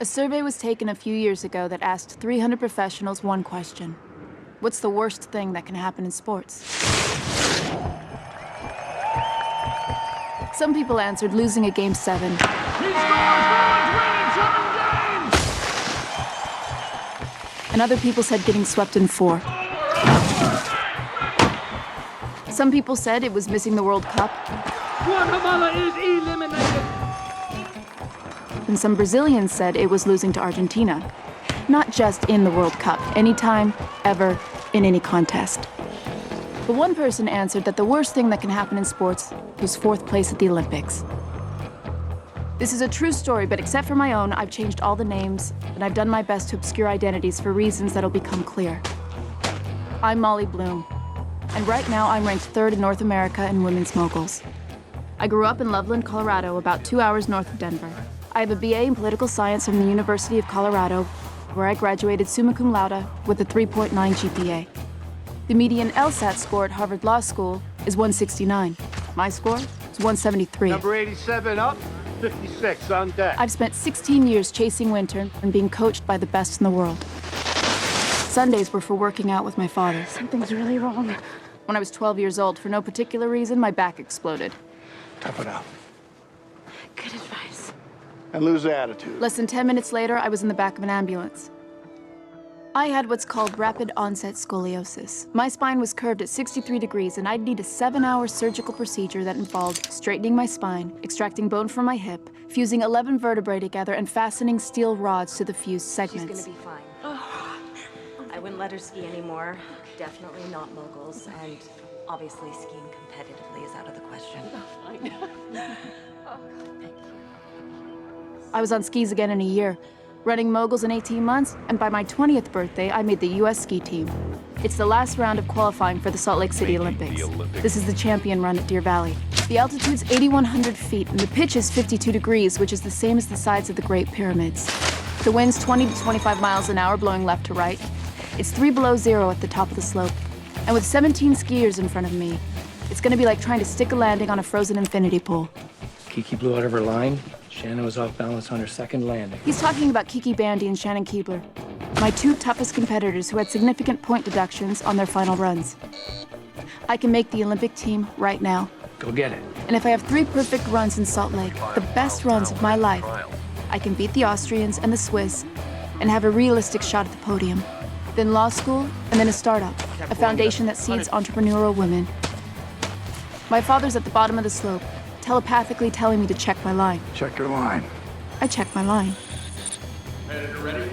A survey was taken a few years ago that asked 300 professionals one question. What's the worst thing that can happen in sports? Some people answered losing a Game 7. He scores! Bruins win in 7 games! And other people said getting swept in 4. Some people said it was missing the World Cup. Guatemala is eliminated! And some Brazilians said it was losing to Argentina. Not just in the World Cup, anytime, ever, in any contest. But one person answered that the worst thing that can happen in sports was 4th place at the Olympics. This is a true story, but except for my own, I've changed all the names, and I've done my best to obscure identities for reasons that'll become clear. I'm Molly Blume, and right now I'm ranked 3rd in North America in women's moguls. I grew up in Loveland, Colorado, about 2 hours north of Denver. I have a BA in political science from the University of Colorado, where I graduated summa cum laude with a 3.9 GPA. The median LSAT score at Harvard Law School is 169. My score is 173. Number 87 up, 56 on deck. I've spent 16 years chasing winter and being coached by the best in the world. Sundays were for working out with my father. Something's really wrong. When I was 12 years old, for no particular reason, my back exploded. Tough it out. Good advice. And lose attitude. Less than 10 minutes later, I was in the back of an ambulance. I had what's called rapid onset scoliosis. My spine was curved at 63 degrees, and I'd need a 7-hour surgical procedure that involved straightening my spine, extracting bone from my hip, fusing 11 vertebrae together, and fastening steel rods to the fused segments. She's gonna be fine. Oh. I wouldn't let her ski anymore. Definitely not moguls, and obviously skiing competitively is out of the question. I was on skis again in a year, running moguls in 18 months, and by my 20th birthday, I made the US ski team. It's the last round of qualifying for the Salt Lake City Olympics. This is the champion run at Deer Valley. The altitude's 8,100 feet, and the pitch is 52 degrees, which is the same as the sides of the Great Pyramids. The wind's 20 to 25 miles an hour, blowing left to right. It's 3 below zero at the top of the slope. And with 17 skiers in front of me, it's gonna be like trying to stick a landing on a frozen infinity pool. Kiki blew out of her line. Shannon was off balance on her second landing. He's talking about Kiki Bandy and Shannon Keebler, my 2 toughest competitors who had significant point deductions on their final runs. I can make the Olympic team right now. Go get it. And if I have 3 perfect runs in Salt Lake, the best runs of my life, I can beat the Austrians and the Swiss and have a realistic shot at the podium. Then law school, and then a startup, a foundation that seeds entrepreneurial women. My father's at the bottom of the slope, telepathically telling me to check my line. Check your line. I checked my line. Ready?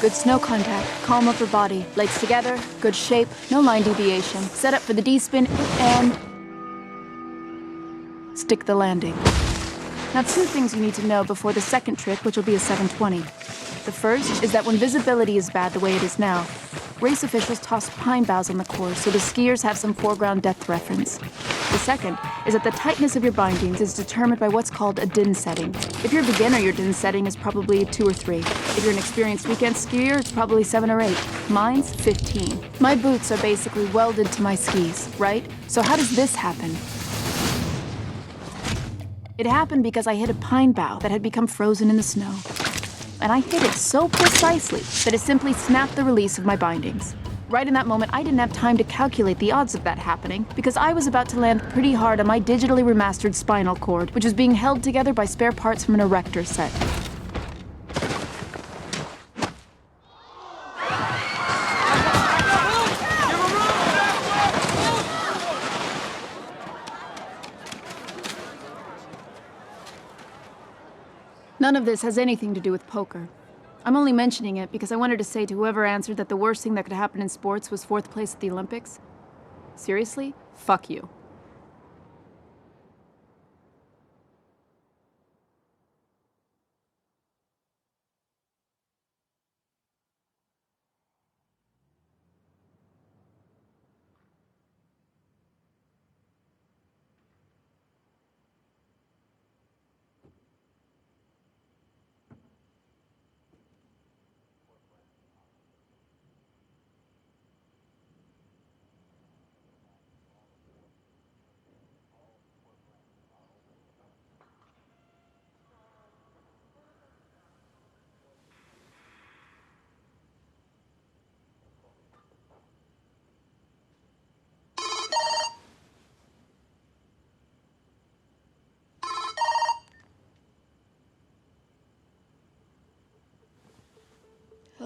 Good snow contact, calm upper body, legs together, good shape, no line deviation. Set up for the D-spin and stick the landing. Now, 2 things you need to know before the second trick, which will be a 720. The first is that when visibility is bad the way it is now, race officials toss pine boughs on the course so the skiers have some foreground depth reference. The second is that the tightness of your bindings is determined by what's called a DIN setting. If you're a beginner, your DIN setting is probably 2 or 3. If you're an experienced weekend skier, it's probably 7 or 8. Mine's 15. My boots are basically welded to my skis, right? So how does this happen? It happened because I hit a pine bough that had become frozen in the snow. And I hit it so precisely that it simply snapped the release of my bindings. Right in that moment, I didn't have time to calculate the odds of that happening because I was about to land pretty hard on my digitally remastered spinal cord, which was being held together by spare parts from an erector set. None of this has anything to do with poker. I'm only mentioning it because I wanted to say to whoever answered that the worst thing that could happen in sports was 4th place at the Olympics, seriously, fuck you.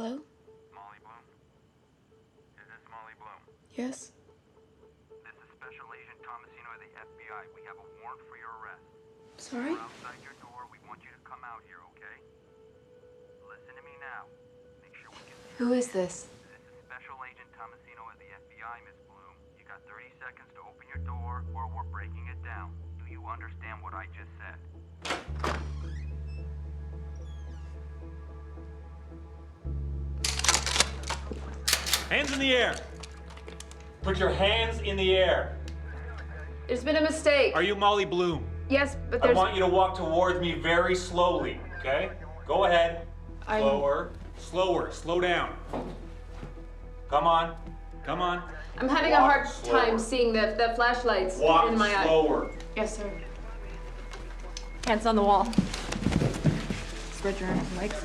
Hello? Molly Bloom? Is this Molly Bloom? Yes? This is Special Agent Tomasino of the FBI. We have a warrant for your arrest. Sorry? We're outside your door. We want you to come out here, okay? Listen to me now. Make sure we can see Who your is face. this? This is Special Agent Tomasino of the FBI, Miss Bloom. You got 30 seconds to open your door or we're breaking it down. Do you understand what I just said? Hands in the air. Put your hands in the air. There's been a mistake. Are you Molly Bloom? Yes, but I there's... want you to walk towards me very slowly, okay? Go ahead. Slower. Slower. Slow down. Come on. Come on. I'm having a Walk hard slower. time seeing the flashlights Walk in my eye. slower. Yes, sir. Hands on the wall. Spread your arms and legs.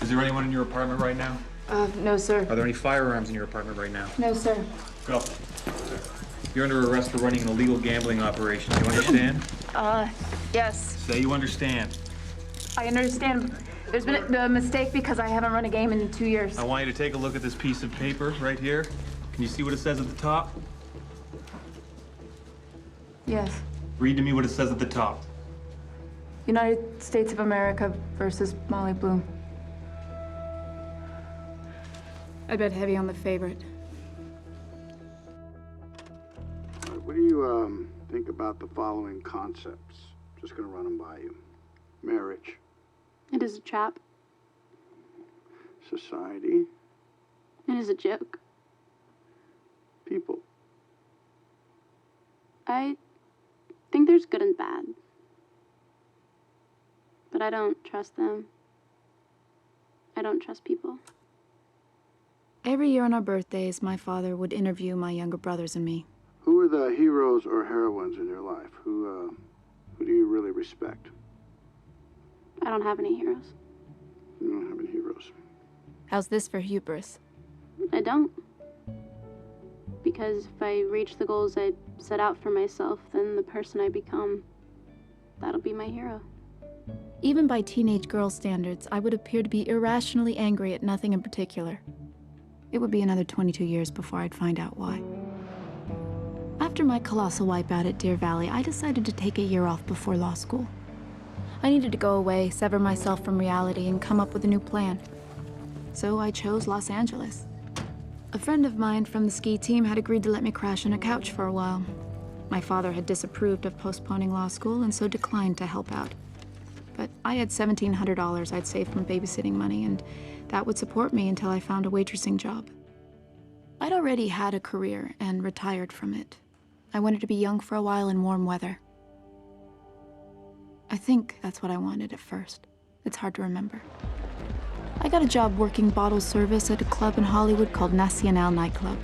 Is there anyone in your apartment right now? No, sir. Are there any firearms in your apartment right now? No, sir. Go. You're under arrest for running an illegal gambling operation. Do you understand? Yes. Say you understand. I understand. There's been a mistake because I haven't run a game in 2 years. I want you to take a look at this piece of paper right here. Can you see what it says at the top? Yes. Read to me what it says at the top. United States of America versus Molly Bloom. I bet heavy on the favorite. What do you think about the following concepts? Just gonna run them by you. Marriage, It is a trap. society, It is a joke. people. I think there's good and bad. But I don't trust them. I don't trust people. Every year on our birthdays, my father would interview my younger brothers and me. Who are the heroes or heroines in your life? Who do you really respect? I don't have any heroes. You don't have any heroes. How's this for hubris? I don't. Because if I reach the goals I set out for myself, then the person I become, that'll be my hero. Even by teenage girl standards, I would appear to be irrationally angry at nothing in particular. It would be another 22 years before I'd find out why. After my colossal wipeout at Deer Valley, I decided to take a year off before law school. I needed to go away, sever myself from reality, and come up with a new plan. So I chose Los Angeles. A friend of mine from the ski team had agreed to let me crash on a couch for a while. My father had disapproved of postponing law school and so declined to help out. But I had $1,700 I'd saved from babysitting money, and that would support me until I found a waitressing job. I'd already had a career and retired from it. I wanted to be young for a while in warm weather. I think that's what I wanted at first. It's hard to remember. I got a job working bottle service at a club in Hollywood called Nacional Nightclub.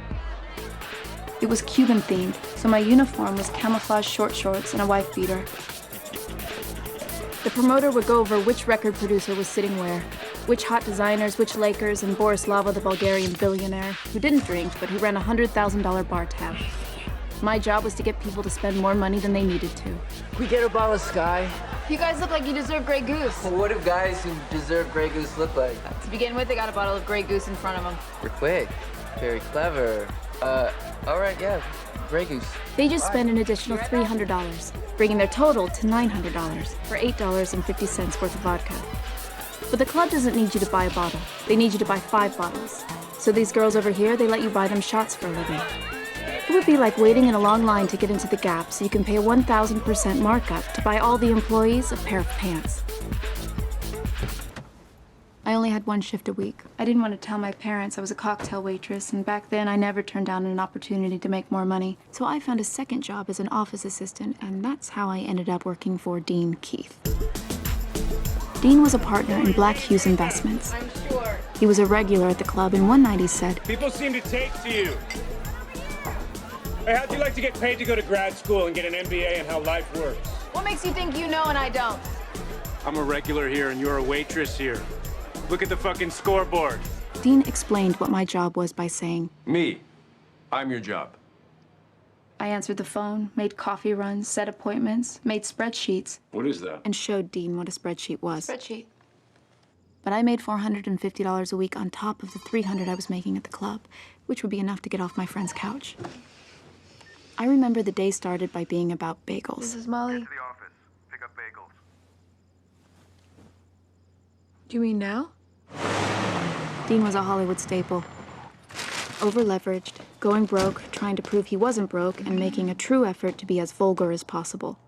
It was Cuban themed, so my uniform was camouflage short shorts and a wife beater. The promoter would go over which record producer was sitting where, which hot designers, which Lakers, and Borislava, the Bulgarian billionaire, who didn't drink, but who ran a $100,000 bar tab. My job was to get people to spend more money than they needed to. We get a bottle of Sky. You guys look like you deserve Grey Goose. What do guys who deserve Grey Goose look like? To begin with, they got a bottle of Grey Goose in front of them. You're quick. Very clever. All right, yeah. Grey Goose. They just spent an additional $300, bringing their total to $900 for $8.50 worth of vodka. But the club doesn't need you to buy a bottle. They need you to buy 5 bottles. So these girls over here, they let you buy them shots for a living. It would be like waiting in a long line to get into the Gap so you can pay a 1,000% markup to buy all the employees a pair of pants. I only had 1 shift a week. I didn't want to tell my parents I was a cocktail waitress, and back then I never turned down an opportunity to make more money. So I found a second job as an office assistant, and that's how I ended up working for Dean Keith. Dean was a partner in Black Hughes Investments. I'm sure. He was a regular at the club, and one night he said, People seem to take to you. Hey, how'd you like to get paid to go to grad school and get an MBA in how life works? "What makes you think you know and I don't?" I'm a regular here and you're a waitress here. Look at the fucking scoreboard. Dean explained what my job was by saying, Me. I'm your job. I answered the phone, made coffee runs, set appointments, made spreadsheets, What is that? and showed Dean what a spreadsheet was. Spreadsheet. But I made $450 a week on top of the $300 I was making at the club, which would be enough to get off my friend's couch. I remember the day started by being about bagels. This is Molly. Get to the office. Pick up bagels. Do you mean now? Dean was a Hollywood staple. Over-leveraged, going broke, trying to prove he wasn't broke, and making a true effort to be as vulgar as possible.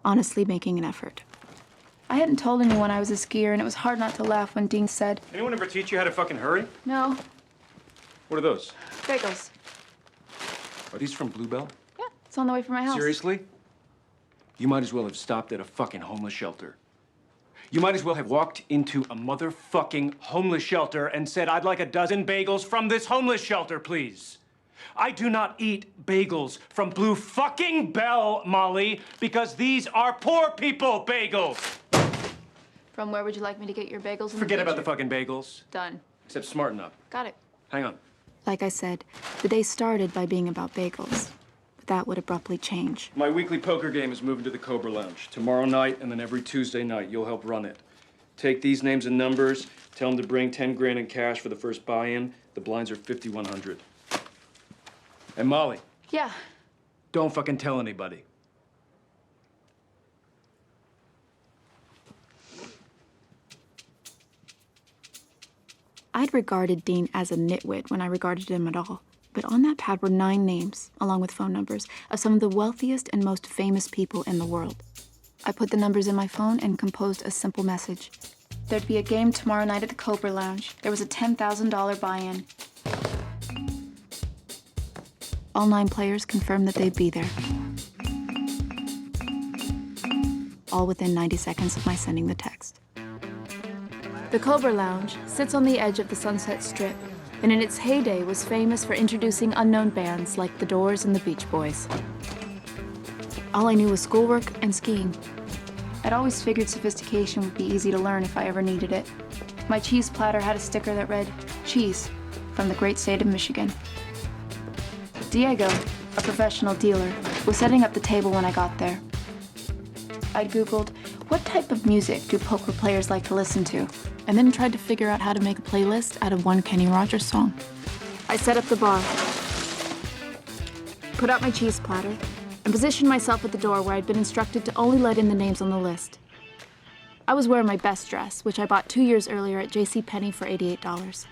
Honestly, making an effort. I hadn't told anyone I was a skier, and it was hard not to laugh when Dean said, Anyone ever teach you how to fucking hurry? "No, What are those? bagels." Are these from Bluebell? Yeah, it's on the way from my house. Seriously? You might as well have stopped at a fucking homeless shelter. You might as well have walked into a motherfucking homeless shelter and said, "I'd like a dozen bagels from this homeless shelter, please." I do not eat bagels from Blue fucking Bell, Molly, because these are poor people bagels. From where would you like me to get your bagels in Forget the about the future? fucking bagels. Done. Except smarten up. Got it. Hang on. Like I said, the day started by being about bagels. But that would abruptly change. My weekly poker game is moving to the Cobra Lounge. Tomorrow night and then every Tuesday night, you'll help run it. Take these names and numbers, tell them to bring 10 grand in cash for the first buy-in. The blinds are 5,100. And Molly, Yeah. don't fucking tell anybody. I'd regarded Dean as a nitwit when I regarded him at all. But on that pad were 9 names, along with phone numbers, of some of the wealthiest and most famous people in the world. I put the numbers in my phone and composed a simple message. There'd be a game tomorrow night at the Cobra Lounge. There was a $10,000 buy-in. All 9 players confirmed that they'd be there. All within 90 seconds of my sending the text. The Cobra Lounge sits on the edge of the Sunset Strip, and in its heyday was famous for introducing unknown bands like The Doors and the Beach Boys. All I knew was schoolwork and skiing. I'd always figured sophistication would be easy to learn if I ever needed it. My cheese platter had a sticker that read, "Cheese, from the great state of Michigan." Diego, a professional dealer, was setting up the table when I got there. I'd Googled, what type of music do poker players like to listen to? And then tried to figure out how to make a playlist out of one Kenny Rogers song. I set up the bar, put out my cheese platter, and positioned myself at the door where I'd been instructed to only let in the names on the list. I was wearing my best dress, which I bought 2 years earlier at JCPenney for $88.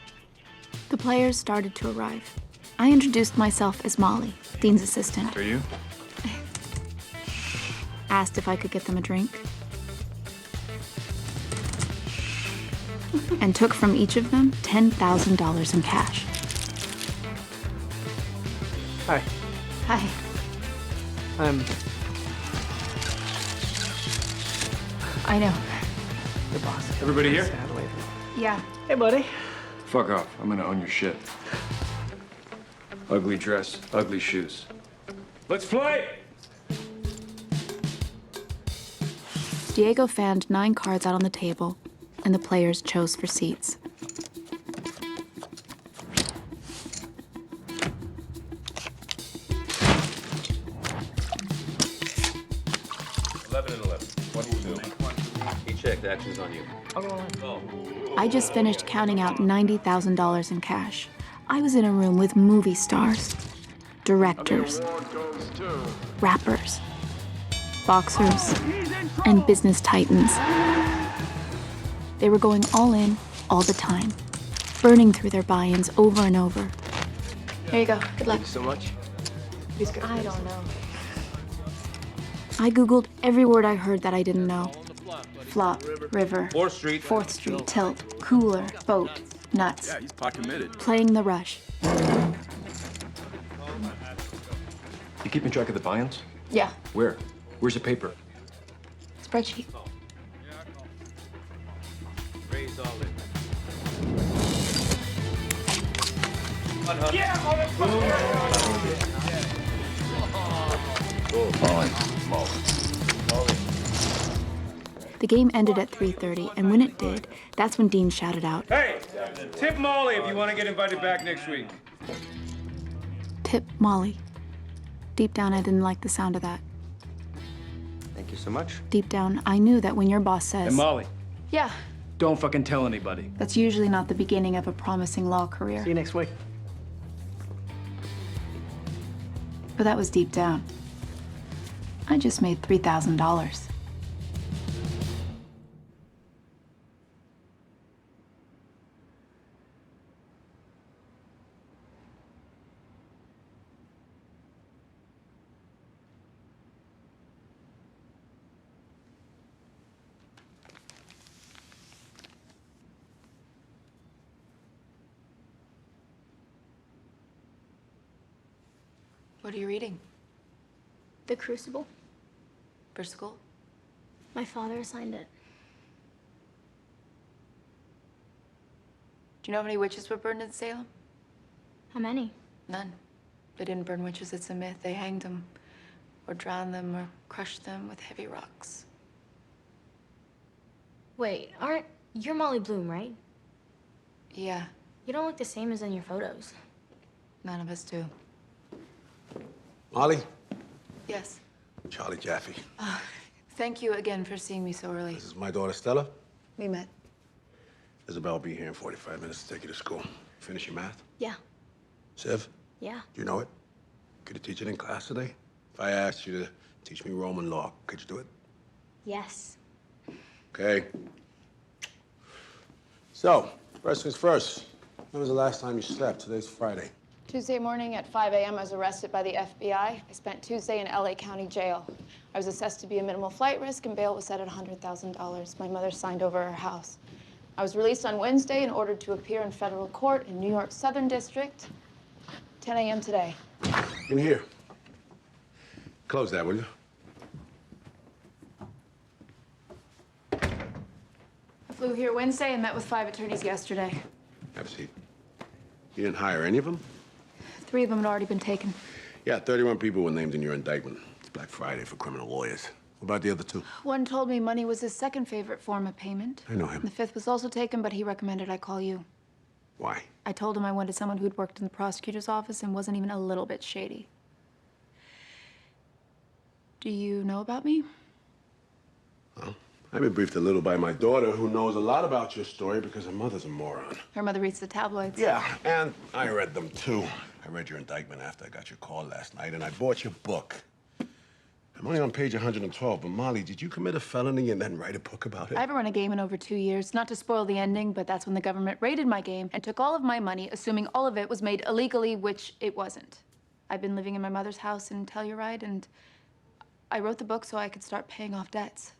The players started to arrive. I introduced myself as Molly, Dean's assistant. Are you? Asked if I could get them a drink. And took from each of them $10,000 in cash. Hi. Hi. I'm I know. the boss. Everybody here? Sadly. Yeah. Hey, buddy. Fuck off. I'm gonna own your shit. Ugly dress, ugly shoes. Let's play! Diego fanned 9 cards out on the table, and the players chose for seats. He checked. Action's on you. I just finished counting out $90,000 in cash. I was in a room with movie stars, directors, rappers, boxers, and business titans. They were going all in, all the time, burning through their buy-ins over and over. Here you go. Good luck. Thank you so much. He's good. I don't know. I Googled every word I heard that I didn't know. Flop, river, 4th Street. 4th Street, tilt, cooler, boat, nuts. Yeah, he's pot committed. Playing the rush. You keeping track of the buy-ins? Yeah, Where? Where's the paper? spreadsheet. The game ended at 3:30, and when it did, that's when Dean shouted out, Hey, tip Molly if you want to get invited back next week. "Tip Molly." Deep down, I didn't like the sound of that. Thank you so much. Deep down, I knew that when your boss says, And Molly, "Yeah, Don't fucking tell anybody. That's usually not the beginning of a promising law career. See you next week. But that was deep down. I just made $3,000. What are you reading? The Crucible. For school? My father assigned it. Do you know how many witches were burned in Salem? How many? None. They didn't burn witches, it's a myth. They hanged them, or drowned them, or crushed them with heavy rocks. Wait, you're Molly Bloom, right? Yeah, You don't look the same as in your photos. none of us do. Molly? Yes. Charlie Jaffe. Thank you again for seeing me so early. This is my daughter, Stella. We met. Isabel will be here in 45 minutes to take you to school. Finish your math? Yeah. Civ? Yeah. Do you know it? Could you teach it in class today? If I asked you to teach me Roman law, could you do it? Yes. Okay. So, first things first. When was the last time you slept? Today's Friday. Tuesday morning at 5 a.m., I was arrested by the FBI. I spent Tuesday in LA County Jail. I was assessed to be a minimal flight risk, and bail was set at $100,000. My mother signed over her house. I was released on Wednesday and ordered to appear in federal court in New York Southern District, 10 a.m. today. In here. Close that, will you? I flew here Wednesday and met with 5 attorneys yesterday. Have a seat. You didn't hire any of them? 3 of them had already been taken. Yeah, 31 people were named in your indictment. It's Black Friday for criminal lawyers. What about the other 2? One told me money was his second favorite form of payment. I know him. The 5th was also taken, but he recommended I call you. Why? I told him I wanted someone who'd worked in the prosecutor's office and wasn't even a little bit shady. Do you know about me? Well, I've been briefed a little by my daughter, who knows a lot about your story because her mother's a moron. Her mother reads the tabloids. Yeah, and I read them too. I read your indictment after I got your call last night, and I bought your book. I'm only on page 112, but Molly, did you commit a felony and then write a book about it? I haven't run a game in over 2 years. Not to spoil the ending, but that's when the government raided my game and took all of my money, assuming all of it was made illegally, which it wasn't. I've been living in my mother's house in Telluride, and I wrote the book so I could start paying off debts.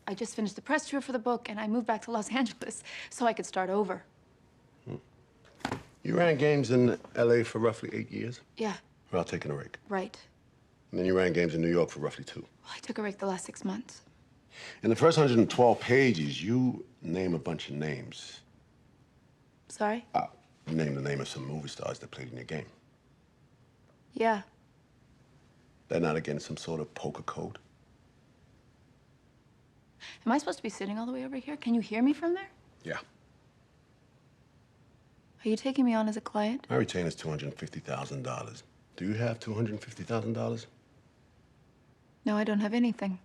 I just finished the press tour for the book, and I moved back to Los Angeles so I could start over. You ran games in L.A. for roughly 8 years? Yeah, Without taking a break. right. And then you ran games in New York for roughly 2. Well, I took a break the last 6 months. In the first 112 pages, you name a bunch of names. Sorry? You name the name of some movie stars that played in your game. Yeah. They're not against some sort of poker code? Am I supposed to be sitting all the way over here? Can you hear me from there? Yeah. Are you taking me on as a client? My retainer is $250,000. Do you have $250,000? No, I don't have anything.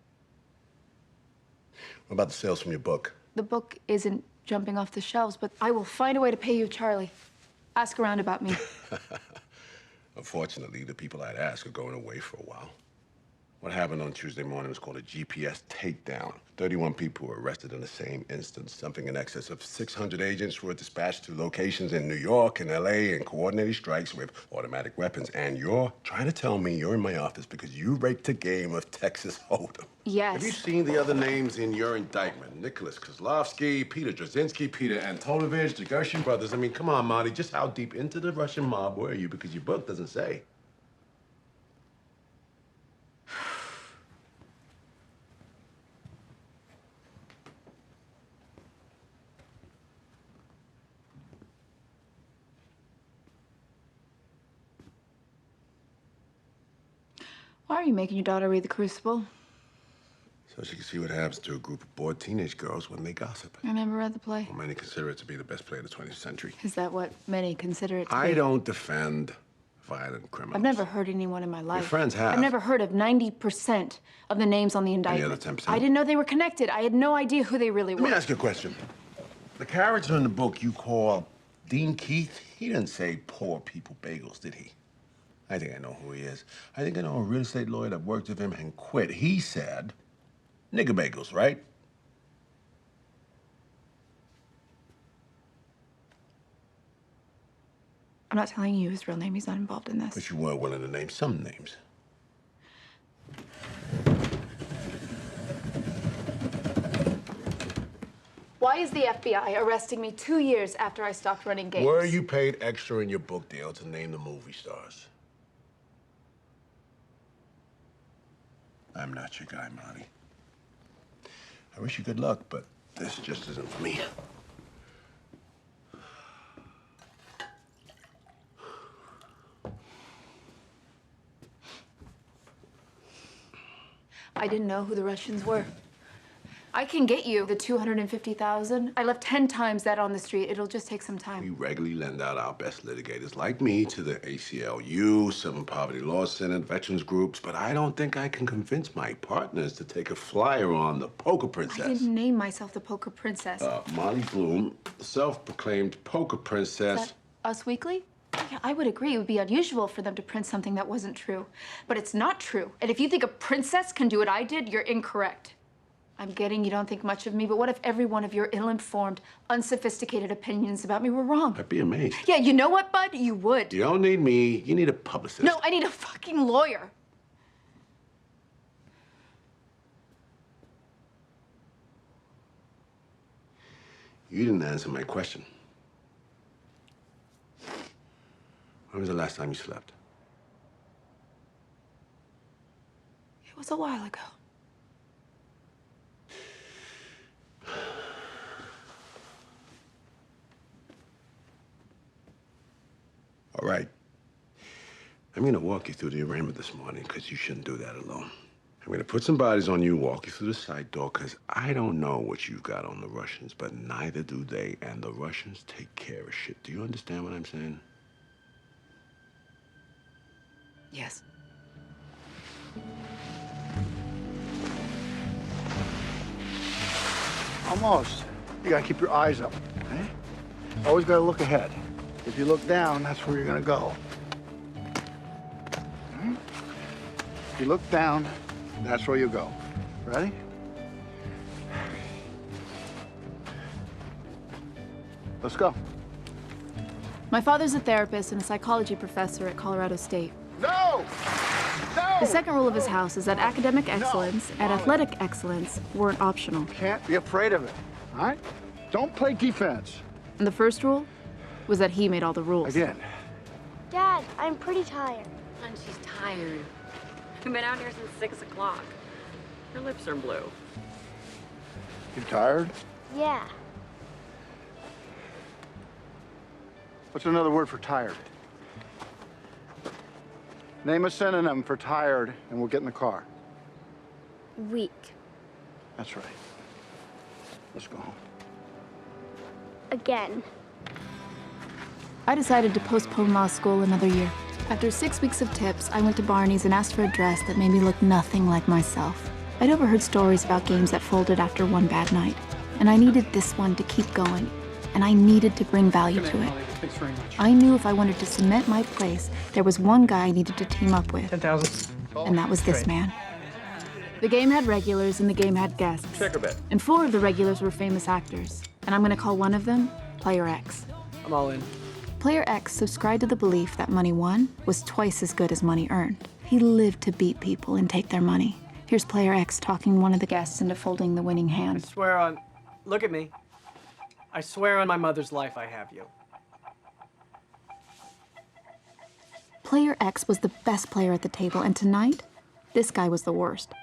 What about the sales from your book? The book isn't jumping off the shelves, but I will find a way to pay you, Charlie. Ask around about me. Unfortunately, the people I'd ask are going away for a while. What happened on Tuesday morning was called a GPS takedown. 31 people were arrested in the same instance. Something in excess of 600 agents were dispatched to locations in New York and LA in coordinated strikes with automatic weapons. And you're trying to tell me you're in my office because you raked a game of Texas Hold'em. Yes. Have you seen the other names in your indictment? Nicholas Kozlovsky, Peter Drzynski, Peter Antonovich, the Gershon brothers. I mean, come on, Marty. Just how deep into the Russian mob were you? Because your book doesn't say. Why are you making your daughter read The Crucible? So she can see what happens to a group of bored teenage girls when they gossip. I never read the play. Well, many consider it to be the best play of the 20th century. Is that what many consider it to be? I don't defend violent criminals. I've never heard anyone in my life. Your friends have. I've never heard of 90% of the names on the indictment. Any other 10%? I didn't know they were connected. I had no idea who they really were. Let me ask you a question. The character in the book you call Dean Keith, he didn't say poor people bagels, did he? I think I know who he is. I think I know a real estate lawyer that worked with him and quit. He said nigger bagels, right? I'm not telling you his real name. He's not involved in this. But you were willing to name some names. Why is the FBI arresting me 2 years after I stopped running games? Were you paid extra in your book deal to name the movie stars? I'm not your guy, Molly. I wish you good luck, but this just isn't for me. I didn't know who the Russians were. I can get you the $250,000. I left 10 times that on the street. It'll just take some time. We regularly lend out our best litigators like me to the ACLU, Civil Poverty Law Center, veterans groups, but I don't think I can convince my partners to take a flyer on the Poker Princess. I didn't name myself the Poker Princess. Molly Bloom, self-proclaimed Poker Princess. Is that Us Weekly? Yeah, I would agree. It would be unusual for them to print something that wasn't true. But it's not true. And if you think a princess can do what I did, you're incorrect. I'm getting you don't think much of me, but what if every one of your ill-informed, unsophisticated opinions about me were wrong? I'd be amazed. Yeah, you know what, bud? You would. You don't need me. You need a publicist. No, I need a fucking lawyer. You didn't answer my question. When was the last time you slept? It was a while ago. All right. I'm gonna walk you through the arraignment this morning, because you shouldn't do that alone. I'm gonna put some bodies on you, walk you through the side door, because I don't know what you've got on the Russians, but neither do they, and the Russians take care of shit. Do you understand what I'm saying? Yes. Almost. You gotta keep your eyes up, okay? Always gotta look ahead. If you look down, that's where you're gonna go. Hmm? If you look down, that's where you go. Ready? Let's go. My father's a therapist and a psychology professor at Colorado State. No! No! The second rule of his house is that academic excellence and athletic excellence weren't optional. Can't be afraid of it, all right? Don't play defense. And the first rule was that he made all the rules. Again. Dad, I'm pretty tired. And she's tired. We've been out here since 6 o'clock. Her lips are blue. You tired? Yeah. What's another word for tired? Name a synonym for tired, and we'll get in the car. Weak. That's right. Let's go home. Again. I decided to postpone law school another year. After 6 weeks of tips, I went to Barney's and asked for a dress that made me look nothing like myself. I'd overheard stories about games that folded after one bad night, and I needed this one to keep going, and I needed to bring value to it. Thanks very much. I knew if I wanted to cement my place, there was one guy I needed to team up with. 10,000. And that was this man. The game had regulars and the game had guests. Check a bet. And 4 of the regulars were famous actors. And I'm gonna call one of them Player X. I'm all in. Player X subscribed to the belief that money won was twice as good as money earned. He lived to beat people and take their money. Here's Player X talking one of the guests into folding the winning I hand. swear on... Look at me. I swear on my mother's life I have you. Player X was the best player at the table, and tonight, this guy was the worst.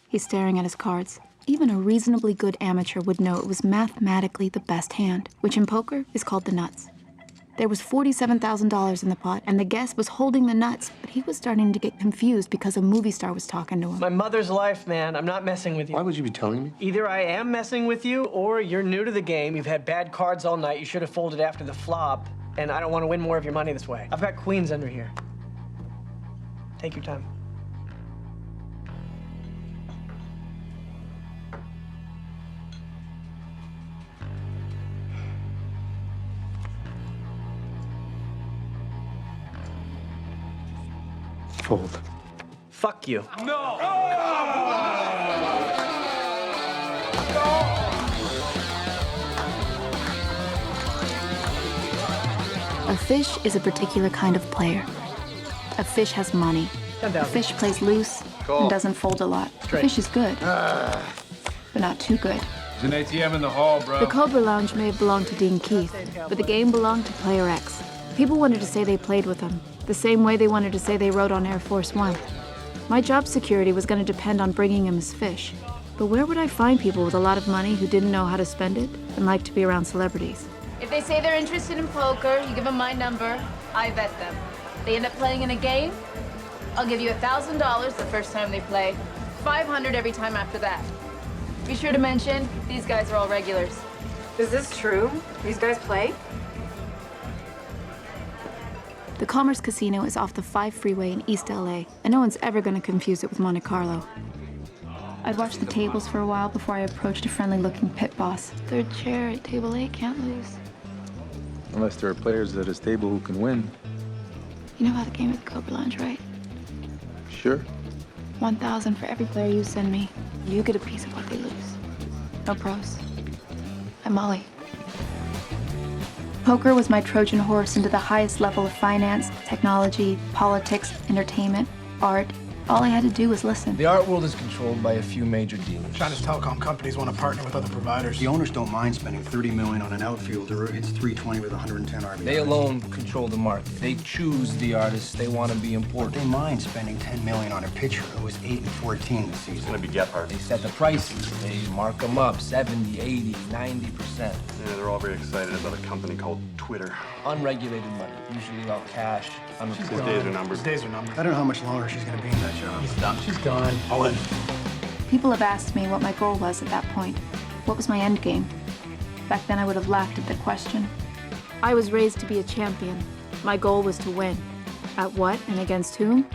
He's staring at his cards. Even a reasonably good amateur would know it was mathematically the best hand, which in poker is called the nuts. There was $47,000 in the pot, and the guest was holding the nuts, but he was starting to get confused because a movie star was talking to him. My mother's life, man. I'm not messing with you. Why would you be telling me? Either I am messing with you, or you're new to the game. You've had bad cards all night. You should have folded after the flop, and I don't want to win more of your money this way. I've got queens under here. Take your time. fold. Fuck you. No! A fish is a particular kind of player. A fish has money. A fish plays loose and doesn't fold a lot. A fish is good, but not too good. There's an ATM in the hall, bro. The Cobra Lounge may have belonged to Dean Keith, but the game belonged to Player X. People wanted to say they played with him, the same way they wanted to say they rode on Air Force One. My job security was going to depend on bringing him his fish. But where would I find people with a lot of money who didn't know how to spend it and liked to be around celebrities? If they say they're interested in poker, you give them my number, I vet them. They end up playing in a game, I'll give you $1,000 the first time they play, $500 every time after that. Be sure to mention, these guys are all regulars. Is this true? These guys play? The Commerce Casino is off the 5 freeway in East LA, and no one's ever going to confuse it with Monte Carlo. I'd watched the tables for a while before I approached a friendly-looking pit boss. Third chair at table 8 can't lose. Unless there are players at his table who can win. You know how the game at the Cobra Lounge, right? Sure. 1,000 for every player you send me. You get a piece of what they lose. No pros. I'm Molly. Poker was my Trojan horse into the highest level of finance, technology, politics, entertainment, art. All I had to do was listen. The art world is controlled by a few major dealers. China's telecom companies want to partner with other providers. The owners don't mind spending $30 million on an outfielder who hits .320 with 110 RBI. They alone control the market. They choose the artists they want to be important. They mind spending $10 million on a pitcher who is 8-14 this season. It's gonna be Gephardt. They set the prices. They mark them up 70, 80, 90%. Yeah, they're all very excited about a company called Twitter. Unregulated money, usually all cash. His days are numbered. His days are numbered. I don't know how much longer she's going to be in that job. He's done. She's gone. All in. People have asked me what my goal was at that point. What was my end game? Back then I would have laughed at the question. I was raised to be a champion. My goal was to win. At what and against whom?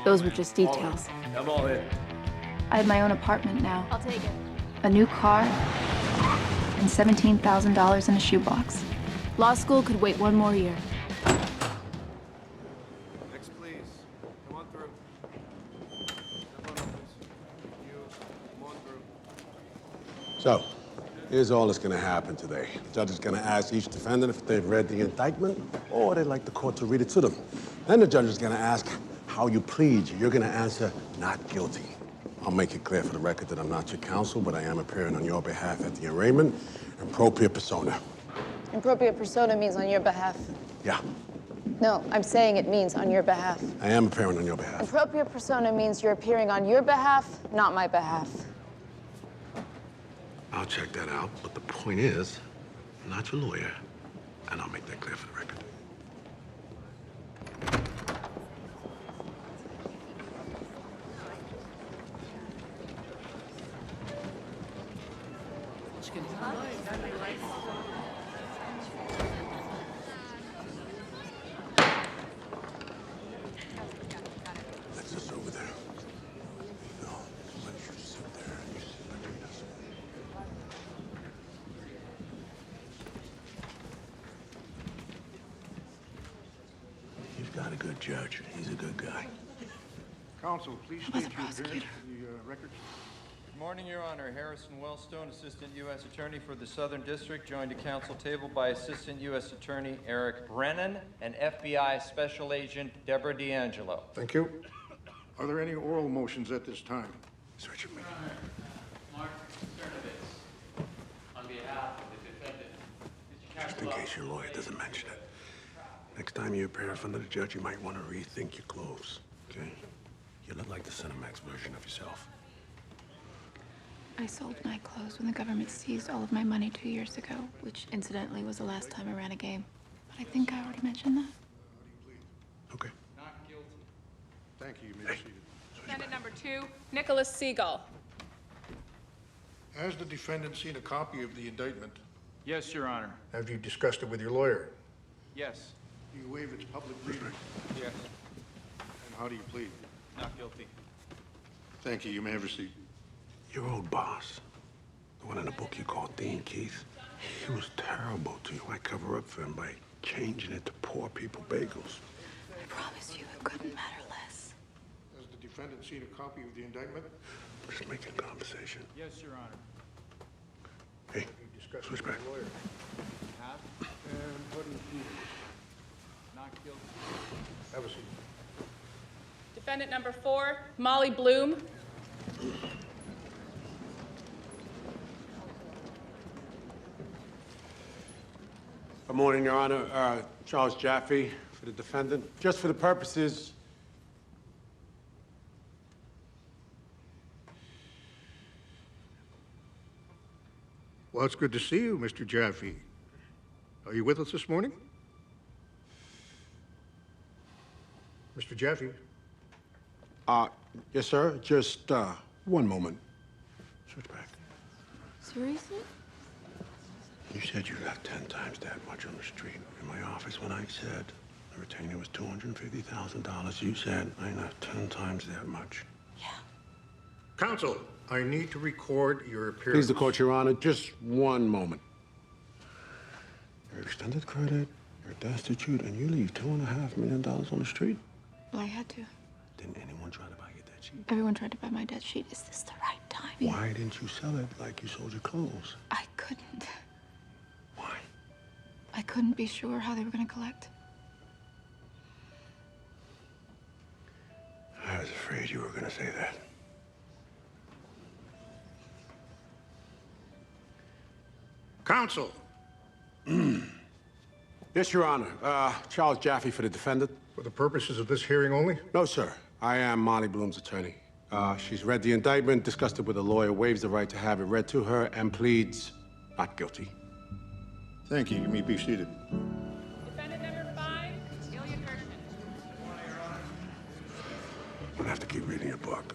Those were just details. I'm all in. I had my own apartment now. I'll take it. A new car, and $17,000 in a shoebox. Law school could wait 1 more year. Next, please. Come on through. So, here's all that's going to happen today. The judge is going to ask each defendant if they've read the indictment or they'd like the court to read it to them. Then the judge is going to ask how you plead. You're going to answer not guilty. I'll make it clear for the record that I'm not your counsel, but I am appearing on your behalf at the arraignment in propria persona. Appropriate persona means on your behalf. Yeah, No, I'm saying it means on your behalf. I am appearing on your behalf. Appropriate persona means you're appearing on your behalf, not my behalf. I'll check that out, but the point is, I'm not your lawyer, and I'll make that clear for the record. That's just over there. No, why don't you sit there and you sit between us? You've got a good judge. He's a good guy. Counsel, please state your appearance for the record. Good morning, Your Honor. Harrison Wellstone, Assistant U.S. Attorney for the Southern District, joined at counsel table by Assistant U.S. Attorney Eric Brennan and FBI Special Agent Deborah D'Angelo. Thank you. Are there any oral motions at this time? Search me. Mark Cernovich, on behalf of the defendant. Just in case your lawyer doesn't mention it. Next time you appear in front of the judge, you might want to rethink your clothes, okay? You look like the Cinemax version of yourself. I sold my clothes when the government seized all of my money 2 years ago, which incidentally was the last time I ran a game. But I think I already mentioned that. Okay. Not guilty. Thank you. You may be seated. Defendant number 2, Nicholas Siegel. Has the defendant seen a copy of the indictment? Yes, Your Honor. Have you discussed it with your lawyer? Yes. Do you waive its public reading? Yes. And how do you plead? Not guilty. Thank you. You may have a seat. Your old boss, the one in the book you called Dean Keith, he was terrible to you. I cover up for him by changing it to poor people bagels. I promise you it couldn't matter less. defendant seen a copy of the indictment? Just making conversation. Yes, Your Honor. Hey, switch back. Have? And what is he? Not guilty. Have a seat. Defendant number 4, Molly Bloom. Good morning, Your Honor. Charles Jaffe for the defendant. Just for the purposes... Well, it's good to see you, Mr. Jaffe. Are you with us this morning? Mr. Jaffe? Yes, sir. Just, one moment. Switch back. Seriously? You said you got 10 times that much on the street. In my office, when I said the retainer was $250,000, you said I have 10 times that much. Counsel, I need to record your appearance. Please, the court, Your Honor. Just one moment. Your extended credit, you're destitute, and you leave $2.5 million on the street? Well, I had to. Didn't anyone try to buy your debt sheet? Everyone tried to buy my debt sheet. Is this the right time? Why didn't you sell it like you sold your clothes? I couldn't. Why? I couldn't be sure how they were going to collect. I was afraid you were going to say that. Counsel. Yes, Your Honor. Charles Jaffe for the defendant. For the purposes of this hearing only? No, sir. I am Molly Bloom's attorney. She's read the indictment, discussed it with a lawyer, waives the right to have it read to her, and pleads not guilty. Thank you. You may be seated. Defendant number 5, Ilya Gershon. I'm gonna have to keep reading your book.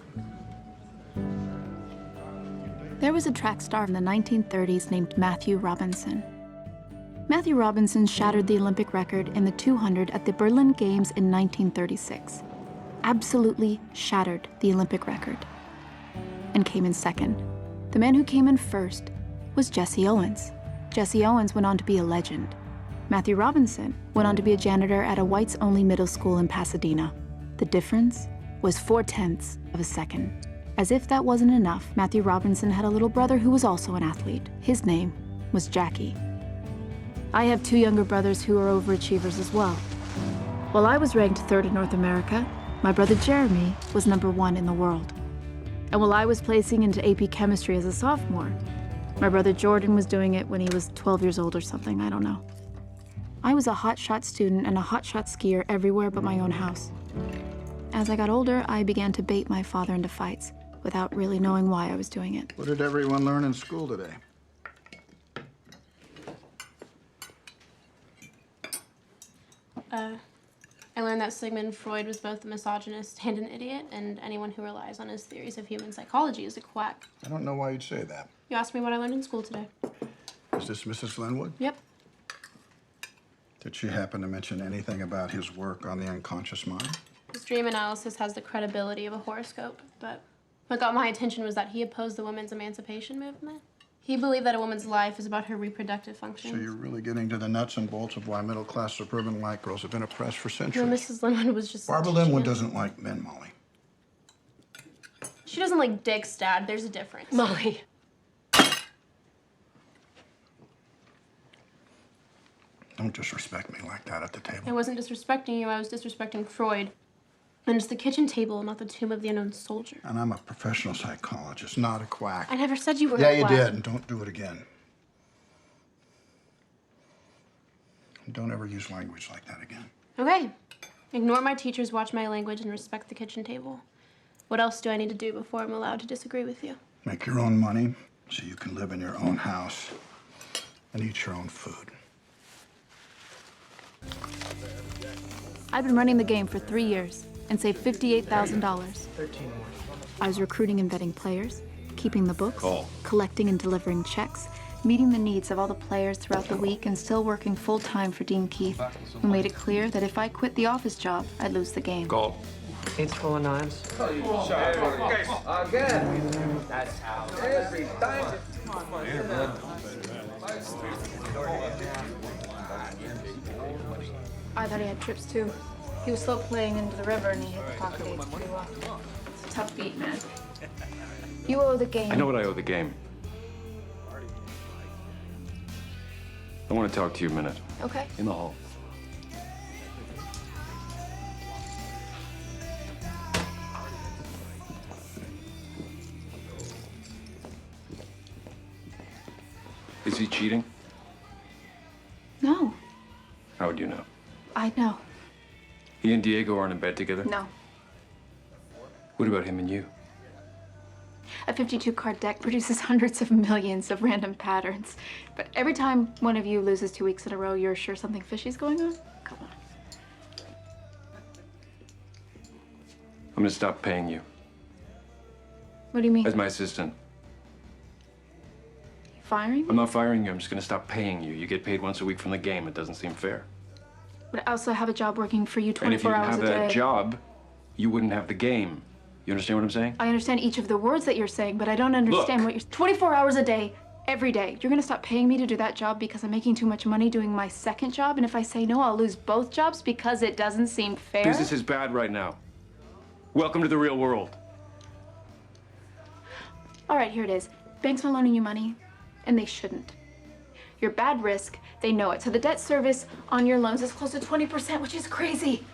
There was a track star in the 1930s named Matthew Robinson. Matthew Robinson shattered the Olympic record in the 200 at the Berlin Games in 1936. Absolutely shattered the Olympic record. And came in second. The man who came in first was Jesse Owens. Jesse Owens went on to be a legend. Matthew Robinson went on to be a janitor at a whites-only middle school in Pasadena. The difference was 0.4 of a second. As if that wasn't enough, Matthew Robinson had a little brother who was also an athlete. His name was Jackie. I have 2 younger brothers who are overachievers as well. While I was ranked 3rd in North America, my brother Jeremy was number 1 in the world. And while I was placing into AP Chemistry as a sophomore, my brother Jordan was doing it when he was 12 years old or something, I don't know. I was a hotshot student and a hotshot skier everywhere but my own house. As I got older, I began to bait my father into fights without really knowing why I was doing it. What did everyone learn in school today? I learned that Sigmund Freud was both a misogynist and an idiot, and anyone who relies on his theories of human psychology is a quack. I don't know why you'd say that. You asked me what I learned in school today. Is this Mrs. Linwood? Yep. Did she happen to mention anything about his work on the unconscious mind? His dream analysis has the credibility of a horoscope, but what got my attention was that he opposed the women's emancipation movement. He believed that a woman's life is about her reproductive functions. So you're really getting to the nuts and bolts of why middle-class suburban white girls have been oppressed for centuries. No, Mrs. Linwood was just Barbara teaching Linwood him. doesn't like men, Molly. She doesn't like dicks, Dad. There's a difference. Molly. Don't disrespect me like that at the table. I wasn't disrespecting you. I was disrespecting Freud. And it's the kitchen table, not the tomb of the unknown soldier. And I'm a professional psychologist, not a quack. I never said you were Yeah, a you quack. did, and don't do it again. And don't ever use language like that again. Okay. Ignore my teachers, watch my language, and respect the kitchen table. What else do I need to do before I'm allowed to disagree with you? Make your own money so you can live in your own house and eat your own food. I'd been running the game for 3 years and saved $58,000. 13 more. I was recruiting and vetting players, keeping the books, Call. collecting and delivering checks, meeting the needs of all the players throughout the week, and still working full-time for Dean Keith, who made it clear that if I quit the office job, I'd lose the game. Goal. It's full of knives. Again. That's how. Every time. I thought he had trips too. He was slow playing into the river and he hit the pocket eights pretty well. tough beat, man. You owe the game. I know what I owe the game. I want to talk to you a minute. Okay. In the hall. Is he cheating? No. How would you know? I know. He and Diego aren't in bed together? No. What about him and you? A 52-card deck produces hundreds of millions of random patterns. But every time one of you loses 2 weeks in a row, you're sure something fishy's going on? Come on. I'm gonna stop paying you. What do you mean? As my assistant. Firing me? I'm not firing you, I'm just gonna stop paying you. You get paid once a week from the game. It doesn't seem fair. But I also have a job working for you 24 And if you hours didn't a have day. that job, you wouldn't have the game. You understand what I'm saying? I understand each of the words that you're saying, but I don't understand what you're... 24 hours a day, every day. You're gonna stop paying me to do that job because I'm making too much money doing my second job? And if I say no, I'll lose both jobs because it doesn't seem fair? Business is bad right now. Welcome to the real world. All right, here it is. Banks are loaning you money, and they shouldn't. You're bad risk, they know it. So the debt service on your loans is close to 20%, which is crazy.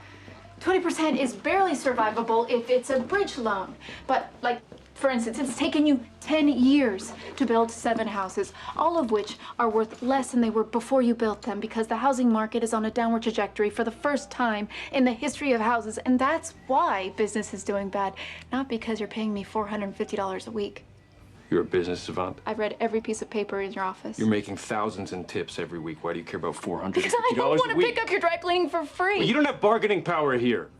20% is barely survivable if it's a bridge loan. But like, for instance, it's taken you 10 years to build 7 houses, all of which are worth less than they were before you built them because the housing market is on a downward trajectory for the first time in the history of houses. And that's why business is doing bad, not because you're paying me $450 a week. You're a business savant. I've read every piece of paper in your office. You're making thousands in tips every week. Why do you care about $450 Because I don't want to pick up your dry cleaning for free. Well, you don't have bargaining power here.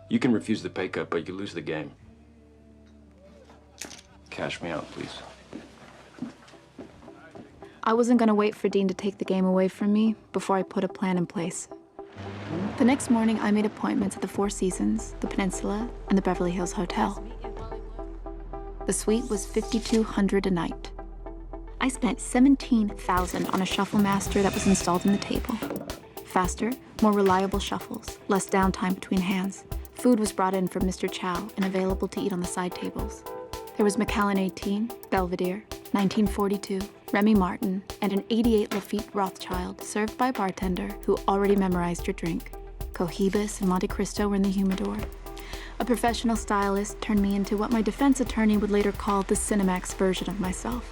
You can refuse the pay cut, but you lose the game. Cash me out, please. I wasn't going to wait for Dean to take the game away from me before I put a plan in place. The next morning, I made appointments at the Four Seasons, the Peninsula, and the Beverly Hills Hotel. The suite was $5,200 a night. I spent $17,000 on a shuffle master that was installed in the table. Faster, more reliable shuffles, less downtime between hands. Food was brought in from Mr. Chow and available to eat on the side tables. There was Macallan 18, Belvedere, 1942, Remy Martin, and an 88 Lafitte Rothschild served by a bartender who already memorized your drink. Cohibas and Monte Cristo were in the humidor. A professional stylist turned me into what my defense attorney would later call the Cinemax version of myself.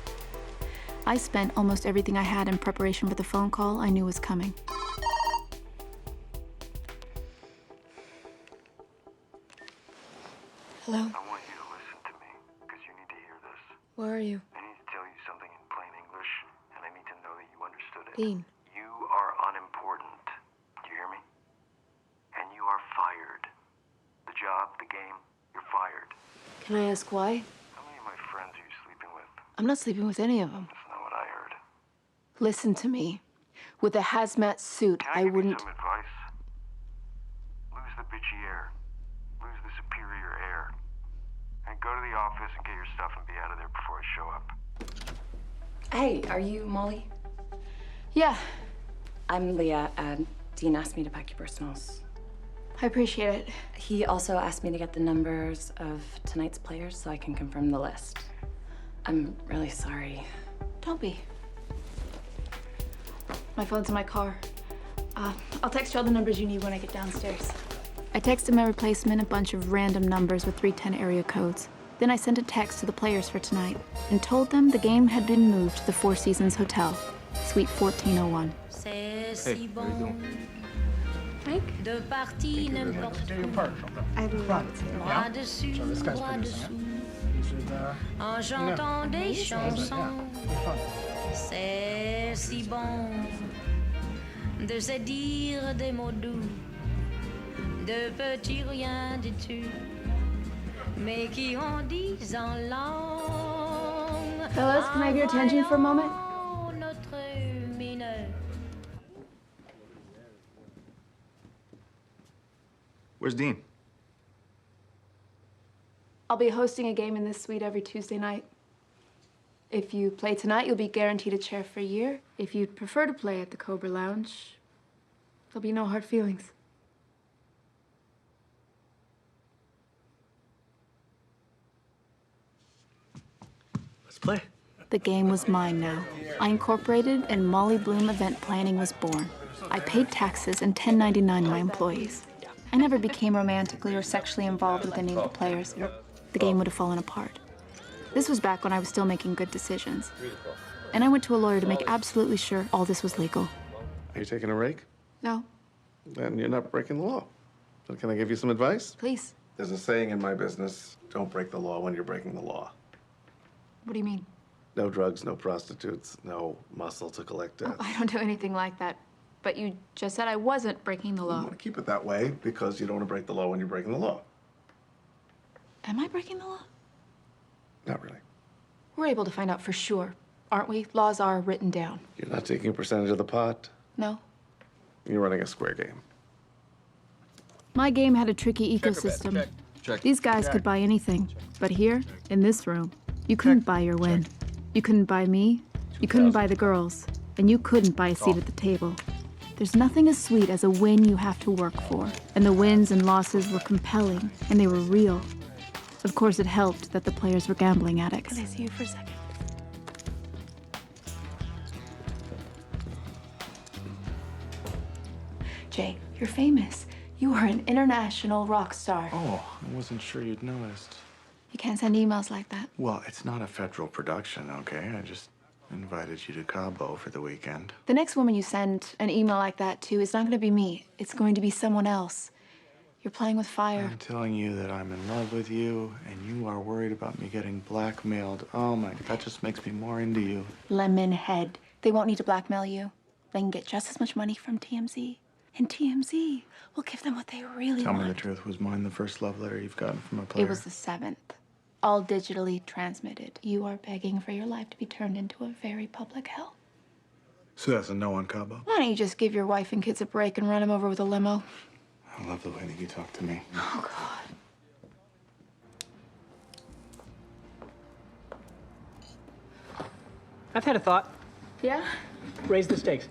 I spent almost everything I had in preparation for the phone call I knew was coming. Hello? I want you to listen to me, because you need to hear this. Where are you? I need to tell you something in plain English, and I need to know that you understood it. Dean. You are unimportant. Do you hear me? And you are fired. The job, the game, you're fired. Can I ask why? How many of my friends are you sleeping with? I'm not sleeping with any of them. That's not what I heard. Listen to me. With a hazmat suit, I wouldn't... Some advice? Lose the bitchy air. Lose the superior air. And go to the office and get your stuff and be out of there before I show up. Hey, are you Molly? Yeah. I'm Leah. Dean asked me to pack your personals. I appreciate it. He also asked me to get the numbers of tonight's players so I can confirm the list. I'm really sorry. Don't be. My phone's in my car. I'll text you all the numbers you need when I get downstairs. I texted my replacement a bunch of random numbers with 310 area codes. Then I sent a text to the players for tonight and told them the game had been moved to the Four Seasons Hotel, Suite 1401. Hey, how you doing? Mike? De partie n'importe où. I love Bras dessus, bras dessous. En chantant des chansons. C'est si bon de se dire des mots doux, de petits riens du tout, mais qui en disent en langue. Fellas, can I have your attention for a moment? Notre mineur. Where's Dean? I'll be hosting a game in this suite every Tuesday night. If you play tonight, you'll be guaranteed a chair for a year. If you'd prefer to play at the Cobra Lounge, there'll be no hard feelings. Play. The game was mine now. I incorporated, and Molly Bloom Event Planning was born. I paid taxes and 1099 my employees. I never became romantically or sexually involved with any of the players. The game would have fallen apart. This was back when I was still making good decisions. And I went to a lawyer to make absolutely sure all this was legal. Are you taking a rake? No, Then you're not breaking the law. So can I give you some advice? please. There's a saying in my business, don't break the law when you're breaking the law. What do you mean? No drugs, no prostitutes, no muscle to collect death. I don't do anything like that. But you just said I wasn't breaking the You law. want to keep it that way because you don't want to break the law when you're breaking the law. Am I breaking the law? Not really. We're able to find out for sure, aren't we? Laws are written down. You're not taking a percentage of the pot. No? You're running a square game. My game had a tricky ecosystem. These guys could buy anything. But here, in this room, you couldn't buy your win. You couldn't buy me. You couldn't buy the girls. And you couldn't buy a seat at the table. There's nothing as sweet as a win you have to work for. And the wins and losses were compelling, and they were real. Of course, it helped that the players were gambling addicts. Can I see you for a second? Jay, you're famous. You are an international rock star. Oh, I wasn't sure you'd noticed. You can't send emails like that. Well, it's not a federal production, okay? I just invited you to Cabo for the weekend. The next woman you send an email like that to is not going to be me. It's going to be someone else. You're playing with fire. I'm telling you that I'm in love with you, and you are worried about me getting blackmailed. Oh my, that just makes me more into you. Lemon head. They won't need to blackmail you. They can get just as much money from TMZ. And TMZ will give them what they really Tell want. me the truth, was mine the first love letter you've gotten from a player? It was the 7th. All digitally transmitted. You are begging for your life to be turned into a very public hell. So that's a no on Cabo? Why don't you just give your wife and kids a break and run them over with a limo? I love the way that you talk to me. Oh, God. I've had a thought. Yeah? Raise the stakes.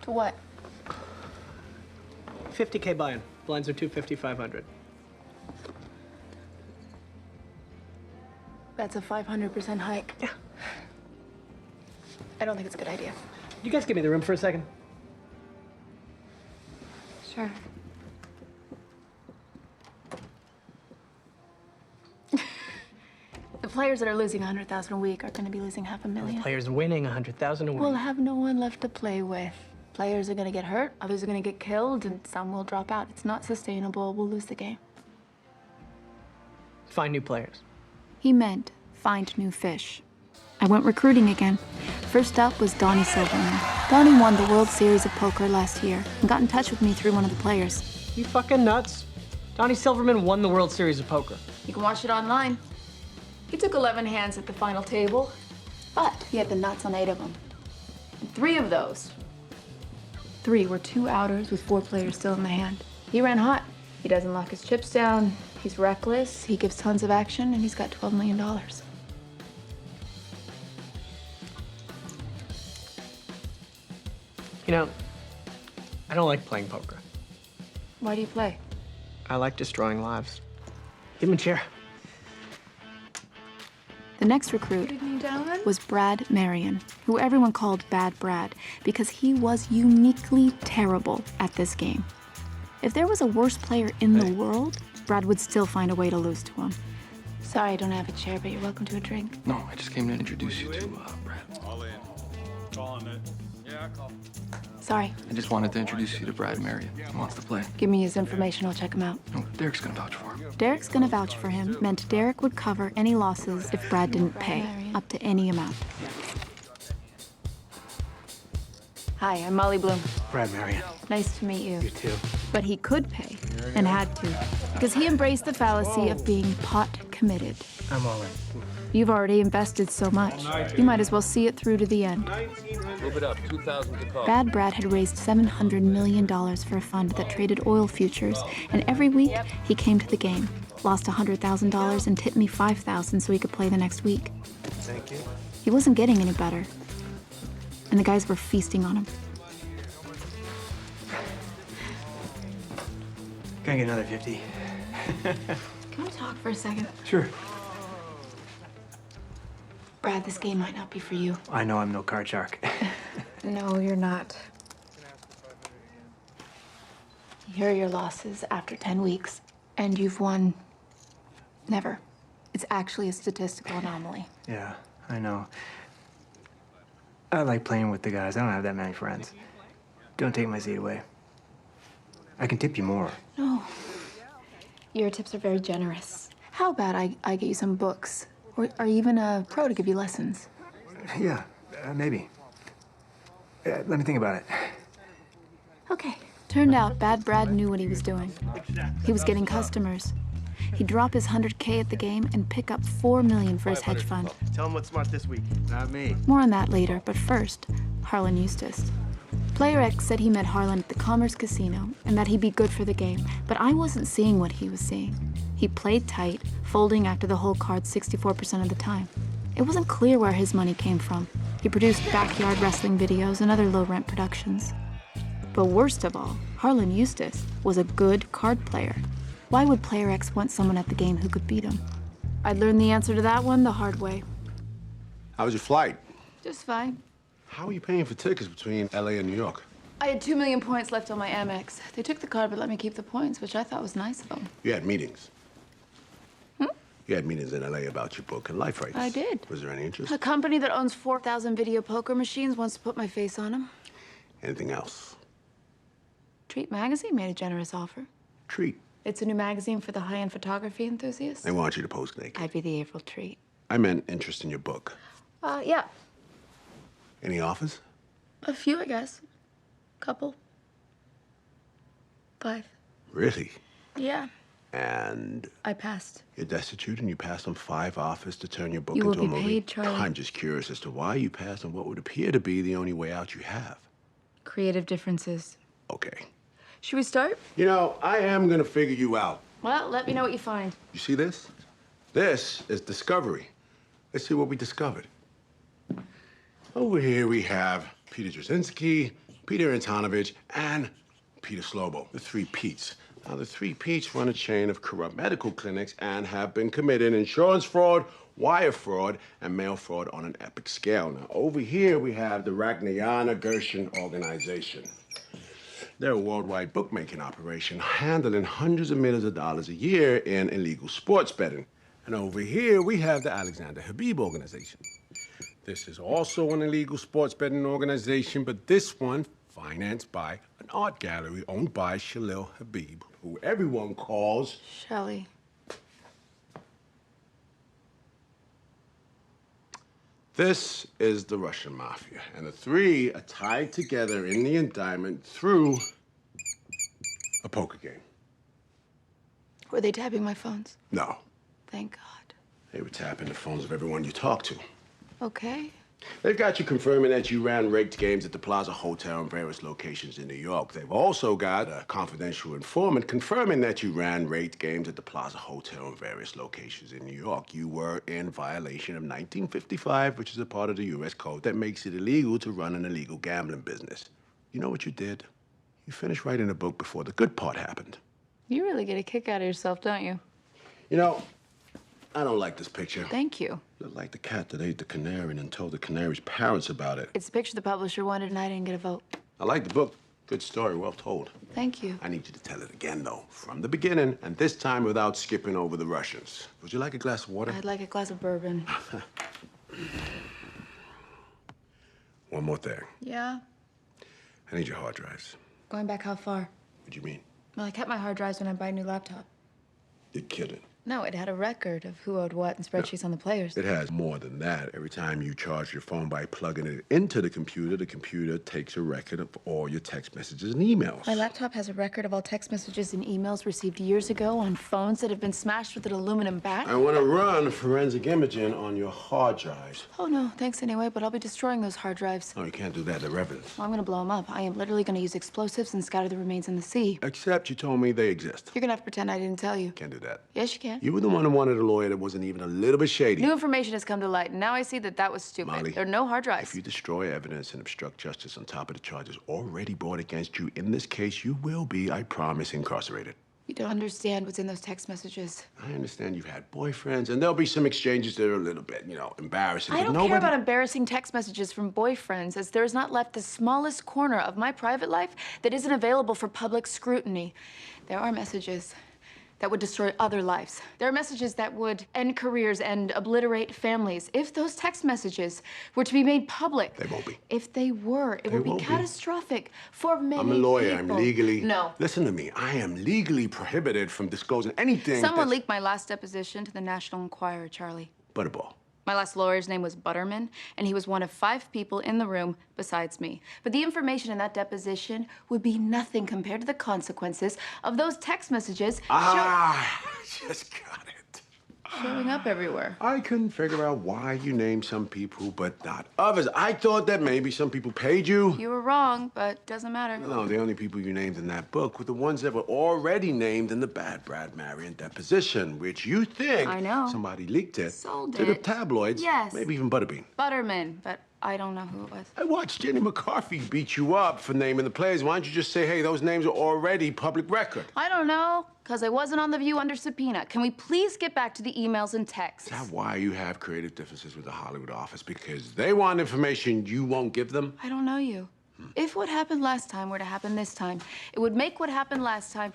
To what? 50K buy-in. Blinds are 250, 500. That's a 500% hike. Yeah. I don't think it's a good idea. You guys give me the room for a second. Sure. The players that are losing 100,000 a week are going to be losing $500,000. Players winning 100,000 a week. We'll have no one left to play with. Players are going to get hurt, others are going to get killed, and some will drop out. It's not sustainable. We'll lose the game. Find new players. He meant find new fish. I went recruiting again. First up was Donnie Silverman. Donnie won the World Series of Poker last year and got in touch with me through one of the players. You fucking nuts? Donnie Silverman won the World Series of Poker. You can watch it online. He took 11 hands at the final table, but he had the nuts on 8 of them. And 3 of those, 3 were 2 outers with 4 players still in the hand. He ran hot. He doesn't lock his chips down. He's reckless. He gives tons of action, and he's got $12 million. You know, I don't like playing poker. Why do you play? I like destroying lives. Give him a chair. The next recruit was Brad Marion, who everyone called Bad Brad because he was uniquely terrible at this game. If there was a worse player in the world, Brad would still find a way to lose to him. Sorry I don't have a chair, but you're welcome to a drink. No, I just came to introduce you to Brad. All in. Calling it. Yeah, I call. Sorry. I just wanted to introduce you to Brad Marion. He wants to play. Give me his information, I'll check him out. No, Derek's gonna vouch for him. Derek's gonna vouch for him meant Derek would cover any losses if Brad didn't pay, up to any amount. Hi, I'm Molly Bloom. Brad Marion. Nice to meet you. You too. But he could pay, and had to, because he embraced the fallacy of being pot committed. I'm all in. You've already invested so much. You might as well see it through to the end. Move it up, 2,000 to call. Bad Brad had raised $700 million for a fund that traded oil futures, and every week he came to the game, lost $100,000 and tipped me $5,000 so he could play the next week. Thank you. He wasn't getting any better, and the guys were feasting on him. Can I get another 50? Can we talk for a second? Sure. Dad, this game might not be for you. I know I'm no card shark. No, you're not. Here are your losses after 10 weeks, and you've won never. It's actually a statistical anomaly. Yeah, I know. I like playing with the guys. I don't have that many friends. Don't take my seat away. I can tip you more. No. Your tips are very generous. How about I get you some books? Or even a pro to give you lessons? Yeah, maybe. Let me think about it. Okay. Turned out Bad Brad knew what he was doing. He was getting customers. He'd drop his 100K at the game and pick up $4 million for his hedge fund. Tell him what's smart this week, not me. More on that later, but first, Harlan Eustace. Player X said he met Harlan at the Commerce Casino and that he'd be good for the game, but I wasn't seeing what he was seeing. He played tight, folding after the whole card 64% of the time. It wasn't clear where his money came from. He produced backyard wrestling videos and other low-rent productions. But worst of all, Harlan Eustace was a good card player. Why would Player X want someone at the game who could beat him? I'd learned the answer to that one the hard way. How was your flight? Just fine. How are you paying for tickets between LA and New York? I had 2 million points left on my Amex. They took the card but let me keep the points, which I thought was nice of them. You had meetings. You had meetings in LA about your book and life rights. I did. Was there any interest? A company that owns 4,000 video poker machines wants to put my face on them. Anything else? Treat Magazine made a generous offer. Treat. It's a new magazine for the high-end photography enthusiasts. They want you to pose naked. I'd be the April treat. I meant interest in your book. Yeah. Any offers? A few, I guess. Couple. 5. Really? Yeah. And I passed. you're destitute and you passed on 5 offers to turn your book You will into a be movie? paid, Charlie. I'm just curious as to why you passed on what would appear to be the only way out you have. Creative differences. Okay. Should we start? You know, I am gonna figure you out. Well, let me know what you find. You see this? This is discovery. Let's see what we discovered. Over here we have Peter Jasinski, Peter Antonovich, and Peter Slobo, the 3 Petes. Now, the 3 Petes run a chain of corrupt medical clinics and have been committing insurance fraud, wire fraud, and mail fraud on an epic scale. Now, over here we have the Ragnayana Gershon organization. They're a worldwide bookmaking operation handling hundreds of millions of dollars a year in illegal sports betting. And over here, we have the Alexander Habib organization. This is also an illegal sports betting organization, but this one financed by an art gallery owned by Shalil Habib, who everyone calls... Shelley. This is the Russian mafia, and the 3 are tied together in the indictment through a poker game. Were they tapping my phones? No, Thank God. they were tapping the phones of everyone you talked to. Okay. They've got you confirming that you ran rigged games at the Plaza Hotel in various locations in New York. They've also got a confidential informant confirming that you ran rigged games at the Plaza Hotel in various locations in New York. You were in violation of 1955, which is a part of the U.S. Code that makes it illegal to run an illegal gambling business. You know what you did? You finished writing a book before the good part happened. You really get a kick out of yourself, don't you? You know, I don't like this picture. Thank you. Look like the cat that ate the canary and told the canary's parents about it. It's a picture the publisher wanted and I didn't get a vote. I like the book. Good story, well told. Thank you. I need you to tell it again, though, from the beginning, and this time without skipping over the Russians. Would you like a glass of water? I'd like a glass of bourbon. One more thing. Yeah? I need your hard drives. Going back how far? What do you mean? Well, I kept my hard drives when I buy a new laptop. You're kidding. No, it had a record of who owed what and spreadsheets on the players. It has more than that. Every time you charge your phone by plugging it into the computer takes a record of all your text messages and emails. My laptop has a record of all text messages and emails received years ago on phones that have been smashed with an aluminum bat. I want to run forensic imaging on your hard drives. Oh, no, thanks anyway, but I'll be destroying those hard drives. No, you can't do that. They're evidence. Well, I'm gonna blow them up. I am literally gonna use explosives and scatter the remains in the sea. Except you told me they exist. You're gonna have to pretend I didn't tell you. Can't do that. Yes, you can. You were the one who wanted a lawyer that wasn't even a little bit shady. New information has come to light, and now I see that that was stupid. Molly, there are no hard drives. If you destroy evidence and obstruct justice on top of the charges already brought against you in this case, you will be, I promise, incarcerated. You don't understand what's in those text messages. I understand you've had boyfriends, and there'll be some exchanges that are a little bit, embarrassing. I but don't care about embarrassing text messages from boyfriends, as there is not left the smallest corner of my private life that isn't available for public scrutiny. There are messages that would destroy other lives. There are messages that would end careers and obliterate families. If those text messages were to be made public... They won't be. If they were, it would be catastrophic for many I'm a lawyer. people. I'm legally... No. Listen to me. I am legally prohibited from disclosing anything Someone leaked my last deposition to the National Enquirer, Charlie. Butterball. My last lawyer's name was Butterman, and he was one of 5 people in the room besides me. But the information in that deposition would be nothing compared to the consequences of those text messages Just got it. showing up everywhere. I couldn't figure out why you named some people but not others. I thought that maybe some people paid you. You were wrong, but doesn't matter. No, the only people you named in that book were the ones that were already named in the bad Brad Marion deposition, which you think I know. somebody leaked it Sold to the it. tabloids. Yes. Maybe even Butterbean. Butterman, but I don't know who it was. I watched Jenny McCarthy beat you up for naming the players. Why don't you just say, hey, those names are already public record? I don't know, because I wasn't on The View under subpoena. Can we please get back to the emails and texts? Is that why you have creative differences with the Hollywood office? Because they want information you won't give them? I don't know you. If what happened last time were to happen this time, it would make what happened last time...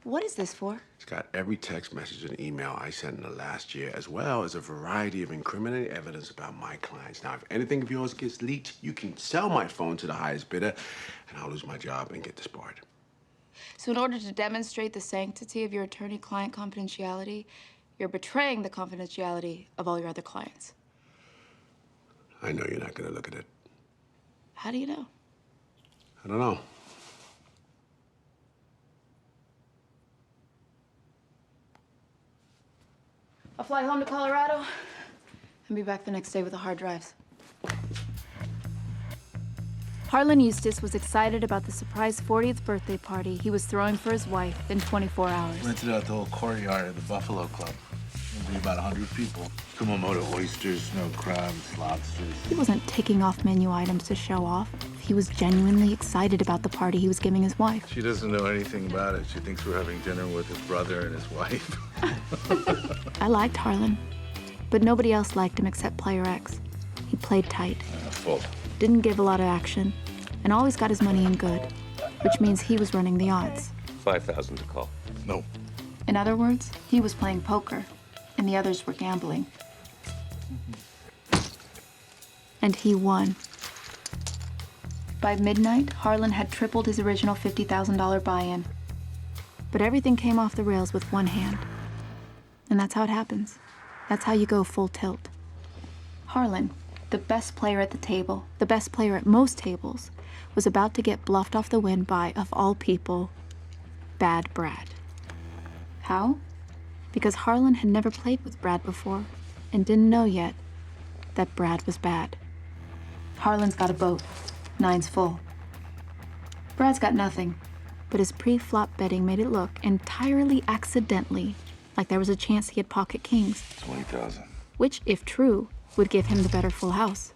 What is this for? It's got every text message and email I sent in the last year, as well as a variety of incriminating evidence about my clients. Now, if anything of yours gets leaked, you can sell my phone to the highest bidder, and I'll lose my job and get disbarred. So in order to demonstrate the sanctity of your attorney-client confidentiality, you're betraying the confidentiality of all your other clients. I know you're not going to look at it. How do you know? I don't know. I'll fly home to Colorado and be back the next day with the hard drives. Harlan Eustace was excited about the surprise 40th birthday party he was throwing for his wife in 24 hours. Rented out the whole courtyard of the Buffalo Club. There'll be about 100 people. Kumamoto oysters, snow crabs, lobsters. He wasn't ticking off menu items to show off. He was genuinely excited about the party he was giving his wife. She doesn't know anything about it. She thinks we're having dinner with his brother and his wife. I liked Harlan, but nobody else liked him except Player X. He played tight. Full. Didn't give a lot of action, and always got his money in good, which means he was running the odds. 5,000 to call. No. In other words, he was playing poker, and the others were gambling. And he won. By midnight, Harlan had tripled his original $50,000 buy-in. But everything came off the rails with one hand. And that's how it happens. That's how you go full tilt. Harlan, the best player at the table, the best player at most tables, was about to get bluffed off the win by, of all people, Bad Brad. How? Because Harlan had never played with Brad before and didn't know yet that Brad was bad. Harlan's got a boat. 9's full. Brad's got nothing, but his pre-flop betting made it look entirely accidentally like there was a chance he had pocket kings. 20,000. Which, if true, would give him the better full house.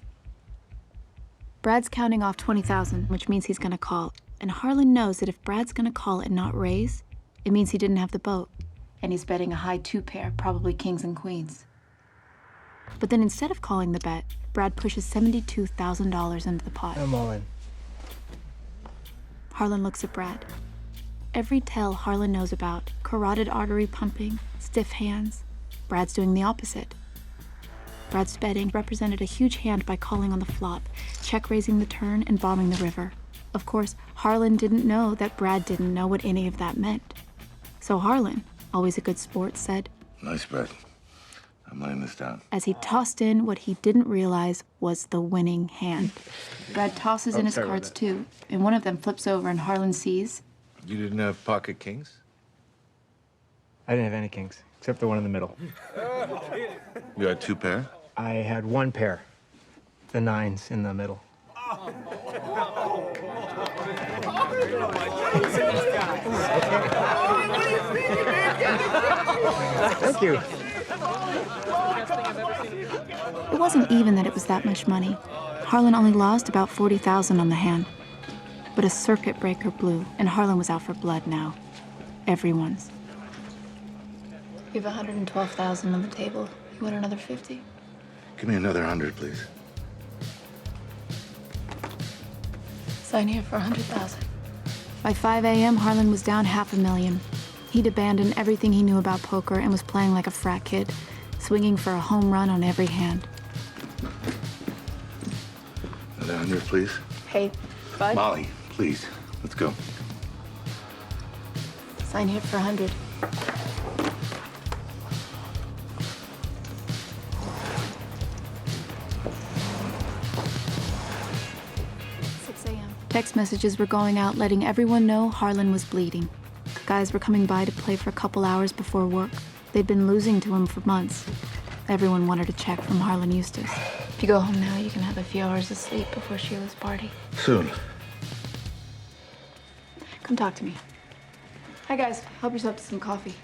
Brad's counting off 20,000, which means he's gonna call. And Harlan knows that if Brad's gonna call and not raise, it means he didn't have the boat. And he's betting a high 2-pair, probably kings and queens. But then instead of calling the bet, Brad pushes $72,000 into the pot. I'm all in. Harlan looks at Brad. Every tell Harlan knows about, carotid artery pumping, stiff hands, Brad's doing the opposite. Brad's betting represented a huge hand by calling on the flop, check-raising the turn, and bombing the river. Of course, Harlan didn't know that Brad didn't know what any of that meant. So Harlan, always a good sport, said, Nice bet. I'm laying this down. as he tossed in what he didn't realize was the winning hand. Brad tosses in his cards too, and one of them flips over and Harlan sees. You didn't have pocket kings? I didn't have any kings, except the one in the middle. You had 2 pair? I had 1 pair. The 9's in the middle. Thank you. It wasn't even that it was that much money. Harlan only lost about 40,000 on the hand. But a circuit breaker blew, and Harlan was out for blood now. everyone's. You have 112,000 on the table. You want another 50? Give me another 100, please. Sign here for 100,000. By 5 a.m., Harlan was down $500,000. He'd abandoned everything he knew about poker and was playing like a frat kid, swinging for a home run on every hand. Another 100, please. Hey, bud. Molly, please. Let's go. Sign here for 100. Text messages were going out letting everyone know Harlan was bleeding. Guys were coming by to play for a couple hours before work. They'd been losing to him for months. Everyone wanted a check from Harlan Eustace. If you go home now, you can have a few hours of sleep before Sheila's party. Soon. Come talk to me. Hi, guys. Help yourself to some coffee.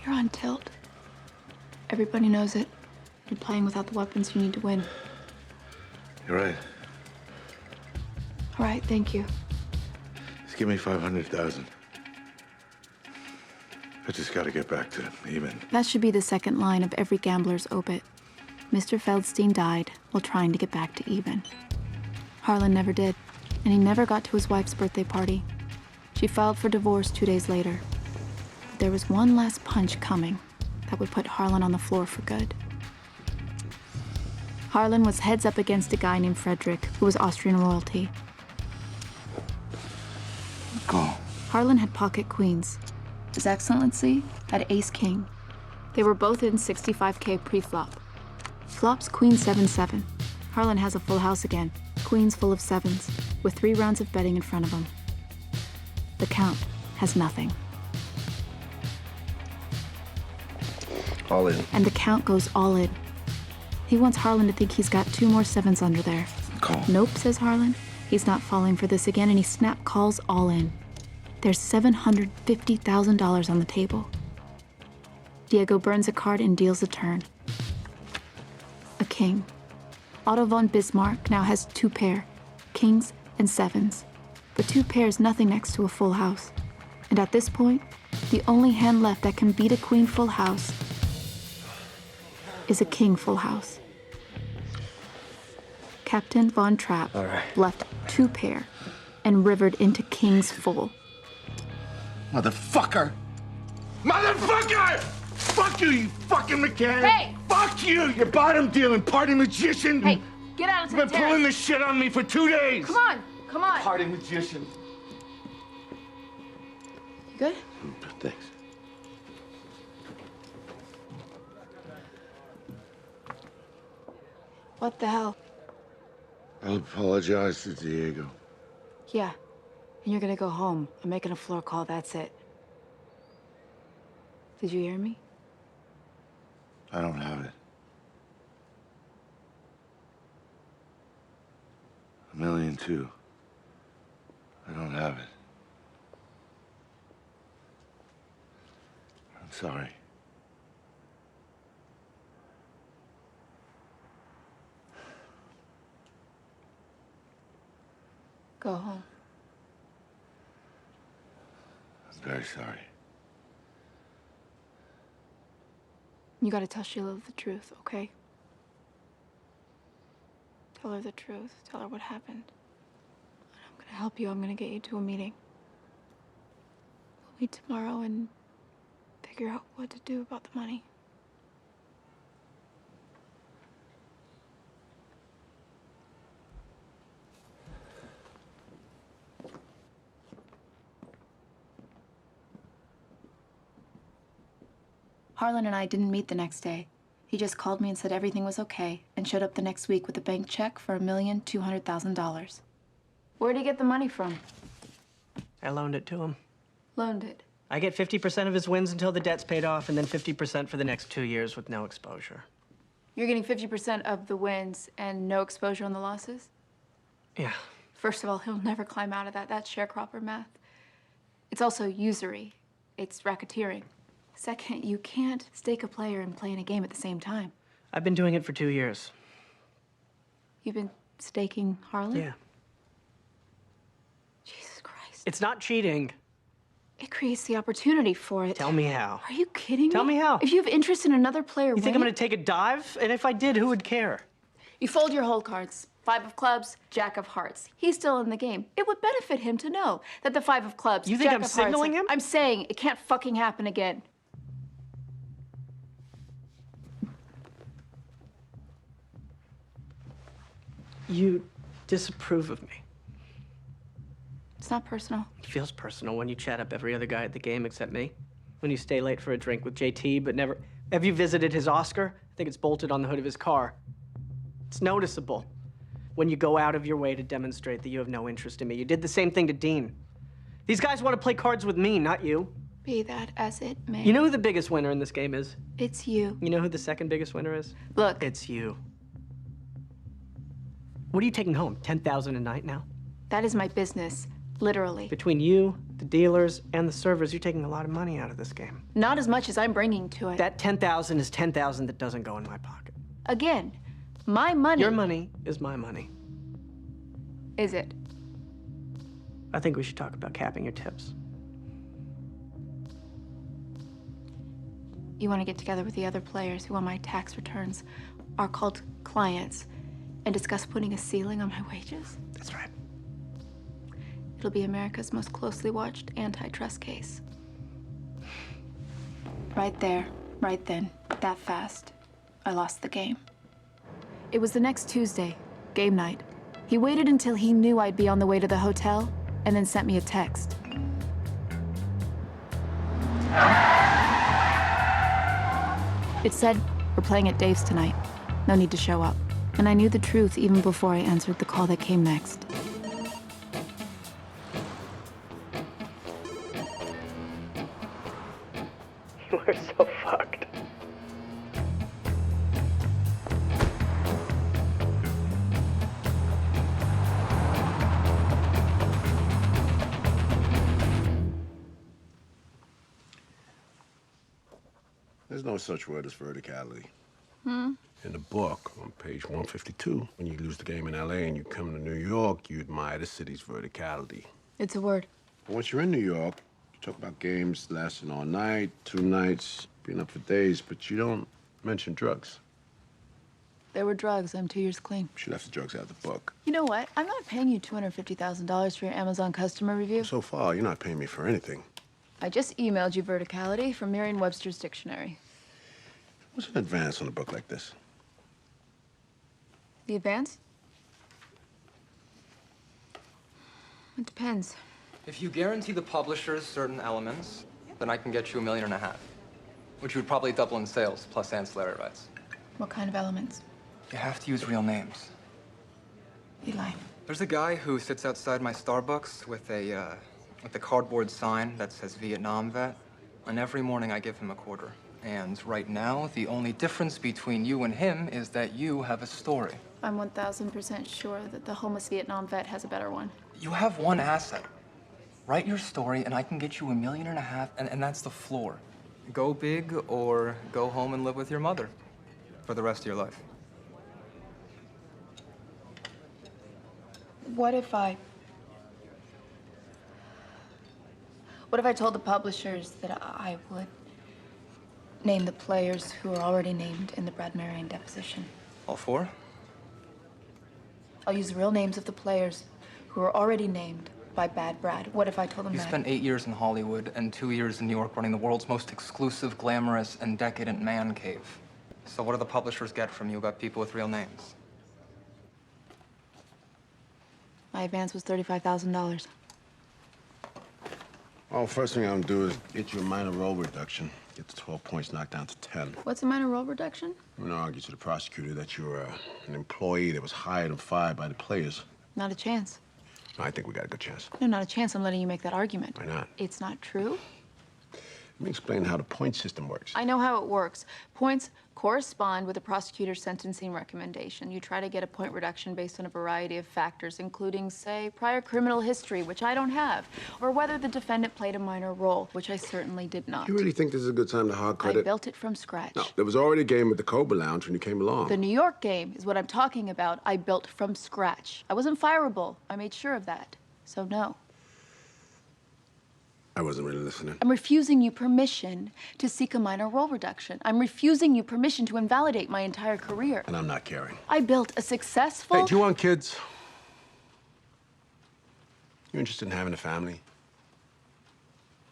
You're on tilt. Everybody knows it. You're playing without the weapons you need to win. You're right. All right, thank you. Just give me 500,000. I just gotta get back to even. That should be the second line of every gambler's obit. Mr. Feldstein died while trying to get back to even. Harlan never did, and he never got to his wife's birthday party. She filed for divorce 2 days later. But there was one last punch coming that would put Harlan on the floor for good. Harlan was heads up against a guy named Frederick, who was Austrian royalty. Go. Harlan had pocket queens. His Excellency had ace-king. They were both in 65K pre-flop. Flops queen 7-7. Harlan has a full house again, queens full of sevens, with 3 rounds of betting in front of him. The Count has nothing. All in. And the Count goes all in. He wants Harlan to think he's got 2 more sevens under there. Call. Nope, says Harlan. He's not falling for this again, and he snap calls all in. There's $750,000 on the table. Diego burns a card and deals a turn. A king. Otto von Bismarck now has 2 pair, kings and sevens. But 2 pairs nothing next to a full house. And at this point, the only hand left that can beat a queen full house is a king full house. Captain Von Trapp left 2 pair and rivered into kings full. Motherfucker! Motherfucker! Fuck you, you fucking mechanic! Hey! Fuck you, you bottom dealing party magician! Hey, get out of You've been pulling this shit on me for 2 days! Come on, come on. Party magician. You good? Thanks. What the hell? I'll apologize to Diego. Yeah. And you're gonna go home. I'm making a floor call, that's it. Did you hear me? I don't have it. $1.2 million. I don't have it. I'm sorry. Go home. I'm very sorry. You gotta tell Sheila the truth, okay? Tell her the truth. Tell her what happened. I'm gonna help you. I'm gonna get you to a meeting. We'll meet tomorrow and figure out what to do about the money. Harlan and I didn't meet the next day. He just called me and said everything was okay and showed up the next week with a bank check for $1,200,000. Where'd he get the money from? I loaned it to him. Loaned it. I get 50% of his wins until the debt's paid off, and then 50% for the next 2 years with no exposure. You're getting 50% of the wins and no exposure on the losses? Yeah. First of all, he'll never climb out of that. That's sharecropper math. It's also usury. It's racketeering. Second, you can't stake a player and play in a game at the same time. I've been doing it for 2 years. You've been staking Harlan? Yeah. interest. It's not cheating. It creates the opportunity for it. Tell me how. Are you kidding me? Tell me how. If you have interest in another player You think winning, I'm gonna take a dive? And if I did, who would care? you fold your whole cards. 5 of clubs, Jack of hearts. He's still in the game. It would benefit him to know that the 5 of clubs, You think Jack I'm of hearts, signaling him? I'm saying it can't fucking happen again. You disapprove of me. It's not personal. It feels personal when you chat up every other guy at the game except me. When you stay late for a drink with JT, but never... Have you visited his Oscar? I think it's bolted on the hood of his car. It's noticeable when you go out of your way to demonstrate that you have no interest in me. You did the same thing to Dean. These guys want to play cards with me, not you. Be that as it may. You know who the biggest winner in this game is? It's you. You know who the second biggest winner is? Look. It's you. What are you taking home? 10,000 a night now? That is my business, literally. Between you, the dealers, and the servers, you're taking a lot of money out of this game. Not as much as I'm bringing to it. That 10,000 is 10,000 that doesn't go in my pocket. Again, my money. Your money is my money. Is it? I think we should talk about capping your tips. You want to get together with the other players who on my tax returns are called clients and discuss putting a ceiling on my wages? That's right. It'll be America's most closely watched antitrust case. Right there, right then, that fast, I lost the game. It was the next Tuesday, game night. He waited until he knew I'd be on the way to the hotel and then sent me a text. It said, "We're playing at Dave's tonight. No need to show up." And I knew the truth even before I answered the call that came next. We're so fucked. There's no such word as verticality. Hmm? In the book, on page 152, when you lose the game in LA and you come to New York, you admire the city's verticality. It's a word. But once you're in New York, you talk about games lasting all night, 2 nights, being up for days, but you don't mention drugs. There were drugs. I'm 2 years clean. She left the drugs out of the book. You know what? I'm not paying you $250,000 for your Amazon customer review. So far, you're not paying me for anything. I just emailed you verticality from Merriam-Webster's dictionary. What's an advance on a book like this? The advance? It depends. If you guarantee the publishers certain elements, then I can get you $1.5 million, which would probably double in sales, plus ancillary rights. What kind of elements? You have to use real names. Eli. There's a guy who sits outside my Starbucks with a cardboard sign that says Vietnam vet, and every morning I give him a quarter. And right now, the only difference between you and him is that you have a story. I'm 1,000% sure that the homeless Vietnam vet has a better one. You have one asset. Write your story, and I can get you $1.5 million, and that's the floor. Go big or go home and live with your mother for the rest of your life. What if I told the publishers that I would name the players who are already named in the Brad Marion deposition? All 4? I'll use the real names of the players who are already named by Bad Brad. What if I told them You that? spent 8 years in Hollywood and 2 years in New York running the world's most exclusive, glamorous, and decadent man cave. So what do the publishers get from you about people with real names? My advance was $35,000. Well, first thing I'm gonna do is get you a minor role reduction. Get the 12 points knocked down to 10. What's a minor role reduction? I'm gonna argue to the prosecutor that you're an employee that was hired and fired by the players. Not a chance. No, I think we got a good chance. No, not a chance. I'm letting you make that argument. Why not? It's not true. Let me explain how the point system works. I know how it works. Points correspond with the prosecutor's sentencing recommendation. You try to get a point reduction based on a variety of factors, including, say, prior criminal history, which I don't have, or whether the defendant played a minor role, which I certainly did not. You really think this is a good time to hard credit? I built it from scratch. No, there was already a game at the Cobra Lounge when you came along. The New York game is what I'm talking about. I built from scratch. I wasn't fireable. I made sure of that. So no. I wasn't really listening. I'm refusing you permission to seek a minor role reduction. I'm refusing you permission to invalidate my entire career. And I'm not caring. I built a successful... Hey, do you want kids? You interested in having a family?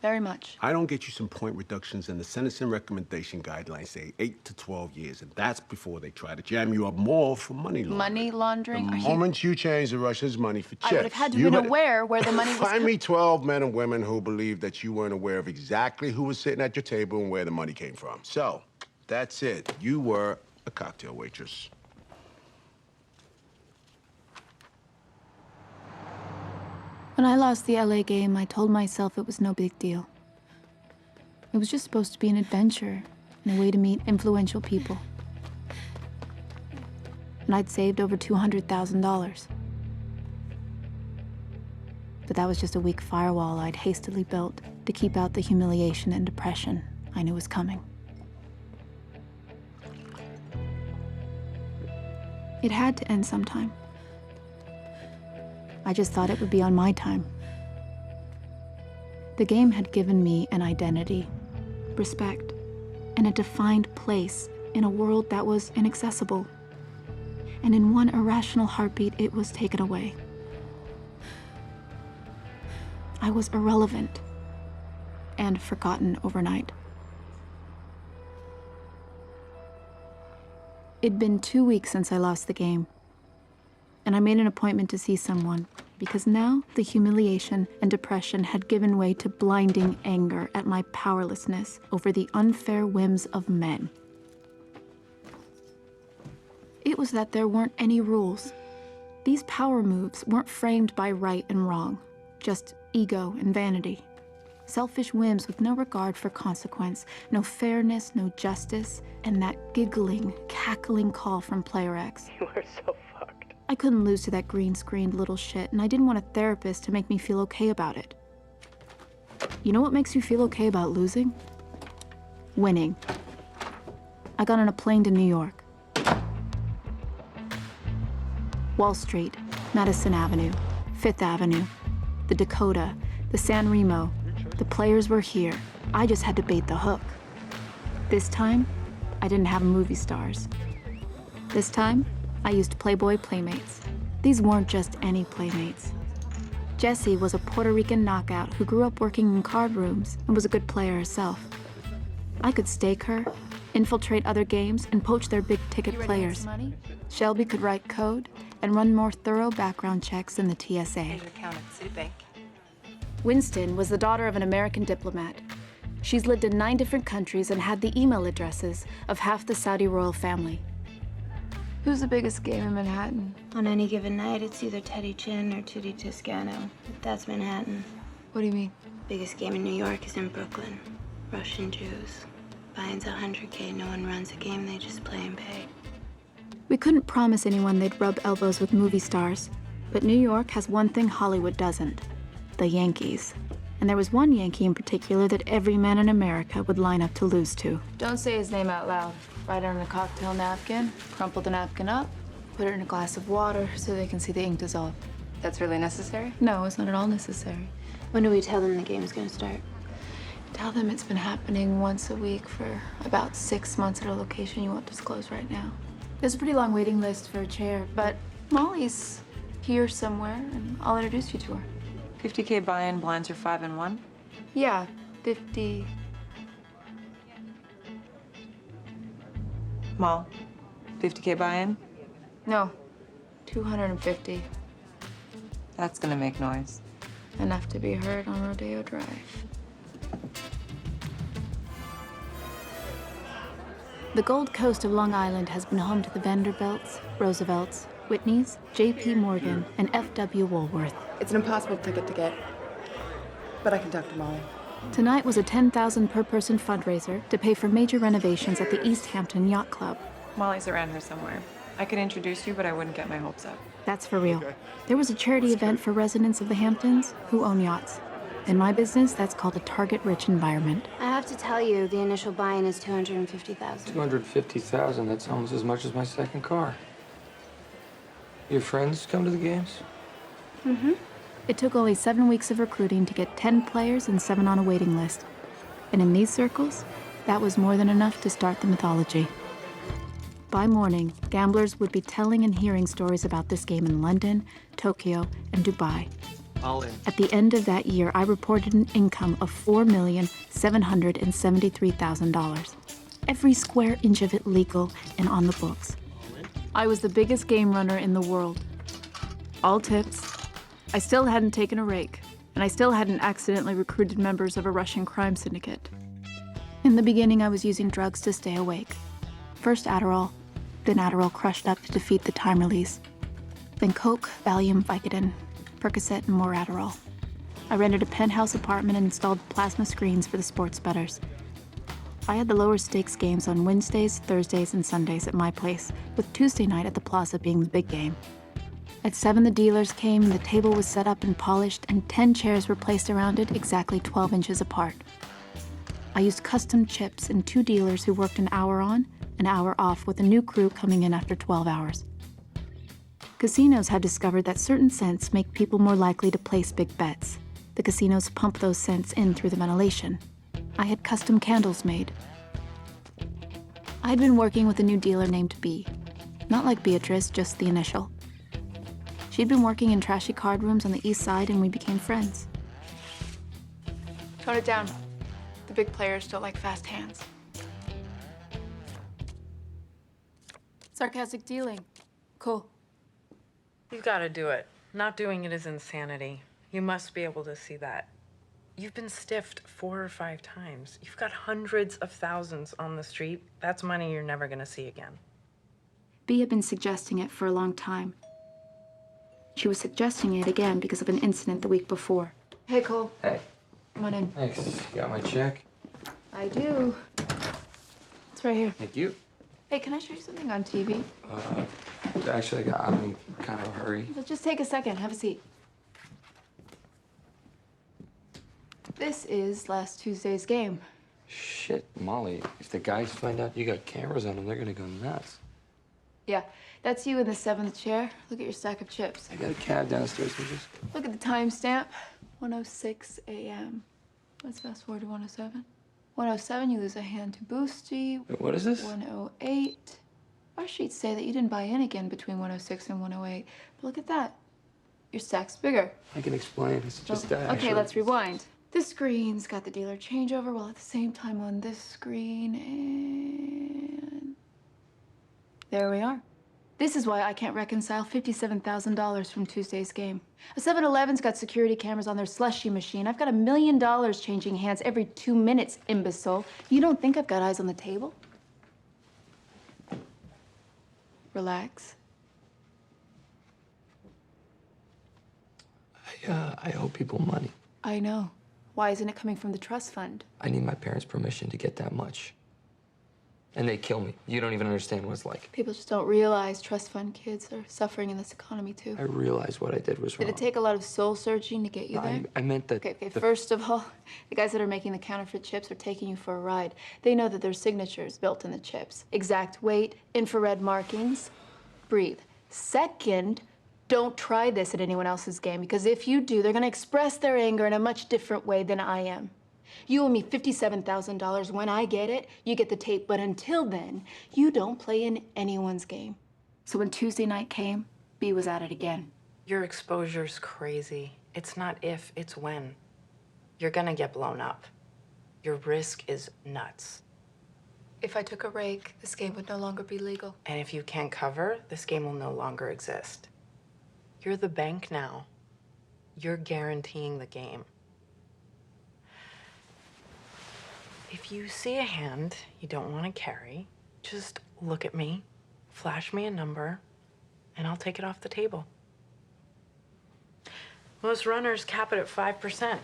Very much. I don't get you some point reductions, and the sentencing recommendation guidelines say 8 to 12 years, and that's before they try to jam you up more for money laundering. Money laundering? The moment you change the Russians' money for chips, I would have had to have been aware where the money was... Find me 12 men and women who believe that you weren't aware of exactly who was sitting at your table and where the money came from. So, that's it. You were a cocktail waitress. When I lost the LA game, I told myself it was no big deal. It was just supposed to be an adventure and a way to meet influential people. And I'd saved over $200,000. But that was just a weak firewall I'd hastily built to keep out the humiliation and depression I knew was coming. It had to end sometime. I just thought it would be on my time. The game had given me an identity, respect, and a defined place in a world that was inaccessible. And in one irrational heartbeat, it was taken away. I was irrelevant and forgotten overnight. It'd been 2 weeks since I lost the game, and I made an appointment to see someone because now the humiliation and depression had given way to blinding anger at my powerlessness over the unfair whims of men. It was that there weren't any rules. These power moves weren't framed by right and wrong, just ego and vanity. Selfish whims with no regard for consequence, no fairness, no justice, and that giggling, cackling call from Player X. You are so fucked. I couldn't lose to that green-screened little shit, and I didn't want a therapist to make me feel okay about it. You know what makes you feel okay about losing? Winning. I got on a plane to New York. Wall Street, Madison Avenue, Fifth Avenue, the Dakota, the San Remo. The players were here. I just had to bait the hook. This time, I didn't have movie stars. This time, I used Playboy playmates. These weren't just any playmates. Jessie was a Puerto Rican knockout who grew up working in card rooms and was a good player herself. I could stake her, infiltrate other games, and poach their big-ticket players. Shelby could write code and run more thorough background checks than the TSA. Your account at Citibank. Winston was the daughter of an American diplomat. She's lived in 9 different countries and had the email addresses of half the Saudi royal family. Who's the biggest game in Manhattan? On any given night, it's either Teddy Chin or Tootie Toscano. But that's Manhattan. What do you mean? Biggest game in New York is in Brooklyn. Russian Jews. Buy-in's $100K. No one runs a game, they just play and pay. We couldn't promise anyone they'd rub elbows with movie stars, but New York has one thing Hollywood doesn't: the Yankees. And there was one Yankee in particular that every man in America would line up to lose to. Don't say his name out loud. Write it on a cocktail napkin, crumple the napkin up, put it in a glass of water so they can see the ink dissolve. That's really necessary? No, it's not at all necessary. When do we tell them the game's gonna start? Tell them it's been happening once a week for about 6 months at a location you won't disclose right now. There's a pretty long waiting list for a chair, but Molly's here somewhere, and I'll introduce you to her. 50K buy-in, blinds are 5 and 1? Yeah, 50. Mall, 50K buy-in? No, 250. That's gonna make noise. Enough to be heard on Rodeo Drive. The Gold Coast of Long Island has been home to the Vanderbilts, Roosevelts, Whitneys, J.P. Morgan, and F.W. Woolworth. It's an impossible ticket to get, but I can talk to Molly. Tonight was a $10,000 per person fundraiser to pay for major renovations at the East Hampton Yacht Club. Molly's around here somewhere. I could introduce you, but I wouldn't get my hopes up. That's for real. There was a charity event for residents of the Hamptons who own yachts. In my business, that's called a target-rich environment. I have to tell you, the initial buy-in is $250,000. $250,000, that's almost as much as my second car. Your friends come to the games? Mm-hmm. It took only 7 weeks of recruiting to get 10 players and 7 on a waiting list. And in these circles, that was more than enough to start the mythology. By morning, gamblers would be telling and hearing stories about this game in London, Tokyo, and Dubai. All in. At the end of that year, I reported an income of $4,773,000. Every square inch of it legal and on the books. I was the biggest game runner in the world. All tips. I still hadn't taken a rake, and I still hadn't accidentally recruited members of a Russian crime syndicate. In the beginning, I was using drugs to stay awake. First Adderall, then Adderall crushed up to defeat the time release. Then Coke, Valium, Vicodin, Percocet, and more Adderall. I rented a penthouse apartment and installed plasma screens for the sports bettors. I had the lower stakes games on Wednesdays, Thursdays, and Sundays at my place, with Tuesday night at the Plaza being the big game. At 7, the dealers came, and the table was set up and polished, and 10 chairs were placed around it, exactly 12 inches apart. I used custom chips and 2 dealers who worked an hour on, an hour off, with a new crew coming in after 12 hours. Casinos have discovered that certain scents make people more likely to place big bets. The casinos pump those scents in through the ventilation. I had custom candles made. I had been working with a new dealer named B. Not like Beatrice, just the initial. She'd been working in trashy card rooms on the east side, and we became friends. Tone it down. The big players don't like fast hands. Sarcastic dealing. Cool. You've got to do it. Not doing it is insanity. You must be able to see that. You've been stiffed 4 or 5 times. You've got hundreds of thousands on the street. That's money you're never going to see again. B had been suggesting it for a long time. She was suggesting it again because of an incident the week before. Hey, Cole. Hey. Come on in. Thanks. You got my check? I do. It's right here. Thank you. Hey, can I show you something on TV? Actually, I'm in kind of a hurry. Just take a second. Have a seat. This is last Tuesday's game. Shit, Molly. If the guys find out you got cameras on them, they're gonna go nuts. Yeah, that's you in the 7th chair. Look at your stack of chips. I got a cab downstairs. So just... Look at the timestamp. 1:06 a.m. Let's fast forward to 1:07. 1:07, you lose a hand to Boosty. Wait, what is this? 1:08. Our sheets say that you didn't buy in again between 1:06 and 1:08. But look at that. Your stack's bigger. I can explain. It's just Okay, let's rewind. This screen's got the dealer changeover, while at the same time on this screen, and there we are. This is why I can't reconcile $57,000 from Tuesday's game. A 7-Eleven's got security cameras on their slushie machine. I've got $1 million changing hands every 2 minutes, imbecile. You don't think I've got eyes on the table? Relax. I owe people money. I know. Why isn't it coming from the trust fund? I need my parents' permission to get that much. And they kill me. You don't even understand what it's like. People just don't realize trust fund kids are suffering in this economy, too. I realized what I did was wrong. Did it take a lot of soul searching to get you there? I meant that... Okay, first of all, the guys that are making the counterfeit chips are taking you for a ride. They know that there's signatures built in the chips. Exact weight, infrared markings. Breathe. Second, don't try this at anyone else's game, because if you do, they're gonna express their anger in a much different way than I am. You owe me $57,000. When I get it, you get the tape. But until then, you don't play in anyone's game. So when Tuesday night came, B was at it again. Your exposure's crazy. It's not if, it's when. You're gonna get blown up. Your risk is nuts. If I took a rake, this game would no longer be legal. And if you can't cover, this game will no longer exist. You're the bank now. You're guaranteeing the game. If you see a hand you don't want to carry, just look at me, flash me a number, and I'll take it off the table. Most runners cap it at 5%.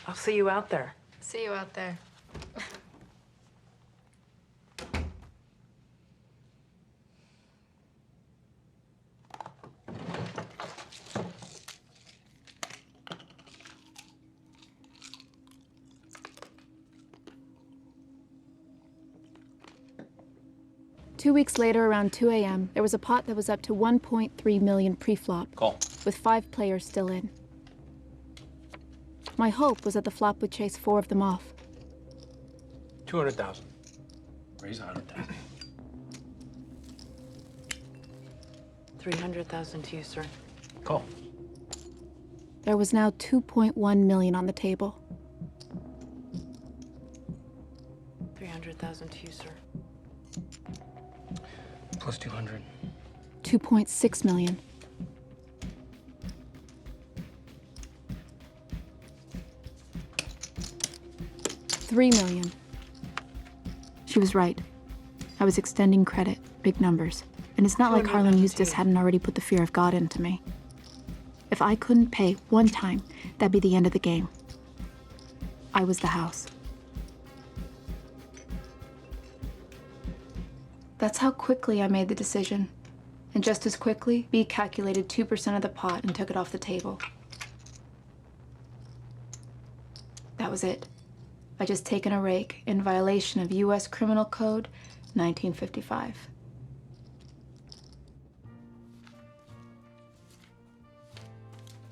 I'll see you out there. See you out there. 2 weeks later, around 2 a.m., there was a pot that was up to 1.3 million pre-flop. Call. With 5 players still in. My hope was that the flop would chase 4 of them off. 200,000. Raise 100,000. 300,000 to you, sir. Call. There was now 2.1 million on the table. 300,000 to you, sir. Plus 200. 2.6 million. $3 million. She was right. I was extending credit, big numbers. And it's not like Harlan Eustace hadn't already put the fear of God into me. If I couldn't pay one time, that'd be the end of the game. I was the house. That's how quickly I made the decision. And just as quickly, B calculated 2% of the pot and took it off the table. That was it. I just taken a rake in violation of U.S. Criminal Code 1955.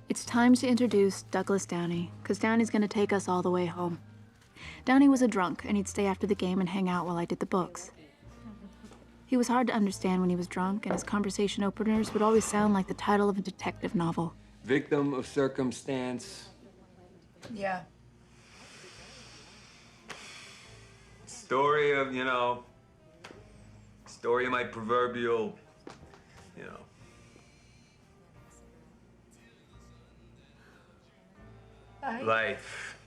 It's time to introduce Douglas Downey, because Downey's going to take us all the way home. Downey was a drunk, and he'd stay after the game and hang out while I did the books. He was hard to understand when he was drunk, and his conversation openers would always sound like the title of a detective novel. Victim of circumstance. Yeah. Story of, story of my proverbial, life.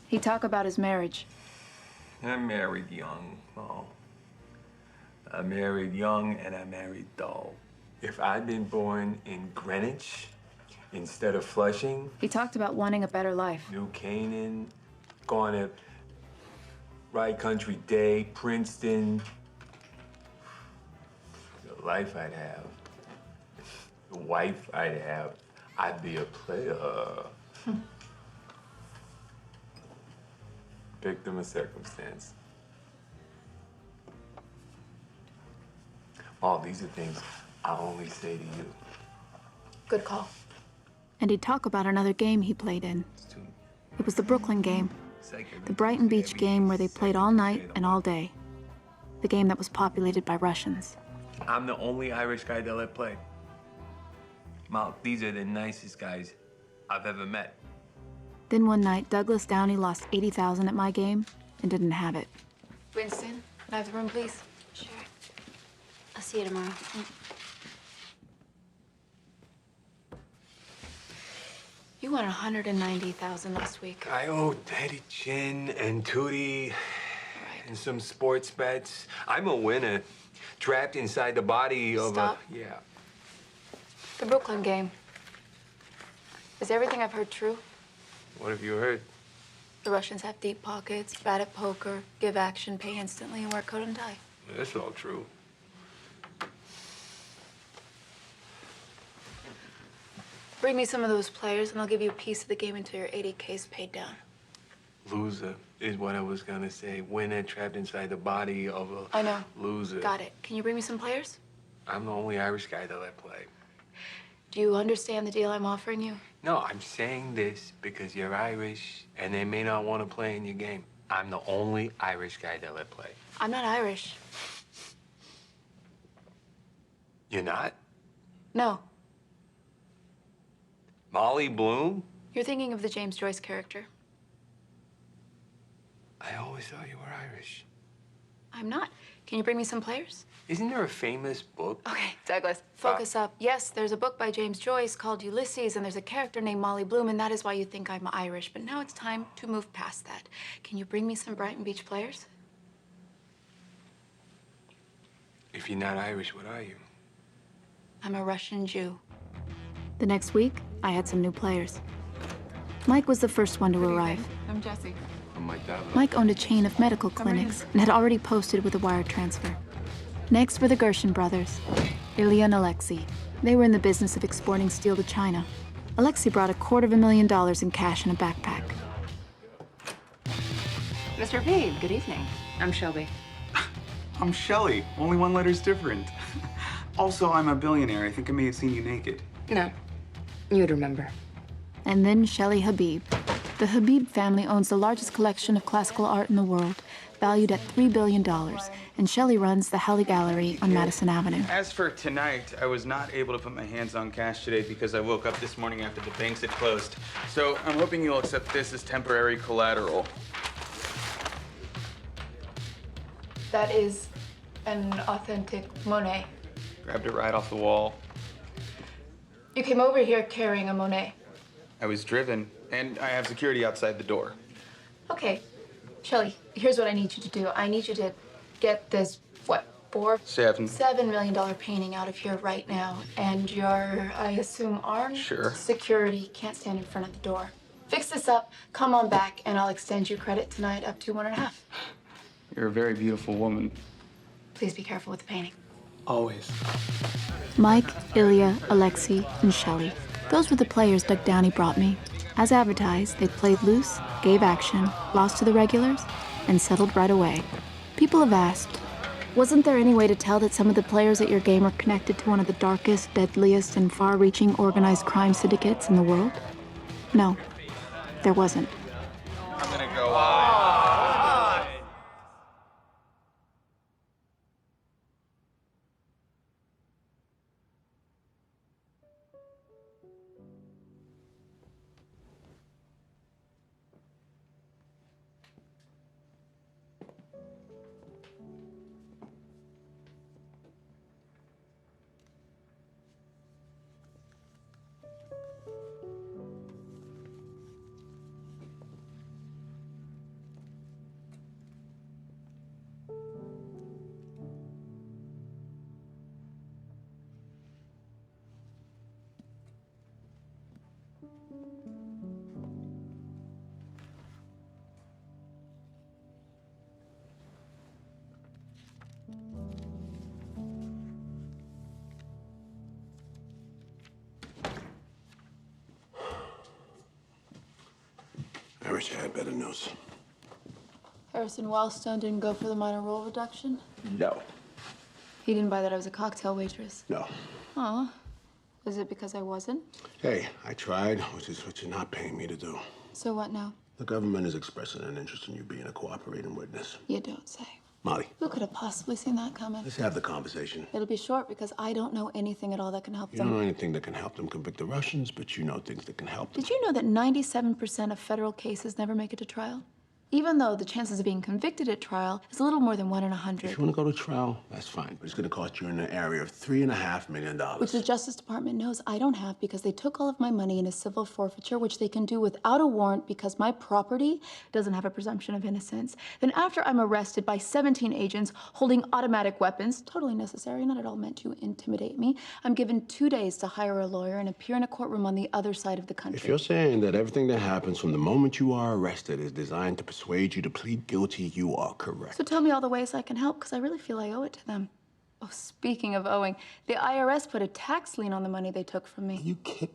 He'd talk about his marriage. I married young. Oh. I married young and I married dull. If I'd been born in Greenwich instead of Flushing. He talked about wanting a better life. New Canaan, going to Right Country Day, Princeton. The life I'd have. The wife I'd have. I'd be a player. Victim of circumstance. All these are things I only say to you. Good call. And he'd talk about another game he played in. It was the Brooklyn game. The Brighton Beach game where they played all night and all day. The game that was populated by Russians. I'm the only Irish guy they'll let play. Mal, these are the nicest guys I've ever met. Then one night, Douglas Downey lost 80,000 at my game and didn't have it. Winston, can I have the room, please? Sure. I'll see you tomorrow. You won 190,000 last week. I owe Teddy Chin and Tootie and some sports bets. I'm a winner, trapped inside the body of Stop. Yeah. The Brooklyn game. Is everything I've heard true? What have you heard? The Russians have deep pockets, bad at poker, give action, pay instantly, and wear coat and tie. That's all true. Bring me some of those players, and I'll give you a piece of the game until your 80K's paid down. Loser is what I was gonna say. Winner trapped inside the body of a I know. loser. Got it. Can you bring me some players? I'm the only Irish guy they'll let play. Do you understand the deal I'm offering you? No, I'm saying this because you're Irish and they may not want to play in your game. I'm the only Irish guy they'll let play. I'm not Irish. You're not? No. Molly Bloom? You're thinking of the James Joyce character. I always thought you were Irish. I'm not. Can you bring me some players? Isn't there a famous book? Okay, Douglas, focus up. Yes, there's a book by James Joyce called Ulysses, and there's a character named Molly Bloom, and that is why you think I'm Irish. But now it's time to move past that. Can you bring me some Brighton Beach players? If you're not Irish, what are you? I'm a Russian Jew. The next week, I had some new players. Mike was the first one to arrive. I'm Jessie. I'm Mike Davila. Mike owned a chain of medical clinics and had already posted with a wire transfer. Next were the Gershon brothers, Ilya and Alexei. They were in the business of exporting steel to China. Alexei brought $250,000 in cash in a backpack. Mr. V, good evening. I'm Shelby. I'm Shelly. Only one letter's different. Also, I'm a billionaire. I think I may have seen you naked. No. You'd remember. And then Shelley Habib. The Habib family owns the largest collection of classical art in the world, valued at $3 billion, and Shelley runs the Halle Gallery on Madison Avenue. As for tonight, I was not able to put my hands on cash today because I woke up this morning after the banks had closed. So I'm hoping you'll accept this as temporary collateral. That is an authentic Monet. Grabbed it right off the wall. You came over here carrying a Monet. I was driven, and I have security outside the door. Okay, Shelley, here's what I need you to do. I need you to get this, what, $7 million painting out of here right now. And your, I assume, armed security can't stand in front of the door. Fix this up, come on back, and I'll extend you credit tonight up to 1.5. You're a very beautiful woman. Please be careful with the painting. Always. Mike, Ilya, Alexei, and Shelley. Those were the players Doug Downey brought me. As advertised, they played loose, gave action, lost to the regulars, and settled right away. People have asked, wasn't there any way to tell that some of the players at your game are connected to one of the darkest, deadliest, and far-reaching organized crime syndicates in the world? No, there wasn't. I'm gonna go I wish I had better news. Harrison Wellstone didn't go for the minor role reduction? No. He didn't buy that I was a cocktail waitress? No. Aw. Was it because I wasn't? Hey, I tried, which is what you're not paying me to do. So what now? The government is expressing an interest in you being a cooperating witness. You don't say. Molly. Who could have possibly seen that coming? Let's have the conversation. It'll be short because I don't know anything at all that can help You them. don't know anything that can help them convict the Russians, but you know things that can help them. Did you know that 97% of federal cases never make it to trial? Even though the chances of being convicted at trial is a little more than 1 in 100. If you want to go to trial, that's fine. But it's going to cost you in the area of $3.5 million. Which the Justice Department knows I don't have because they took all of my money in a civil forfeiture, which they can do without a warrant because my property doesn't have a presumption of innocence. Then after I'm arrested by 17 agents holding automatic weapons, totally necessary, not at all meant to intimidate me, I'm given 2 days to hire a lawyer and appear in a courtroom on the other side of the country. If you're saying that everything that happens from the moment you are arrested is designed to persuade you to plead guilty, you are correct. So tell me all the ways I can help, because I really feel I owe it to them. Oh, speaking of owing, the IRS put a tax lien on the money they took from me. You kidding?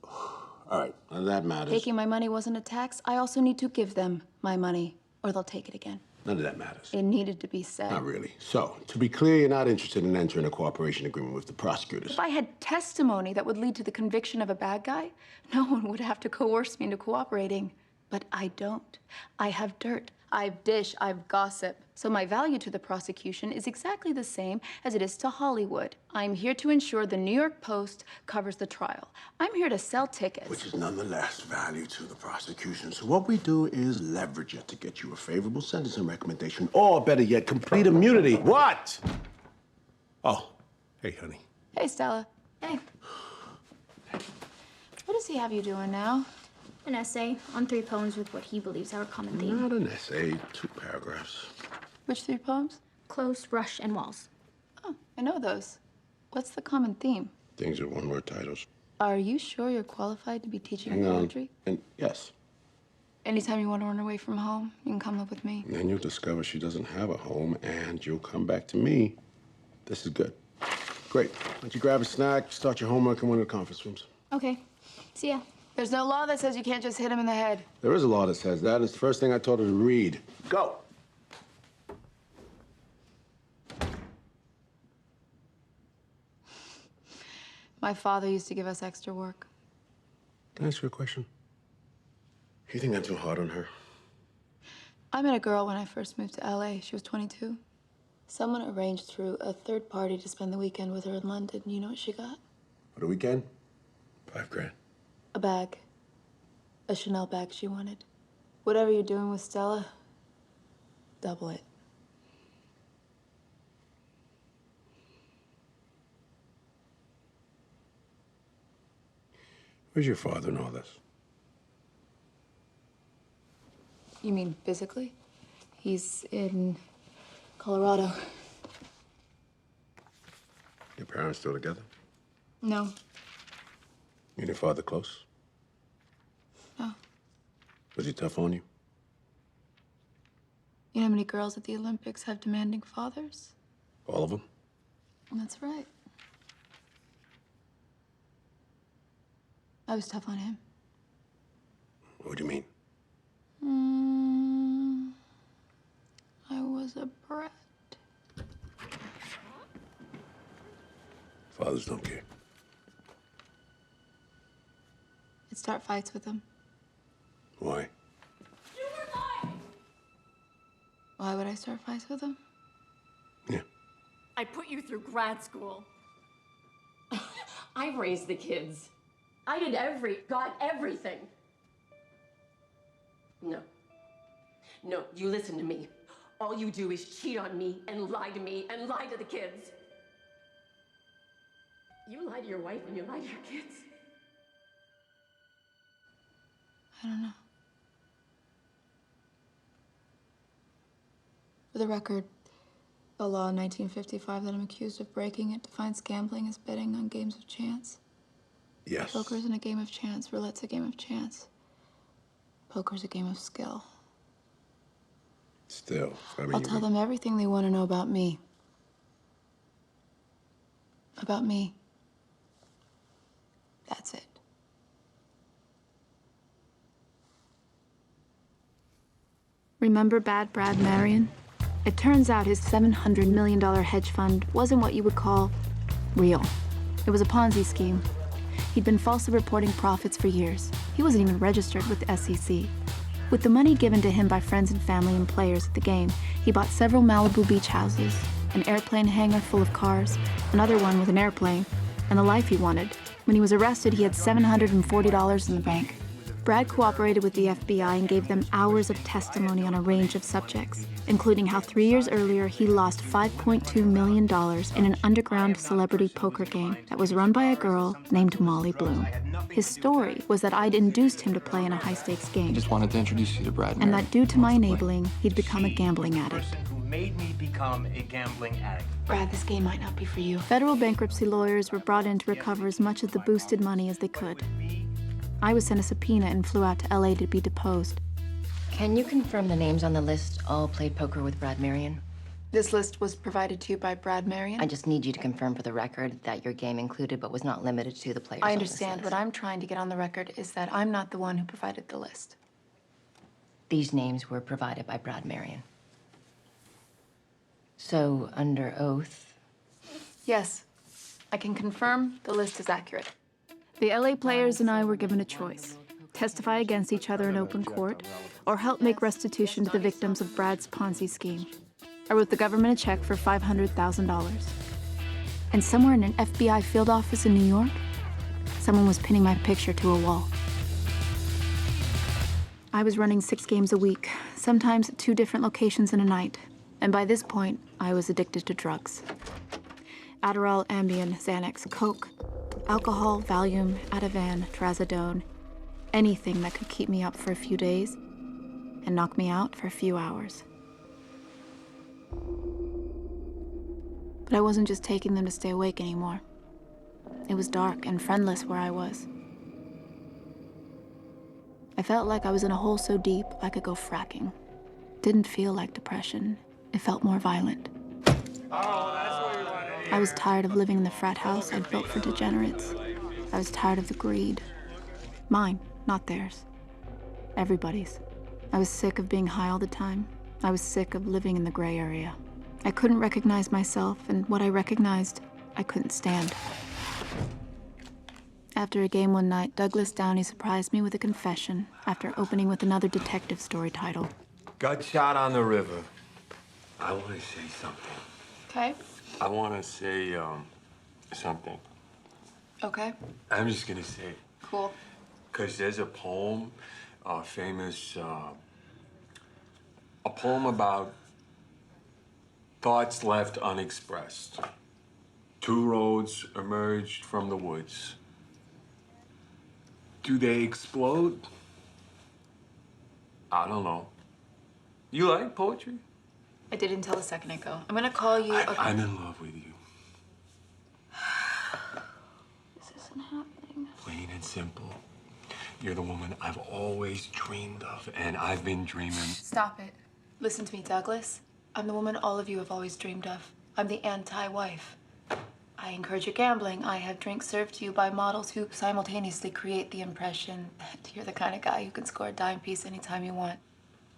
All right, none of that matters. Taking my money wasn't a tax. I also need to give them my money, or they'll take it again. None of that matters. It needed to be said. Not really. So, to be clear, you're not interested in entering a cooperation agreement with the prosecutors. If I had testimony that would lead to the conviction of a bad guy, no one would have to coerce me into cooperating. But I don't. I have dirt. I've dish. I've gossip. So my value to the prosecution is exactly the same as it is to Hollywood. I'm here to ensure the New York Post covers the trial. I'm here to sell tickets. Which is nonetheless value to the prosecution. So what we do is leverage it to get you a favorable sentencing recommendation, or better yet, complete immunity. What? Oh, hey, honey. Hey, Stella. Hey. What does he have you doing now? An essay on 3 poems with what he believes are a common theme. Not an essay, 2 paragraphs. Which 3 poems? Close, Rush, and Walls. Oh, I know those. What's the common theme? Things are one-word titles. Are you sure you're qualified to be teaching Hang on. poetry? And yes. Anytime you want to run away from home, you can come live with me. And then you'll discover she doesn't have a home, and you'll come back to me. This is good. Great. Why don't you grab a snack, start your homework, and one of the conference rooms. Okay. See ya. There's no law that says you can't just hit him in the head. There is a law that says that. It's the first thing I taught her to read. Go. My father used to give us extra work. Can I ask you a question? You think I'm too hard on her? I met a girl when I first moved to LA. She was 22. Someone arranged through a third party to spend the weekend with her in London. You know what she got? For the weekend? $5 grand. A bag. A Chanel bag she wanted. Whatever you're doing with Stella, double it. Where's your father in all this? You mean physically? He's in Colorado. Your parents still together? No. You and your father close? No. Was he tough on you? You know how many girls at the Olympics have demanding fathers? All of them? That's right. I was tough on him. What do you mean? I was a brat. Fathers don't care. I'd start fights with him. Why? Why would I start fights with him? I put you through grad school. I raised the kids. I did got everything. No. No, you listen to me. All you do is cheat on me and lie to the kids. You lie to your wife and you lie to your kids. I don't know. For the record, a law in 1955 that I'm accused of breaking it defines gambling as betting on games of chance. Yes. Poker isn't a game of chance. Roulette's a game of chance. Poker's a game of skill. Still, I mean, I'll tell them everything they want to know about me. About me. That's it. Remember Bad Brad Marion? It turns out his $700 million hedge fund wasn't what you would call real. It was a Ponzi scheme. He'd been falsely reporting profits for years. He wasn't even registered with the SEC. With the money given to him by friends and family and players at the game, he bought several Malibu beach houses, an airplane hangar full of cars, another one with an airplane, and the life he wanted. When he was arrested, he had $740 in the bank. Brad cooperated with the FBI and gave them hours of testimony on a range of subjects, including how 3 years earlier he lost $5.2 million in an underground celebrity poker game that was run by a girl named Molly Blume. His story was that I'd induced him to play in a high-stakes game. I just wanted to introduce you to Brad. And that due to my enabling, he'd become a gambling addict. Who made me become a gambling addict. Brad, this game might not be for you. Federal bankruptcy lawyers were brought in to recover as much of the boosted money as they could. I was sent a subpoena and flew out to LA to be deposed. Can you confirm the names on the list all played poker with Brad Marion? This list was provided to you by Brad Marion? I just need you to confirm for the record that your game included but was not limited to the players I on this understand. list. What I'm trying to get on the record is that I'm not the one who provided the list. These names were provided by Brad Marion. So, under oath... Yes, I can confirm the list is accurate. The LA players and I were given a choice: testify against each other in open court, or help make restitution to the victims of Brad's Ponzi scheme. I wrote the government a check for $500,000. And somewhere in an FBI field office in New York, someone was pinning my picture to a wall. I was running 6 games a week, sometimes at 2 different locations in a night. And by this point, I was addicted to drugs. Adderall, Ambien, Xanax, Coke, alcohol, Valium, Ativan, Trazodone, anything that could keep me up for a few days and knock me out for a few hours. But I wasn't just taking them to stay awake anymore. It was dark and friendless where I was. I felt like I was in a hole so deep I could go fracking. Didn't feel like depression. It felt more violent. I was tired of living in the frat house I'd built for degenerates. I was tired of the greed. Mine, not theirs. Everybody's. I was sick of being high all the time. I was sick of living in the gray area. I couldn't recognize myself, and what I recognized, I couldn't stand. After a game one night, Douglas Downey surprised me with a confession after opening with another detective story title. Got shot on the river. I want to say something. Okay. I want to say, something. Okay. I'm just going to say it. Cool. Because there's a poem, famous, a poem about thoughts left unexpressed. Two roads emerged from the woods. Do they explode? I don't know. You like poetry? I did until a second ago. I'm gonna call you. I'm in love with you. This isn't happening. Plain and simple. You're the woman I've always dreamed of, and I've been dreaming. Stop it. Listen to me, Douglas. I'm the woman all of you have always dreamed of. I'm the anti-wife. I encourage your gambling. I have drinks served to you by models who simultaneously create the impression that you're the kind of guy who can score a dime piece anytime you want.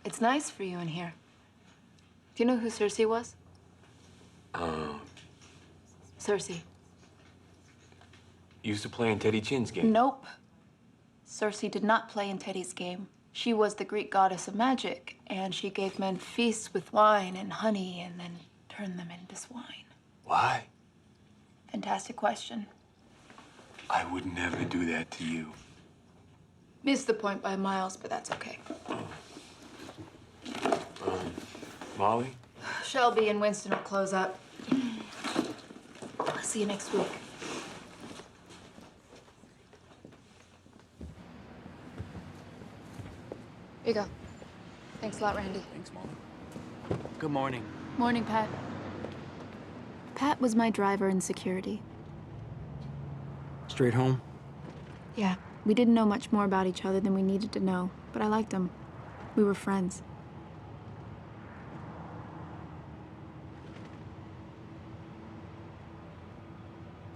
It's nice for you in here. Do you know who Cersei was? Cersei. Used to play in Teddy Chin's game. Nope. Cersei did not play in Teddy's game. She was the Greek goddess of magic, and she gave men feasts with wine and honey and then turned them into swine. Why? Fantastic question. I would never do that to you. Missed the point by miles, but that's okay. Molly? Shelby and Winston will close up. I'll see you next week. Here you go. Thanks a lot, Randy. Thanks, Molly. Good morning. Morning, Pat. Pat was my driver in security. Straight home? Yeah, we didn't know much more about each other than we needed to know, but I liked him. We were friends.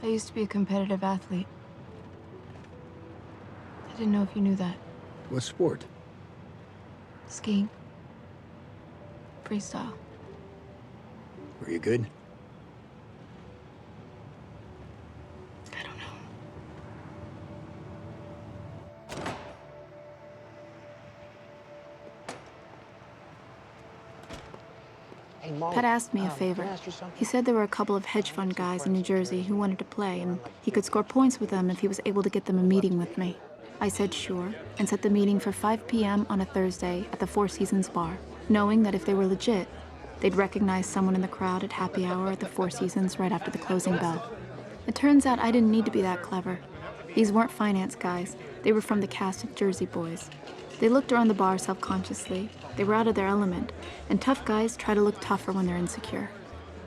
I used to be a competitive athlete. I didn't know if you knew that. What sport? Skiing. Freestyle. Were you good? I don't know. Hey, Molly, Pat asked me a can favor. I ask you something? He said there were a couple of hedge fund guys in New Jersey who wanted to play, and he could score points with them if he was able to get them a meeting with me. I said sure, and set the meeting for 5 p.m. on a Thursday at the Four Seasons bar, knowing that if they were legit, they'd recognize someone in the crowd at happy hour at the Four Seasons right after the closing bell. It turns out I didn't need to be that clever. These weren't finance guys. They were from the cast of Jersey Boys. They looked around the bar self-consciously. They were out of their element, and tough guys try to look tougher when they're insecure.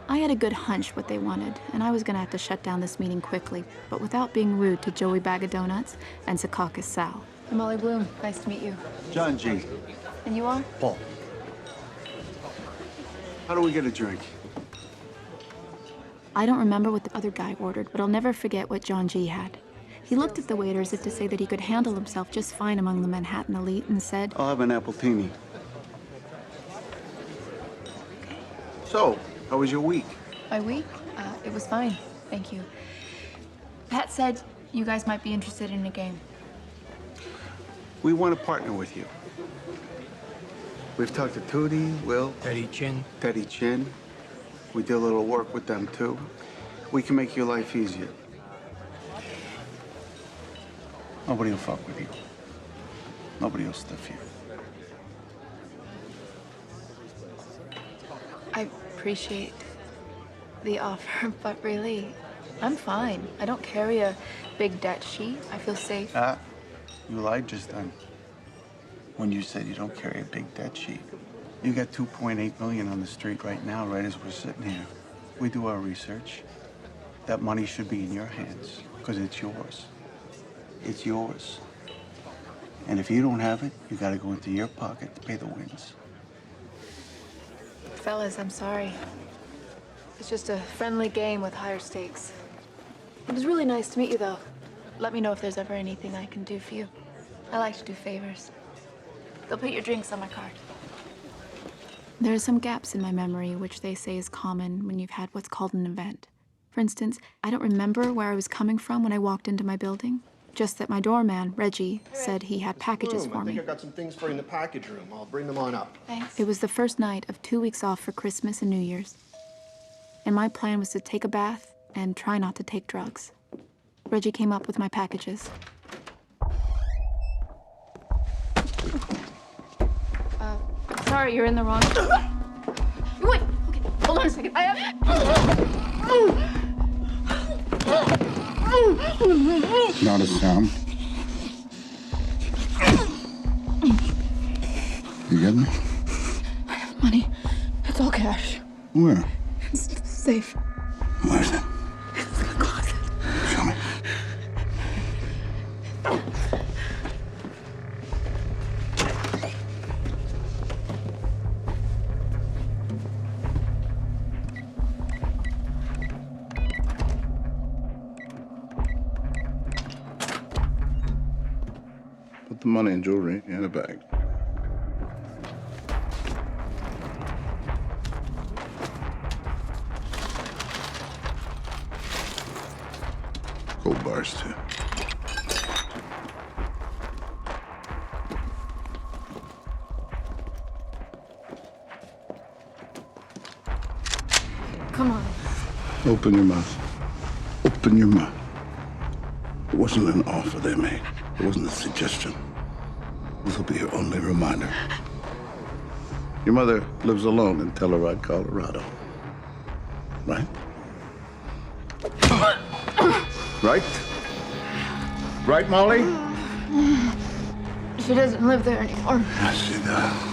I had a good hunch what they wanted, and I was gonna have to shut down this meeting quickly, but without being rude to Joey Bag of Donuts and Secaucus Sal. I'm Molly Bloom. Nice to meet you. John G. And you are? Paul. How do we get a drink? I don't remember what the other guy ordered, but I'll never forget what John G. had. He looked at the waiter as if to say that he could handle himself just fine among the Manhattan elite and said, I'll have an appletini. So, how was your week? My week? It was fine. Thank you. Pat said you guys might be interested in a game. We want to partner with you. We've talked to Tootie, Will, Teddy Chin. Teddy Chin. We did a little work with them, too. We can make your life easier. Nobody will fuck with you. Nobody will stiff you. I appreciate the offer, but really, I'm fine. I don't carry a big debt sheet. I feel safe. Ah, you lied just then. When you said you don't carry a big debt sheet. You got 2.8 million on the street right now, right as we're sitting here. We do our research. That money should be in your hands, because it's yours. It's yours. And if you don't have it, you gotta go into your pocket to pay the wins. Fellas, I'm sorry. It's just a friendly game with higher stakes. It was really nice to meet you, though. Let me know if there's ever anything I can do for you. I like to do favors. They'll put your drinks on my card. There are some gaps in my memory, which they say is common when you've had what's called an event. For instance, I don't remember where I was coming from when I walked into my building. Just that my doorman, Reggie, said he had packages for I think me. I got some things for you in the package room. I'll bring them on up. Thanks. It was the first night of 2 weeks off for Christmas and New Year's. And my plan was to take a bath and try not to take drugs. Reggie came up with my packages. Sorry, you're in the wrong... Wait, okay, hold on a second. I have... Not a sound. You get me? I have money. It's all cash. Where? It's safe. Where is it? It's in the closet. Show me. Put the money and jewelry in a bag. Gold bars, too. Come on. Open your mouth. Open your mouth. It wasn't an offer they made. It wasn't a suggestion. This will be your only reminder. Your mother lives alone in Telluride, Colorado. Right? Right? Right, Molly? She doesn't live there anymore. I see that.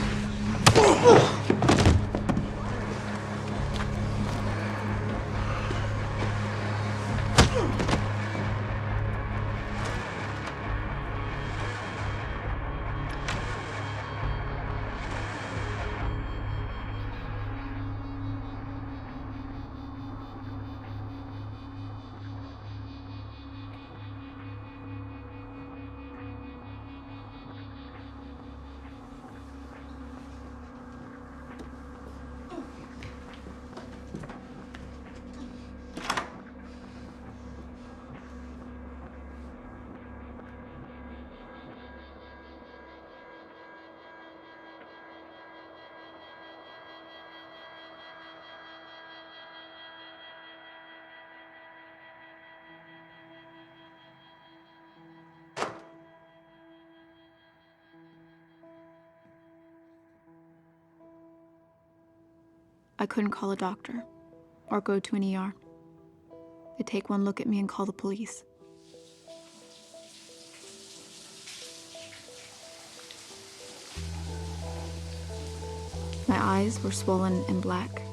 I couldn't call a doctor or go to an ER. They'd take one look at me and call the police. My eyes were swollen and black.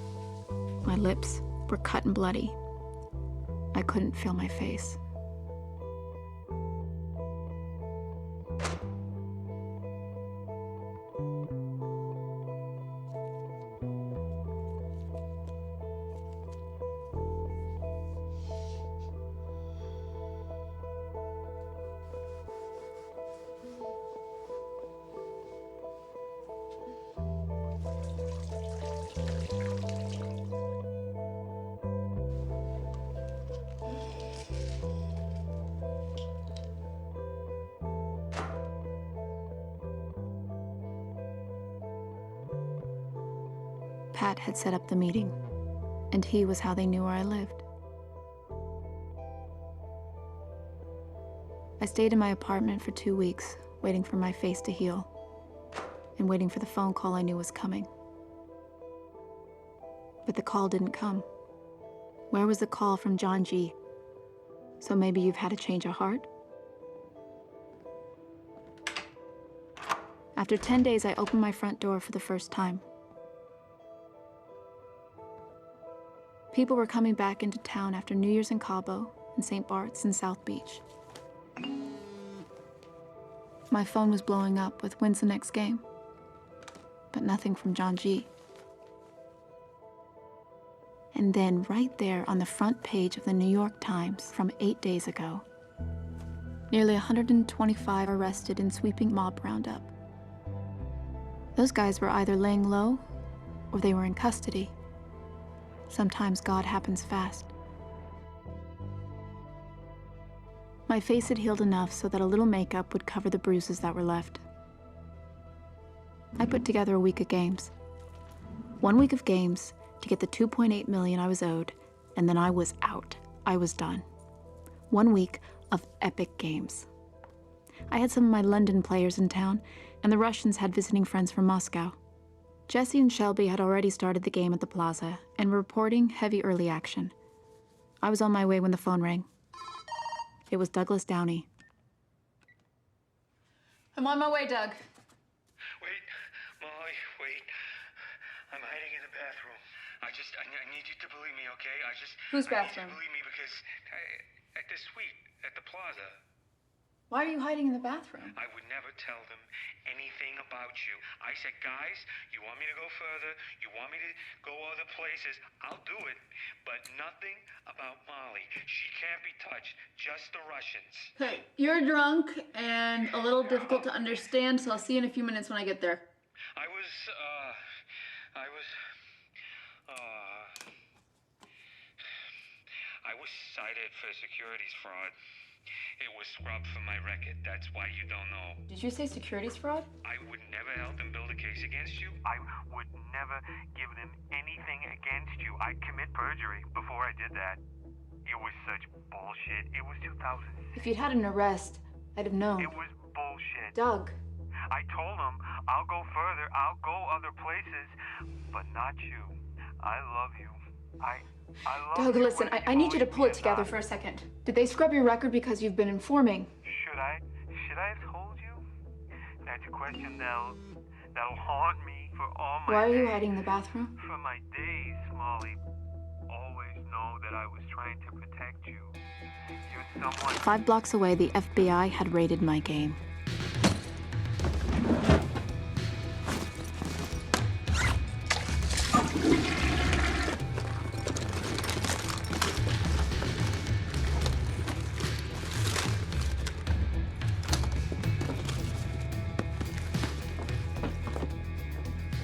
My lips were cut and bloody. I couldn't feel my face. Pat had set up the meeting, and he was how they knew where I lived. I stayed in my apartment for 2 weeks, waiting for my face to heal, and waiting for the phone call I knew was coming. But the call didn't come. Where was the call from John G? So maybe you've had a change of heart? After 10 days, I opened my front door for the first time. People were coming back into town after New Year's in Cabo and St. Bart's and South Beach. My phone was blowing up with when's the next game, but nothing from John G. And then right there on the front page of the New York Times from 8 days ago, nearly 125 arrested in sweeping mob roundup. Those guys were either laying low or they were in custody. Sometimes God happens fast. My face had healed enough so that a little makeup would cover the bruises that were left. I put together a week of games. 1 week of games to get the $2.8 million I was owed, and then I was out. I was done. 1 week of epic games. I had some of my London players in town, and the Russians had visiting friends from Moscow. Jesse and Shelby had already started the game at the plaza and were reporting heavy early action. I was on my way when the phone rang. It was Douglas Downey. I'm on my way, Doug. Wait, Molly, wait. I'm hiding in the bathroom. I need you to believe me, okay? Whose I need you bathroom? to believe me because at the suite, at the plaza, Why are you hiding in the bathroom? I would never tell them anything about you. I said, guys, you want me to go further? You want me to go other places? I'll do it. But nothing about Molly. She can't be touched. Just the Russians. Hey, you're drunk and a little difficult to understand, so I'll see you in a few minutes when I get there. I was cited for securities fraud. It was scrubbed from my record. That's why you don't know. Did you say securities fraud? I would never help them build a case against you. I would never give them anything against you. I'd commit perjury before I did that. It was such bullshit. It was 2006. If you'd had an arrest, I'd have known. It was bullshit. Doug. I told them, I'll go further, I'll go other places, but not you. I love you. I love Doug, you. listen, I need you to pull it together for a second. Did they scrub your record because you've been informing? Should I have told you? That's a question that'll haunt me for all my Why are you days. hiding in the bathroom? For my days, Molly. Always know that I was trying to protect you. You're someone... 5 blocks away, the FBI had raided my game.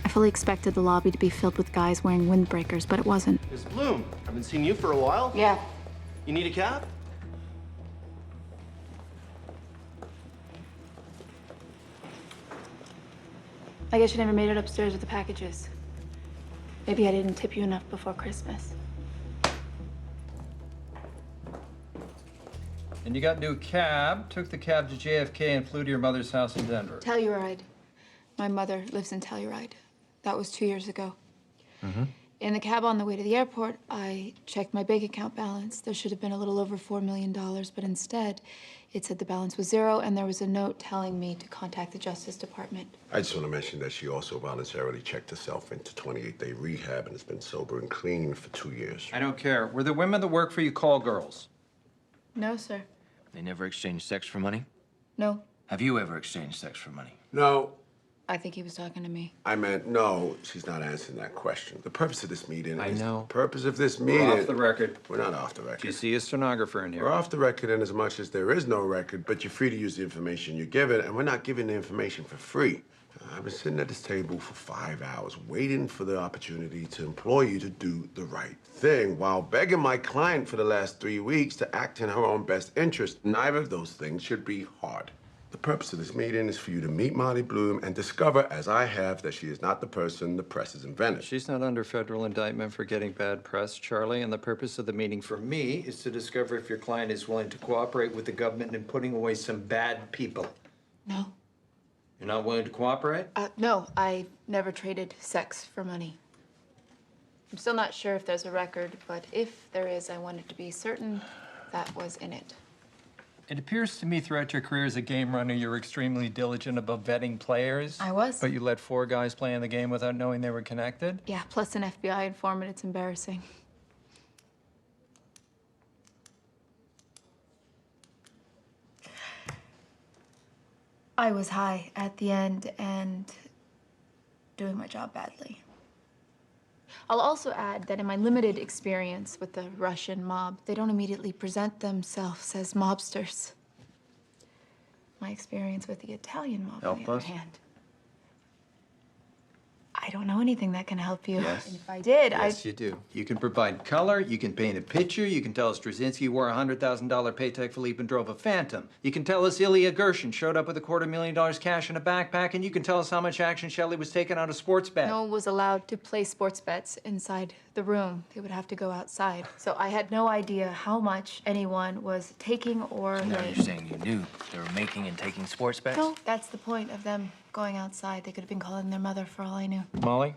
I fully expected the lobby to be filled with guys wearing windbreakers, but it wasn't. Miss Bloom, I've been seeing you for a while. Yeah. You need a cab? I guess you never made it upstairs with the packages. Maybe I didn't tip you enough before Christmas. And you got into a cab, took the cab to JFK, and flew to your mother's house in Denver. Telluride. My mother lives in Telluride. That was 2 years ago. Mm-hmm. In the cab on the way to the airport, I checked my bank account balance. There should have been a little over $4 million, but instead, it said the balance was zero, and there was a note telling me to contact the Justice Department. I just want to mention that she also voluntarily checked herself into 28-day rehab and has been sober and clean for 2 years. I don't care. Were the women that work for you call girls? No, sir. They never exchange sex for money? No. Have you ever exchanged sex for money? No, I think he was talking to me. I meant no. She's not answering that question. The purpose of this meeting I is... know. The purpose of this meeting... We're off the record. We're not off the record. Do you see a stenographer in here? We're off the record in as much as there is no record, but you're free to use the information you're given, and we're not giving the information for free. I've been sitting at this table for 5 hours, waiting for the opportunity to employ you to do the right thing, while begging my client for the last 3 weeks to act in her own best interest. Neither of those things should be hard. The purpose of this meeting is for you to meet Molly Bloom and discover, as I have, that she is not the person the press has invented. She's not under federal indictment for getting bad press, Charlie, and the purpose of the meeting for me is to discover if your client is willing to cooperate with the government in putting away some bad people. No. You're not willing to cooperate? No, I never traded sex for money. I'm still not sure if there's a record, but if there is, I wanted to be certain that was in it. It appears to me throughout your career as a game runner, you're extremely diligent about vetting players. I was. But you let 4 guys play in the game without knowing they were connected? Yeah, plus an FBI informant. It's embarrassing. I was high at the end and doing my job badly. I'll also add that in my limited experience with the Russian mob, they don't immediately present themselves as mobsters. My experience with the Italian mob, on the other hand, I don't know anything that can help you. Yes. And if I did, Yes, you do. You can provide color, you can paint a picture, you can tell us Straczynski wore a $100,000 Patek Philippe and drove a Phantom. You can tell us Ilya Gershon showed up with $250,000 cash in a backpack, and you can tell us how much action Shelley was taking on a sports bet. No one was allowed to play sports bets inside the room. They would have to go outside. So I had no idea how much anyone was taking or So now laying. you're saying you knew they were making and taking sports bets? No, that's the point of them going outside. They could have been calling their mother for all I knew. Molly,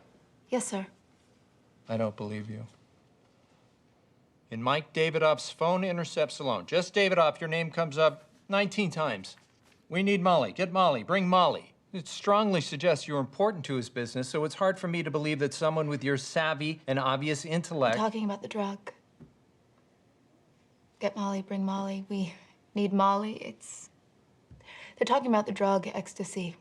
Yes, sir. I don't believe you. In Mike Davidoff's phone intercepts alone, just Davidoff, your name comes up 19 times. We need Molly. Get Molly. Bring Molly. It strongly suggests you're important to his business, so it's hard for me to believe that someone with your savvy and obvious intellect... Talking about the drug. Get Molly, bring Molly. We need Molly. They're talking about the drug ecstasy.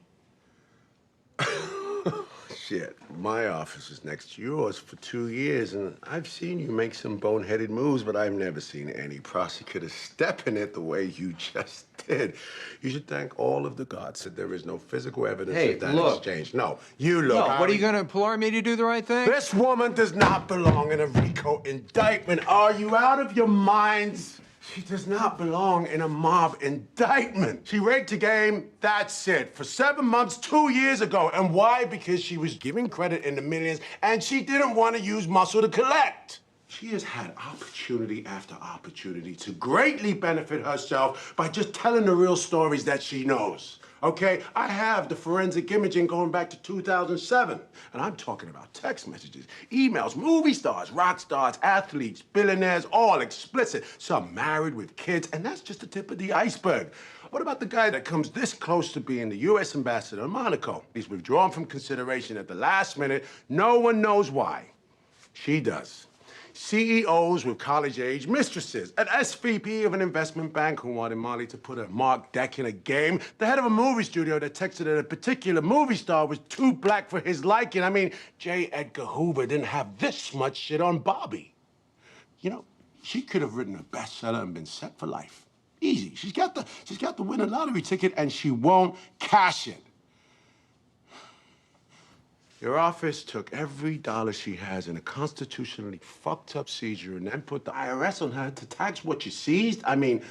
Shit, my office is next to yours for 2 years, and I've seen you make some boneheaded moves, but I've never seen any prosecutor step in it the way you just did. You should thank all of the gods that there is no physical evidence of that exchange. No, you look. No, what are you going to implore me to do the right thing? This woman does not belong in a RICO indictment. Are you out of your minds? She does not belong in a mob indictment. She rigged a game, that's it, for 7 months, 2 years ago. And why? Because she was giving credit in the millions, and she didn't want to use muscle to collect. She has had opportunity after opportunity to greatly benefit herself by just telling the real stories that she knows. Okay, I have the forensic imaging going back to 2007. And I'm talking about text messages, emails, movie stars, rock stars, athletes, billionaires, all explicit. Some married with kids, and that's just the tip of the iceberg. What about the guy that comes this close to being the U.S. ambassador in Monaco? He's withdrawn from consideration at the last minute. No one knows why. She does. CEOs with college-age mistresses, an SVP of an investment bank who wanted Molly to put a marked deck in a game, the head of a movie studio that texted that a particular movie star was too black for his liking. I mean, J. Edgar Hoover didn't have this much shit on Bobby. You know, she could have written a bestseller and been set for life. Easy. She's got the winning lottery ticket, and she won't cash it. Your office took every dollar she has in a constitutionally fucked up seizure and then put the IRS on her to tax what you seized? I mean,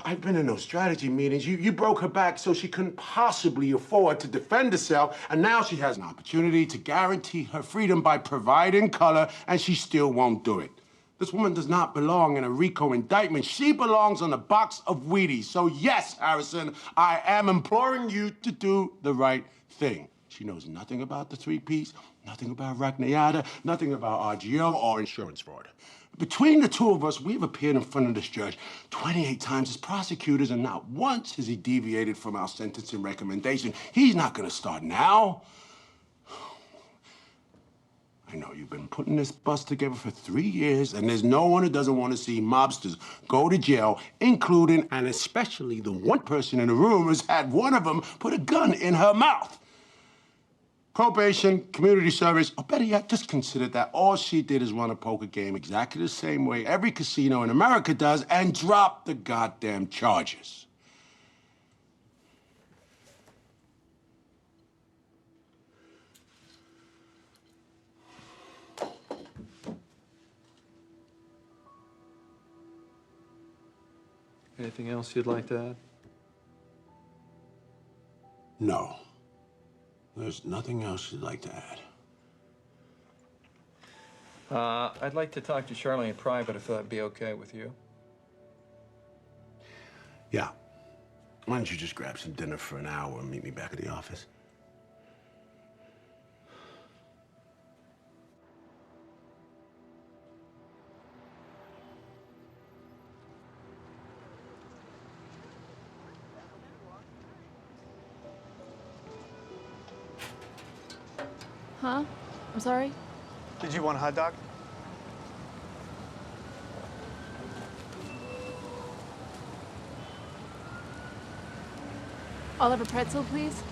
I've been in those strategy meetings. You broke her back so she couldn't possibly afford to defend herself, and now she has an opportunity to guarantee her freedom by providing color, and she still won't do it. This woman does not belong in a RICO indictment. She belongs on a box of Wheaties. So yes, Harrison, I am imploring you to do the right thing. She knows nothing about the three-piece, nothing about Ragnayada, nothing about RGO or insurance fraud. Between the two of us, we've appeared in front of this judge 28 times as prosecutors, and not once has he deviated from our sentencing recommendation. He's not gonna start now. I know you've been putting this bust together for 3 years, and there's no one who doesn't want to see mobsters go to jail, including and especially the one person in the room who's had one of them put a gun in her mouth. Probation, community service, or better yet, just consider that all she did is run a poker game exactly the same way every casino in America does and drop the goddamn charges. Anything else you'd like to add? No. There's nothing else you'd like to add. I'd like to talk to Charlie in private if that'd be okay with you. Yeah. Why don't you just grab some dinner for an hour and meet me back at the office? Huh? I'm sorry? Did you want a hot dog? I'll have a pretzel, please.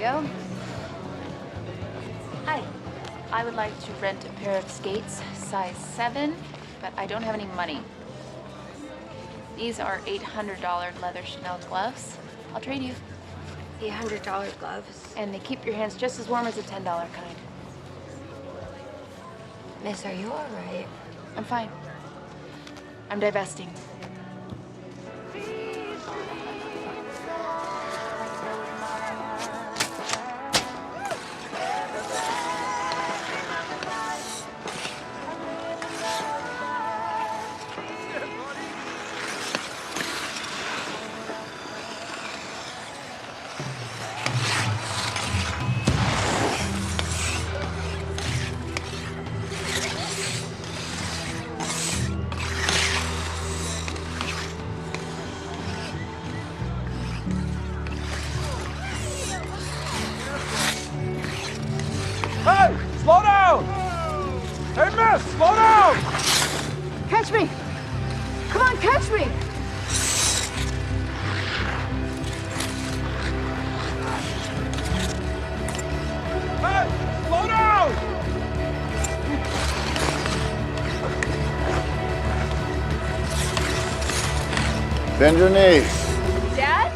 go. Hi. I would like to rent a pair of skates, size 7, but I don't have any money. These are $800 leather Chanel gloves. I'll trade you. $800 gloves. And they keep your hands just as warm as the $10 kind. Miss, are you all right? I'm fine. I'm divesting. Hey, slow down! Hey, miss, slow down! Catch me! Come on, catch me! Hey, slow down! Bend your knees. Dad?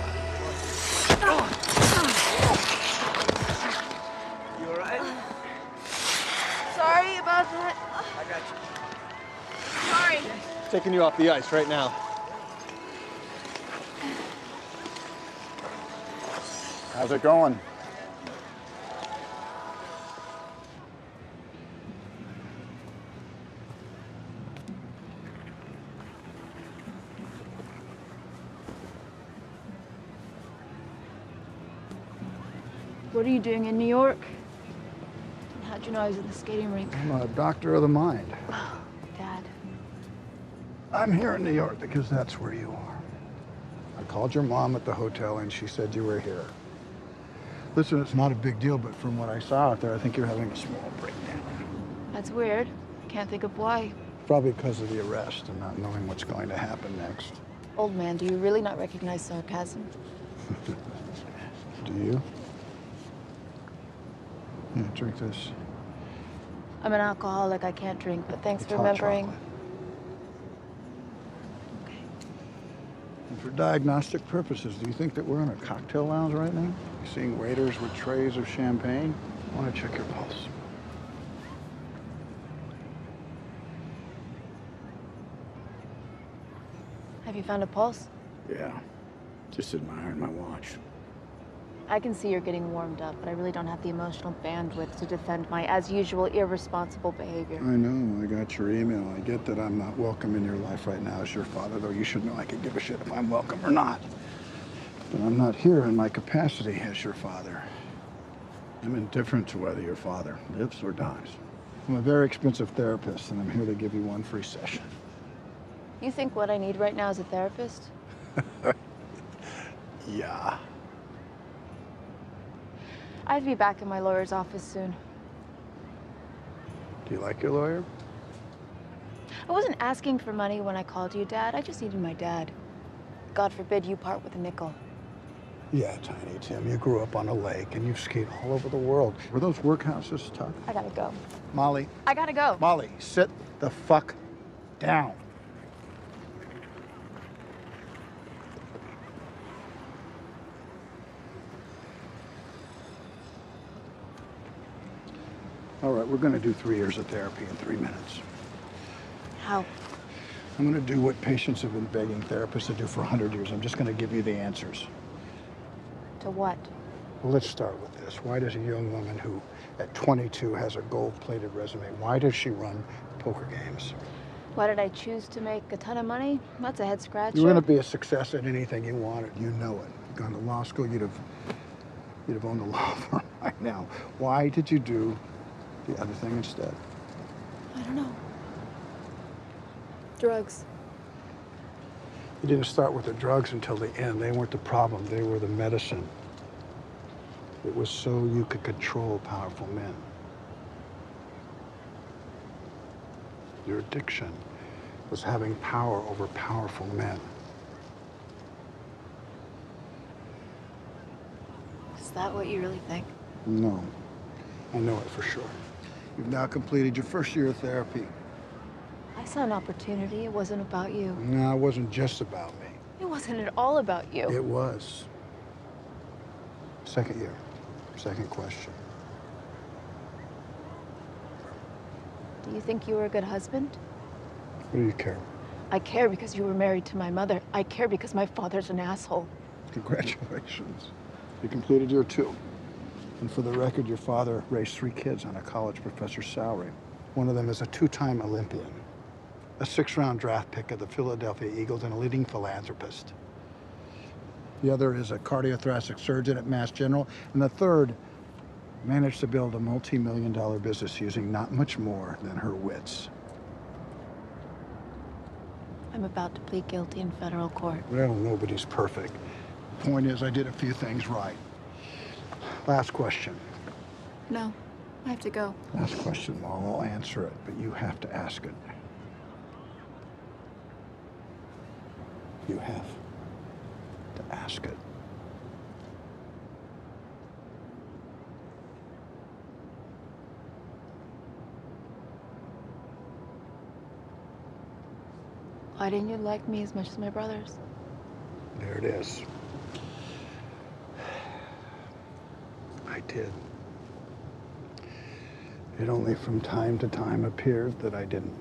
You all right? Sorry about that. I got you. Sorry. Taking you off the ice right now. How's it going? What are you doing in New York? And how'd you know I was in the skating rink? I'm a doctor of the mind. Dad. I'm here in New York because that's where you are. I called your mom at the hotel and she said you were here. Listen, it's not a big deal, but from what I saw out there, I think you're having a small breakdown. That's weird. Can't think of why. Probably because of the arrest and not knowing what's going to happen next. Old man, do you really not recognize sarcasm? Do you? Yeah, drink this. I'm an alcoholic. I can't drink, but thanks It's for hot remembering. chocolate. And for diagnostic purposes, do you think that we're in a cocktail lounge right now? You seeing waiters with trays of champagne? I want to check your pulse. Have you found a pulse? Yeah, just admiring my watch. I can see you're getting warmed up, but I really don't have the emotional bandwidth to defend my, as usual, irresponsible behavior. I know, I got your email. I get that I'm not welcome in your life right now as your father, though you should know I could give a shit if I'm welcome or not. But I'm not here in my capacity as your father. I'm indifferent to whether your father lives or dies. I'm a very expensive therapist, and I'm here to give you one free session. You think what I need right now is a therapist? Yeah. I'd be back in my lawyer's office soon. Do you like your lawyer? I wasn't asking for money when I called you, Dad. I just needed my dad. God forbid you part with a nickel. Yeah, Tiny Tim, you grew up on a lake and you've skied all over the world. Were those workhouses tough? I gotta go. Molly. I gotta go. Molly, sit the fuck down. All right, we're gonna do 3 years of therapy in 3 minutes. How? I'm gonna do what patients have been begging therapists to do for 100 years. I'm just gonna give you the answers. To what? Well, let's start with this. Why does a young woman who, at 22, has a gold-plated resume, why does she run poker games? Why did I choose to make a ton of money? That's a head scratcher. You were gonna be a success at anything you wanted. You know it. You'd gone to law school, you'd have owned a law firm right now. Why did you do the other thing instead? I don't know. Drugs. You didn't start with the drugs until the end. They weren't the problem, they were the medicine. It was so you could control powerful men. Your addiction was having power over powerful men. Is that what you really think? No. I know it for sure. You've now completed your first year of therapy. I saw an opportunity. It wasn't about you. No, it wasn't just about me. It wasn't at all about you. It was. Second year. Second question. Do you think you were a good husband? What do you care? I care because you were married to my mother. I care because my father's an asshole. Congratulations. You completed year 2. And for the record, your father raised 3 kids on a college professor's salary. One of them is a 2-time Olympian, a 6th-round draft pick of the Philadelphia Eagles, and a leading philanthropist. The other is a cardiothoracic surgeon at Mass General, and the third managed to build a multi-million-dollar business using not much more than her wits. I'm about to plead guilty in federal court. Well, nobody's perfect. Point is, I did a few things right. Last question. No, I have to go. Last question. Well, I'll answer it, but you have to ask it. You have to ask it. Why didn't you like me as much as my brothers? There it is. I did. It only from time to time appeared that I didn't.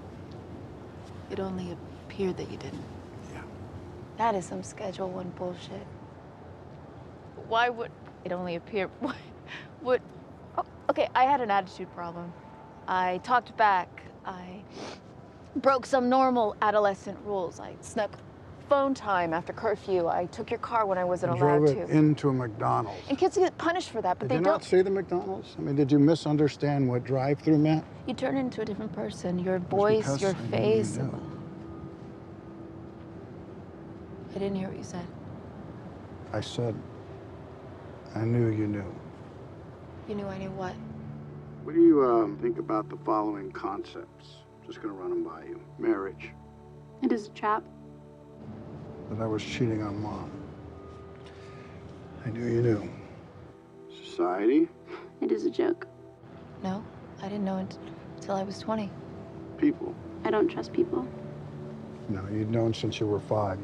It only appeared that you didn't. Yeah. That is some Schedule 1 bullshit. Why would it only appear? Would? Oh, okay, I had an attitude problem. I talked back. I broke some normal adolescent rules. I snuck phone time after curfew. I took your car when I wasn't allowed Drove to. it into a McDonald's. And kids get punished for that, but Did they you don't. not see the McDonald's? I mean, did you misunderstand what drive-through meant? You turn into a different person. Your voice, because your I knew face. you knew. I didn't hear what you said. I said, I knew you knew. You knew I knew what? What do you think about the following concepts? Just gonna run them by you. Marriage. It is a trap. That I was cheating on Mom. I knew you knew. Society. It is a joke. No, I didn't know it until I was 20. People. I don't trust people. No, you'd known since you were 5.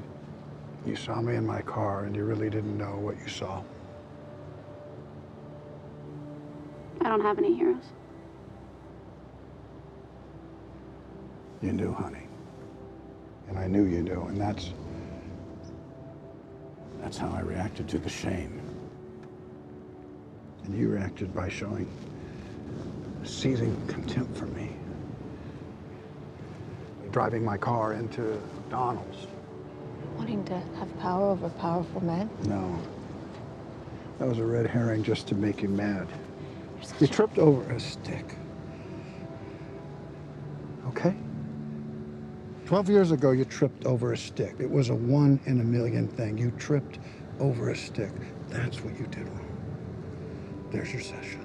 You saw me in my car and you really didn't know what you saw. I don't have any heroes. You knew, honey. And I knew you knew, and that's how I reacted to the shame. And you reacted by showing seething contempt for me. Driving my car into McDonald's. Wanting to have power over powerful men? No. That was a red herring just to make you mad. You tripped over a stick. Okay? 12 years ago, you tripped over a stick. It was a 1 in a million thing. You tripped over a stick. That's what you did wrong. There's your session.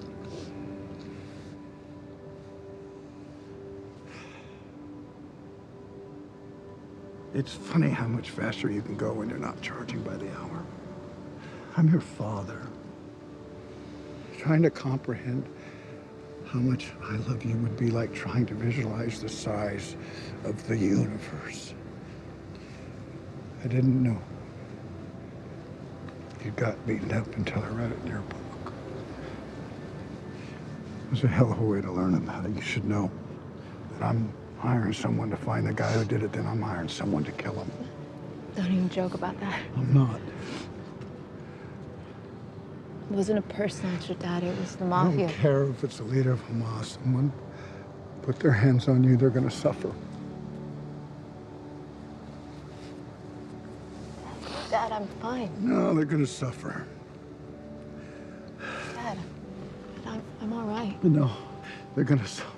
It's funny how much faster you can go when you're not charging by the hour. I'm your father. Trying to comprehend how much I love you would be like trying to visualize the size of the universe. I didn't know. You got beaten up until I read it in your book. It was a hell of a way to learn about it. You should know that I'm hiring someone to find the guy who did it, then I'm hiring someone to kill him. Don't even joke about that. I'm not. It wasn't a person that your dad, it was the I mafia. don't care if it's the leader of Hamas. Someone put their hands on you, they're gonna suffer. Dad, I'm fine. No, they're gonna suffer. Dad, I'm all right. No, they're gonna suffer.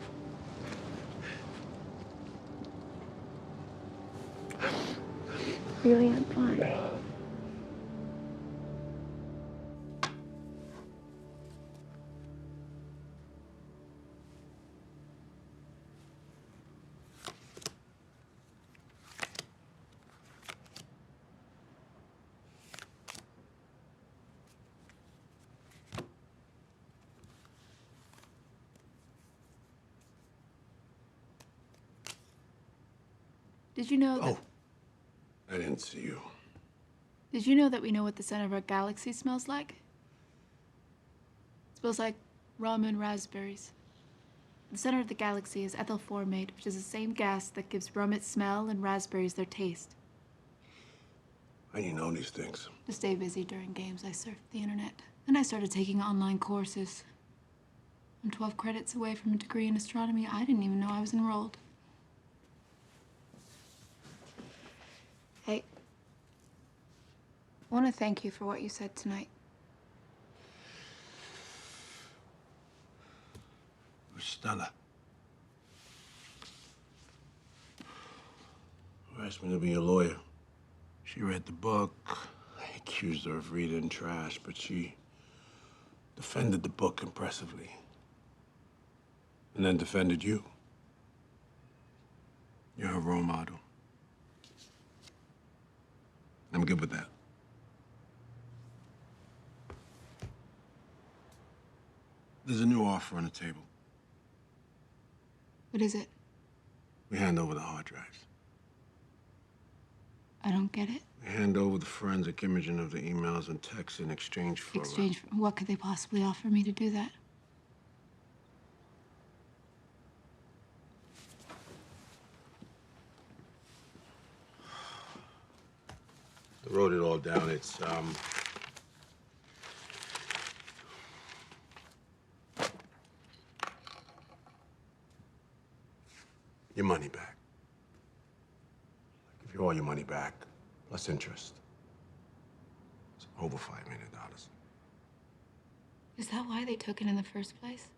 Really, I'm fine. Did you know that... Oh, I didn't see you. Did you know that we know what the center of our galaxy smells like? It smells like rum and raspberries. The center of the galaxy is ethyl formate, which is the same gas that gives rum its smell and raspberries their taste. How do you know these things? To stay busy during games, I surfed the internet. And I started taking online courses. I'm 12 credits away from a degree in astronomy. I didn't even know I was enrolled. Hey, I want to thank you for what you said tonight. Stella. Who asked me to be a lawyer? She read the book. I accused her of reading trash, but she defended the book impressively. And then defended you. You're her role model. I'm good with that. There's a new offer on the table. What is it? We hand over the hard drives. I don't get it. We hand over the forensic imaging of the emails and texts in exchange for... Exchange for... What could they possibly offer me to do that? I wrote it all down. It's, your money back. I'll give you all your money back, plus interest. It's over $5 million. Is that why they took it in the first place?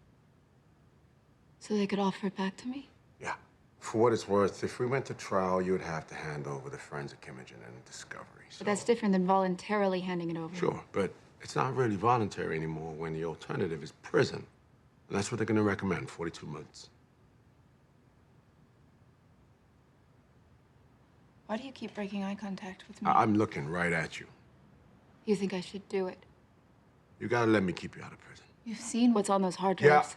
So they could offer it back to me? Yeah. For what it's worth, if we went to trial, you would have to hand over the forensic imaging and discovery. But that's different than voluntarily handing it over. Sure, but it's not really voluntary anymore when the alternative is prison. And that's what they're gonna recommend, 42 months. Why do you keep breaking eye contact with me? I'm looking right at you. You think I should do it? You gotta let me keep you out of prison. You've seen what's on those hard drives.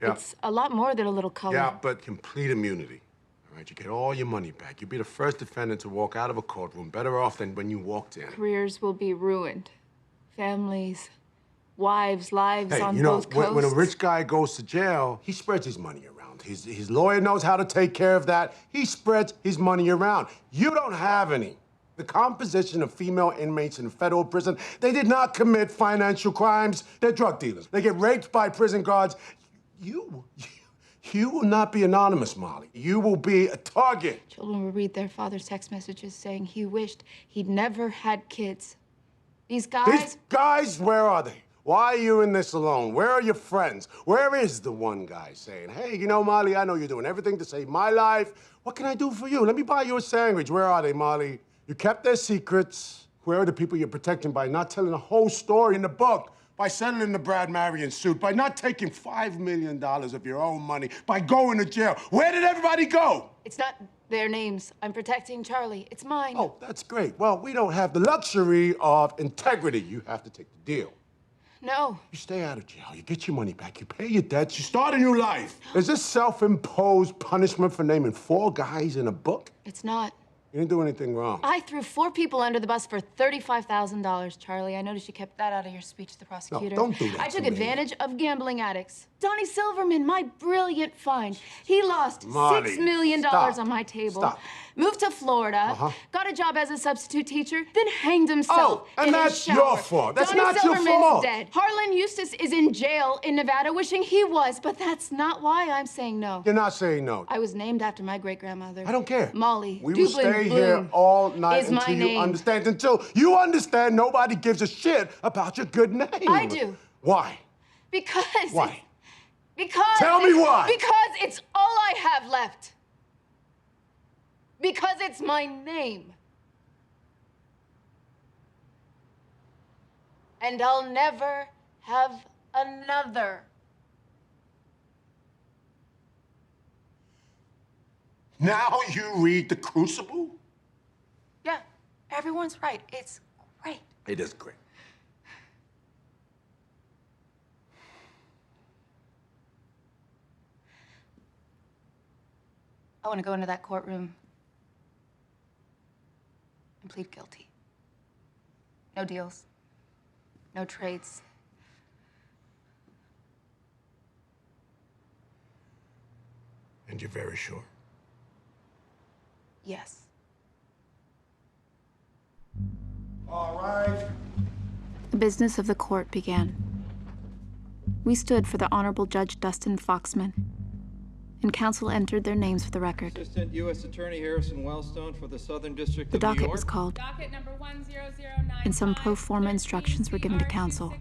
Yeah. It's a lot more than a little color. Yeah, but complete immunity. All right, you get all your money back. You'll be the first defendant to walk out of a courtroom better off than when you walked in. Careers will be ruined. Families, wives, lives Hey, on you know, both coasts. when a rich guy goes to jail, he spreads his money around. His lawyer knows how to take care of that. He spreads his money around. You don't have any. The composition of female inmates in federal prison, they did not commit financial crimes. They're drug dealers. They get raped by prison guards. You will not be anonymous, Molly. You will be a target. Children will read their father's text messages saying he wished he'd never had kids. These guys, where are they? Why are you in this alone? Where are your friends? Where is the one guy saying, hey, you know, Molly, I know you're doing everything to save my life. What can I do for you? Let me buy you a sandwich. Where are they, Molly? You kept their secrets. Where are the people you're protecting by not telling the whole story in the book? By settling the Brad Marion suit, by not taking $5 million of your own money, by going to jail. Where did everybody go? It's not their names. I'm protecting Charlie. It's mine. Oh, that's great. Well, we don't have the luxury of integrity. You have to take the deal. No. You stay out of jail. You get your money back. You pay your debts. You start a new life. Is this self-imposed punishment for naming 4 guys in a book? It's not. You didn't do anything wrong. I threw 4 people under the bus for $35,000, Charlie. I noticed you kept that out of your speech to the prosecutor. No, don't do that I took to me. advantage of gambling addicts. Donnie Silverman, my brilliant find. He lost Molly, $6 million stop. on my table. Stop. Moved to Florida, got a job as a substitute teacher, then hanged himself and in that's his shower. your fault. That's Donnie not your Silverman's fault. dead. Harlan Eustace is in jail in Nevada, wishing he was, but that's not why I'm saying no. You're not saying no. I was named after my great-grandmother. I don't care. Molly. We will Dublin stay Bloom here all night is my until you name. understand. Until you understand nobody gives a shit about your good name. I do. Why? Because. Why? Because. Tell me why. Because it's all I have left. Because it's my name. And I'll never have another. Now you read The Crucible? Yeah, everyone's right. It's great. It is great. I want to go into that courtroom and plead guilty. No deals. No trades. And you're very sure? Yes. All right. The business of the court began. We stood for the Honorable Judge Dustin Foxman, and counsel entered their names for the record. Assistant U.S. Attorney Harrison Wellstone for the Southern District The of New docket York. was called, Docket number 10095. and some pro forma instructions were given to counsel.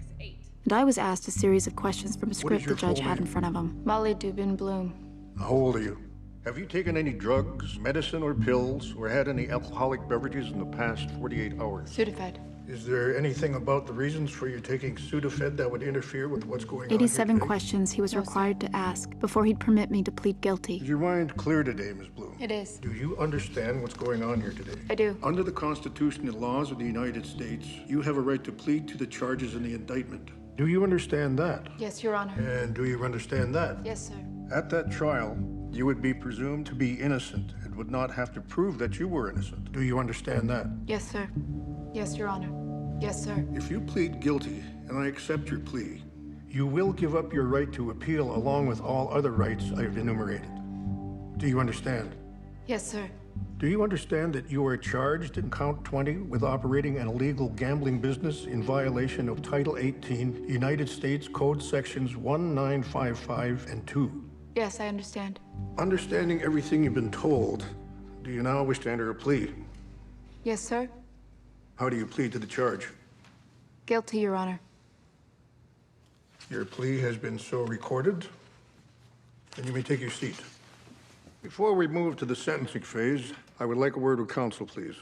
And I was asked a series of questions from a script the your judge full had in name? front of him. Molly Bloom. How old are you? Have you taken any drugs, medicine, or pills, or had any alcoholic beverages in the past 48 hours? Sudafed. Is there anything about the reasons for you taking Sudafed that would interfere with what's going on 87 here today? questions he was required to ask before he'd permit me to plead guilty. Is your mind clear today, Ms. Bloom? It is. Do you understand what's going on here today? I do. Under the Constitution and laws of the United States, you have a right to plead to the charges in the indictment. Do you understand that? Yes, Your Honor. And do you understand that? Yes, sir. At that trial, you would be presumed to be innocent and would not have to prove that you were innocent. Do you understand that? Yes, sir. Yes, Your Honor. Yes, sir. If you plead guilty, and I accept your plea, you will give up your right to appeal along with all other rights I've enumerated. Do you understand? Yes, sir. Do you understand that you are charged in count 20 with operating an illegal gambling business in violation of Title 18, United States Code Sections 1955 and 2? Yes, I understand. Understanding everything you've been told, do you now wish to enter a plea? Yes, sir. How do you plead to the charge? Guilty, Your Honor. Your plea has been so recorded, and you may take your seat. Before we move to the sentencing phase, I would like a word with counsel, please.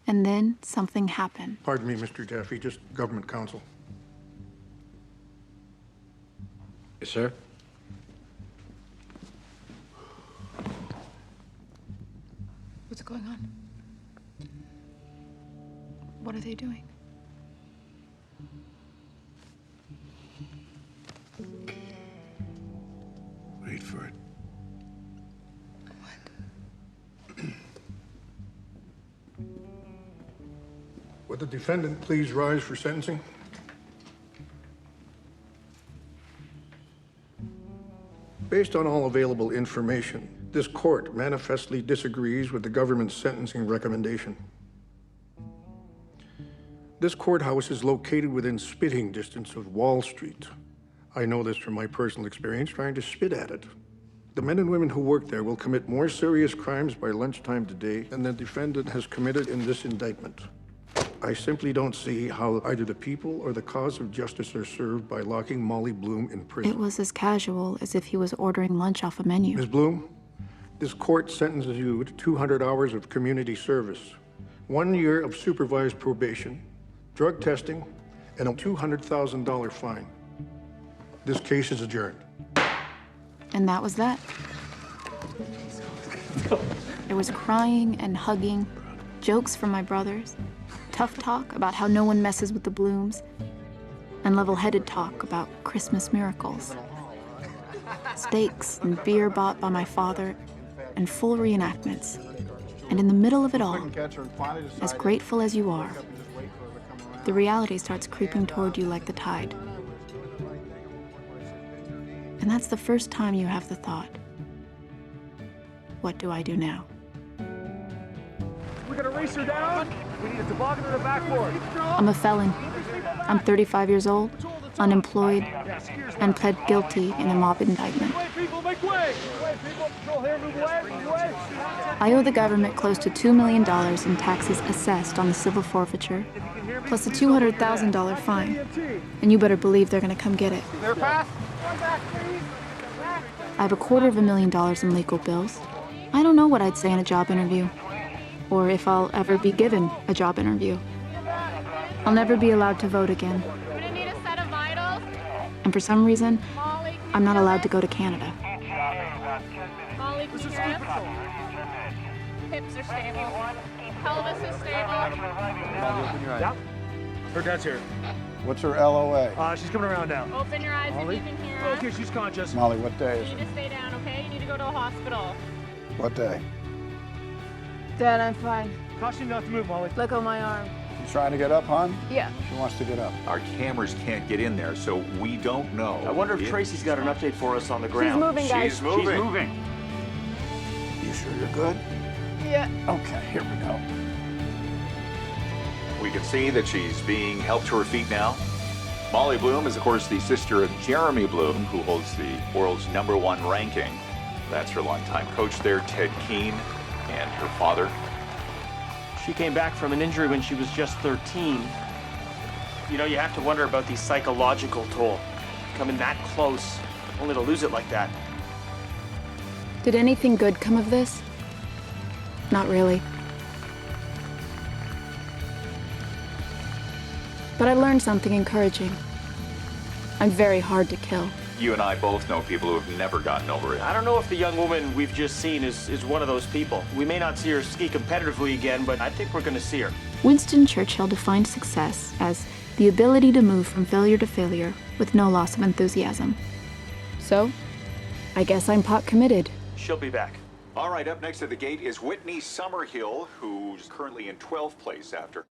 And then something happened. Pardon me, Mr. Jaffe, just government counsel. Yes, sir. What's going on? What are they doing? Wait for it. Would the defendant please rise for sentencing? Based on all available information, this court manifestly disagrees with the government's sentencing recommendation. This courthouse is located within spitting distance of Wall Street. I know this from my personal experience trying to spit at it. The men and women who work there will commit more serious crimes by lunchtime today than the defendant has committed in this indictment. I simply don't see how either the people or the cause of justice are served by locking Molly Bloom in prison. It was as casual as if he was ordering lunch off a menu. Ms. Bloom, this court sentences you to 200 hours of community service, 1 year of supervised probation, drug testing, and a $200,000 fine. This case is adjourned. And that was that. There was crying and hugging, jokes from my brothers, tough talk about how no one messes with the Blooms, and level-headed talk about Christmas miracles. Steaks and beer bought by my father, and full reenactments. And in the middle of it all, as grateful as you are, the reality starts creeping toward you like the tide. And that's the first time you have the thought, what do I do now? We gotta race her down. We need a toboggan to the backboard. I'm a felon. I'm 35 years old, unemployed, and pled guilty in a mob indictment. People, make way! People, control here, move away, move away. I owe the government close to $2 million in taxes assessed on the civil forfeiture, plus a $200,000 fine. And you better believe they're gonna come get it. Clear path. I have $250,000 in legal bills. I don't know what I'd say in a job interview, or if I'll ever be given a job interview. I'll never be allowed to vote again. We're gonna need a set of vitals. And for some reason, I'm not allowed to go to Canada. Molly, can you grip? Hips are stable. Pelvis is stable. Yep. Her dad's here. What's her LOA? She's coming around now. Open your eyes Molly? if you can hear us. Okay, she's conscious. Molly, what day You is need it? to stay down, okay? You need to go to a hospital. What day? Dad, I'm fine. Caution not to move, Molly. Let go my arm. You trying to get up, hon? Yeah. She wants to get up. Our cameras can't get in there, so we don't know. I wonder if Tracy's got an update for us on the ground. She's moving, guys. She's moving. She's moving. You sure you're good? Yeah. Okay, here we go. We can see that she's being helped to her feet now. Molly Bloom is, of course, the sister of Jeremy Bloom, who holds the world's #1 ranking. That's her longtime coach there, Ted Keane, and her father. She came back from an injury when she was just 13. You know, you have to wonder about the psychological toll. Coming that close, only to lose it like that. Did anything good come of this? Not really. But I learned something encouraging. I'm very hard to kill. You and I both know people who have never gotten over it. I don't know if the young woman we've just seen is one of those people. We may not see her ski competitively again, but I think we're going to see her. Winston Churchill defined success as the ability to move from failure to failure with no loss of enthusiasm. So, I guess I'm pot committed. She'll be back. All right, up next at the gate is Whitney Summerhill, who's currently in 12th place after